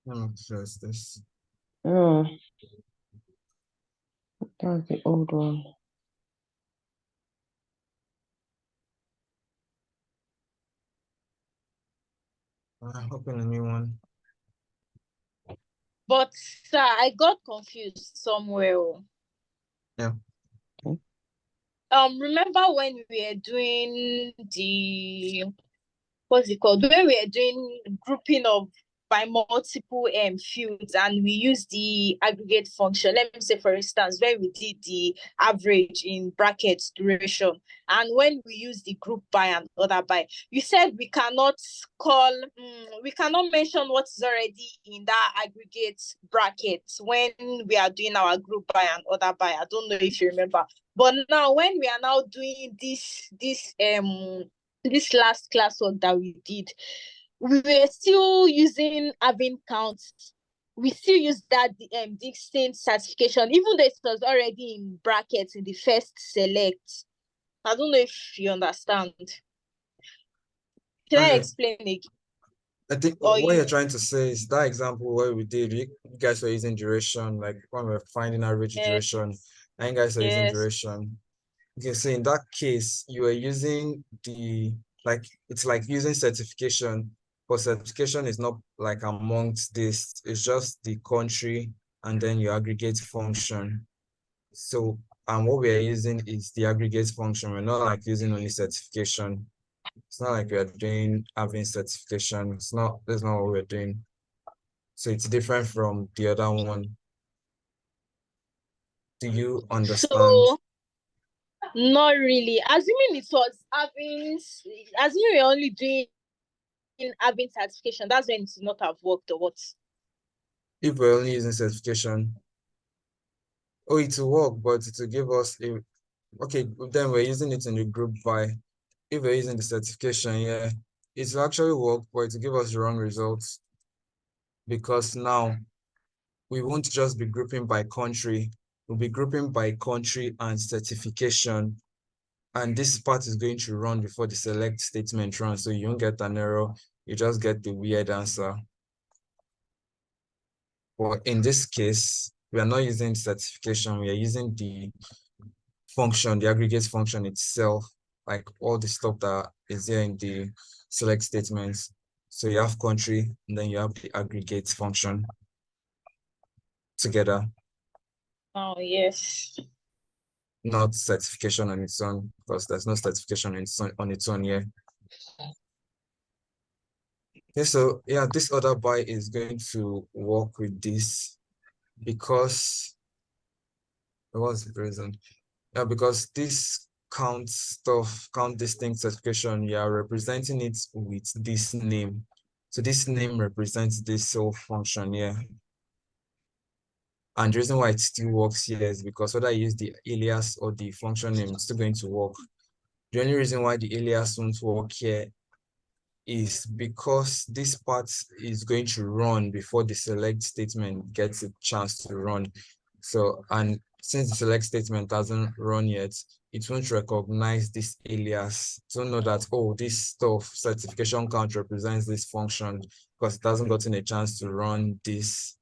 Let me close this. Oh, that's the old one. Open a new one. But sir, I got confused somewhere. Yeah. Remember when we were doing the what's it called? When we were doing grouping of by multiple fields and we use the aggregate function. Let me say, for instance, when we did the average in brackets duration, and when we use the group by and order by, you said we cannot we cannot mention what is already in that aggregate bracket when we are doing our group by and order by. I don't know if you remember. But now when we are now doing this last classwork that we did, we were still using having counts. We still use that distinct certification, even though it was already in brackets in the first select. I don't know if you understand. Can I explain again? I think what you're trying to say is that example where we did, you guys were using duration, like when we're finding average duration, and you guys are using duration. Okay, so in that case, you are using it's like using certification, but certification is not like amongst this, it's just the country and then your aggregate function. So, what we are using is the aggregate function. We're not like using only certification. It's not like we are doing having certification. That's not what we're doing. So it's different from the other one. Do you understand? So, not really. Assuming it was assuming we're only doing having certification, that's when it would not have worked or what? If we're only using certification, it will work, but it will give us Okay, then we're using it in the group by, if we're using the certification, yeah, it will actually work, but it will give us the wrong results, because now we won't just be grouping by country, we'll be grouping by country and certification. And this part is going to run before the select statement runs, so you won't get an error, you just get the weird answer. But in this case, we are not using certification, we are using the function, the aggregate function itself, like all the stuff that is there in the select statements. So you have country, and then you have the aggregate function together. Oh, yes. Not certification on its own, because there's no certification on its own here. Okay, so yeah, this other by is going to work with this, because what's the reason? Yeah, because this count stuff, count distinct certification, you are representing it with this name. So this name represents this self function here. And the reason why it still works here is because whether I use the alias or the function name, it's still going to work. The only reason why the alias won't work here is because this part is going to run before the select statement gets a chance to run. So, and since the select statement hasn't run yet, it won't recognize this alias. It won't know that, oh, this stuff, certification count represents this function, because it hasn't gotten a chance to run this.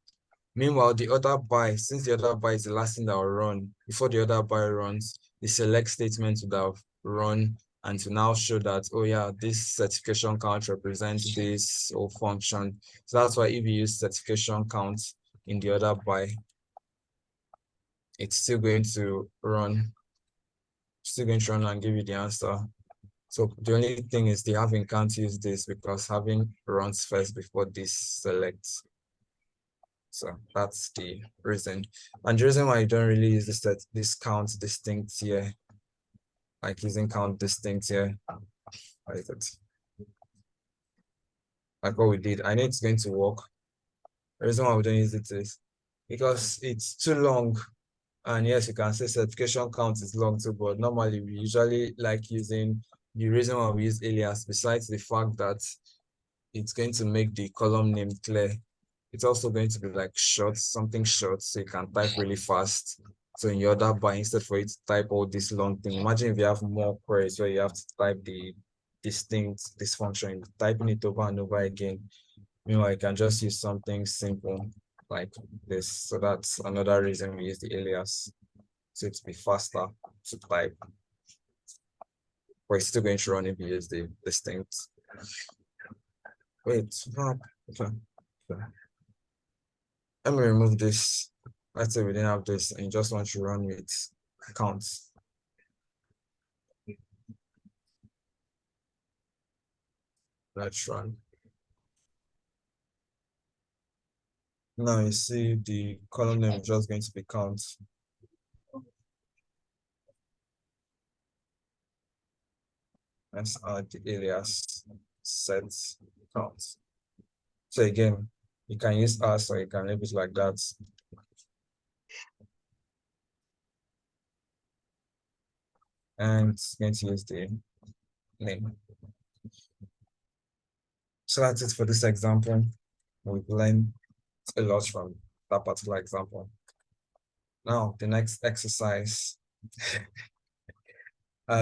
Meanwhile, the other by, since the other by is the last thing that will run, before the other by runs, the select statement would have run, and to now show that, oh yeah, this certification count represents this whole function. So that's why if you use certification count in the other by, it's still going to run, and give you the answer. So the only thing is the having can't use this, because having runs first before this selects. So that's the reason. And the reason why you don't really use this count distinct here, like using count distinct here, like that. Like what we did. I know it's going to work. The reason why we don't use it is because it's too long. And yes, you can say certification count is long too, but normally we usually like using the reason why we use alias, besides the fact that it's going to make the column name clear, it's also going to be like short, something short, so you can type really fast. So in your other by, instead for you to type all this long thing, imagine if you have more queries where you have to type the distinct, this function, typing it over and over again. Meanwhile, you can just use something simple like this. So that's another reason we use the alias, so to be faster to type. But it's still going to run if you use the distinct. Wait, okay. Let me remove this. Let's say we didn't have this and you just want to run with counts. Let's run. Now you see the column name is just going to be count. Let's add the alias set count. So again, you can use us or you can leave it like that. And it's going to use the name. So that's it for this example. We've learned a lot from that particular example. Now, the next exercise.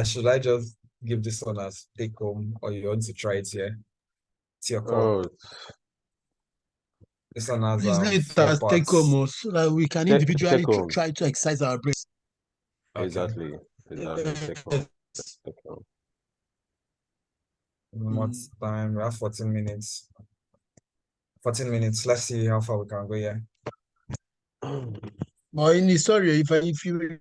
Should I just give this one as take home, or you want to try it here? It's your call. This one has Please let it 4 as take parts. home so that we can individually try to exercise our brains. Okay. Exactly. Take home. Take home. What's time? We have 14 minutes. 14 minutes. Let's see how far we can go here. But sorry, if you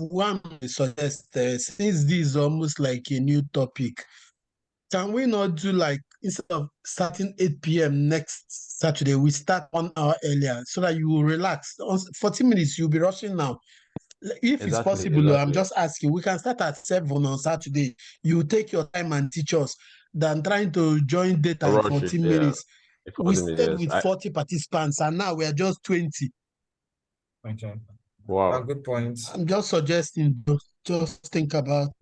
want to suggest, since this is almost like a new topic, can we not do like, instead of starting 8 p.m. next Saturday, we start 1 hour earlier so that you will relax? 40 minutes, you'll be rushing now. If it's possible, I'm just asking, we can start at 7 on Saturday. You take your time and teach us than trying to join data in 14 minutes. We started with 40 participants and now we are just 20. Okay. Wow. Good point. I'm just suggesting. just think about.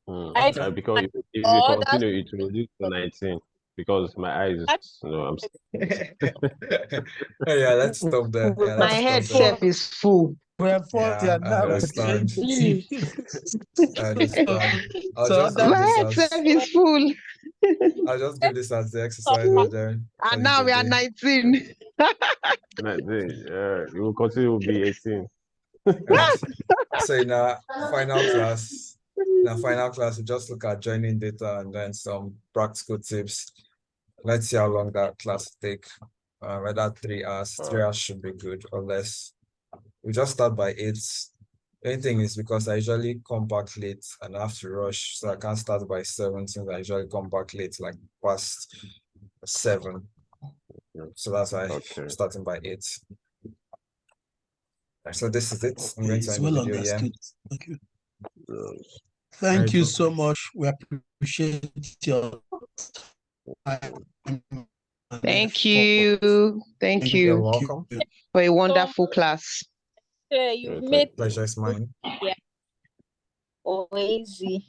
Because if you continue, it will reduce to 19 because my eyes, I'm. Yeah, let's stop there. Yeah, My let's head stop there. self is full. We're Yeah, I understand. I understand. I'll just give My this head as self is full. I'll just give this as the exercise and then call And it now a we are day. 19. 19. You will continue to be 18. Right. So in our final class, we just look at joining data and then some practical tips. Let's see how long that class take. Whether 3 hours, 3 hours should be good or less. We just start by 8. The only thing is because I usually come back late and I have to rush, so I can't start by 7 since I usually come back late, like past 7. So that's why I'm starting by 8. So this is it. I'm going to It's end the well video here. understood. Thank you. Thank you so much. We appreciate your time. Thank you. Thank you. You're welcome. For a wonderful class. Yeah, you've made Pleasure is mine. easy.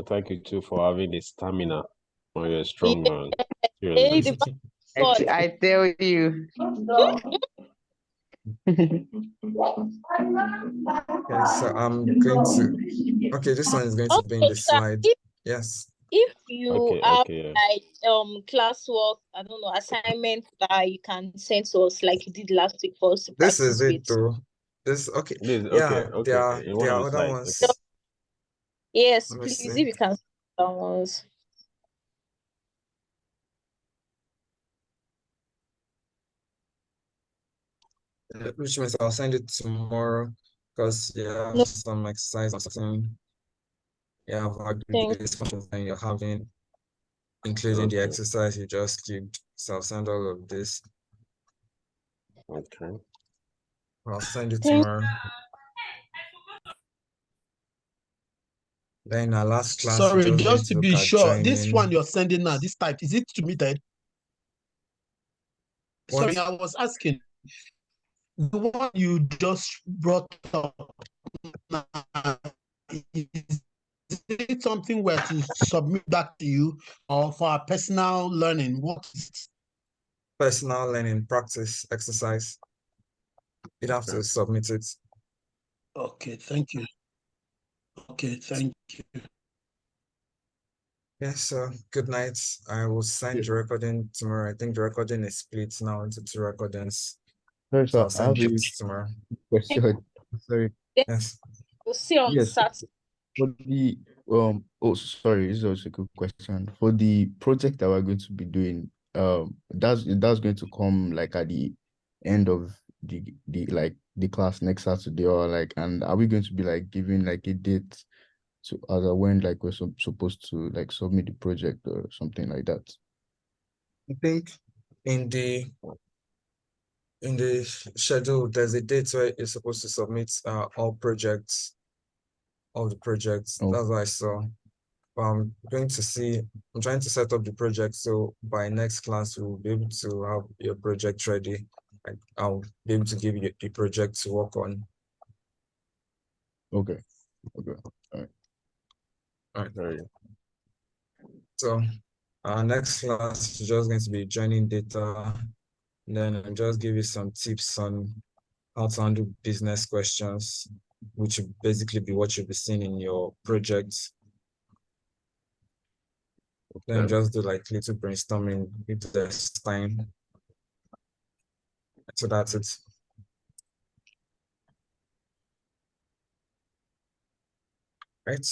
Thank you too for having the stamina on your strong man. I tell you. Okay, so I'm going to. Okay, this one is going to be in the slide. Yes. If you have yeah. like classwork, I don't know, assignment that you can send to us like you did last week for us to This practice is it with. though. This okay. This, Yeah, okay. there are other ones. Okay. Yes, Let me please, see. if you can send that ones. Which means I'll send it tomorrow because some exercise or something. Yeah, aggregates functions and you're having, including the exercise you just did. So I'll send all of this. Okay. I'll send it tomorrow. Then our last class, Sorry, we're just to look be at sure, this joining. one you're sending now, this type, is it submitted? What? Sorry, I was asking. The one you just brought up, is it something where to submit back to you or for our personal learning? What is it? Personal learning, practice, exercise. You'd have to submit it. Okay, thank you. Okay, thank you. Yes, so good night. I will send the recording tomorrow. I think the recording is split now into 2 recordings. Sorry, So sir, I'll send I have it a tomorrow. question. Sorry. Yes. We'll see on Saturday. For the sorry, this is also a good question. For the project that we're going to be doing, that's going to come like at the end of the class next Saturday, or like, and are we going to be like giving like a date to as a when like we're supposed to like submit the project or something like that? I think in the schedule there's a date where you're supposed to submit all the projects. That's what I saw. I'm trying to set up the project so by next class we'll be able to have your project ready. I'll be able to give you the project to work on. Okay. All right. So our next class is just going to be joining data. Then I'll just give you some tips on how to handle business questions, which will basically be what you'll be seeing in your project. Then just do like little brainstorming if there's time. So that's it. Right.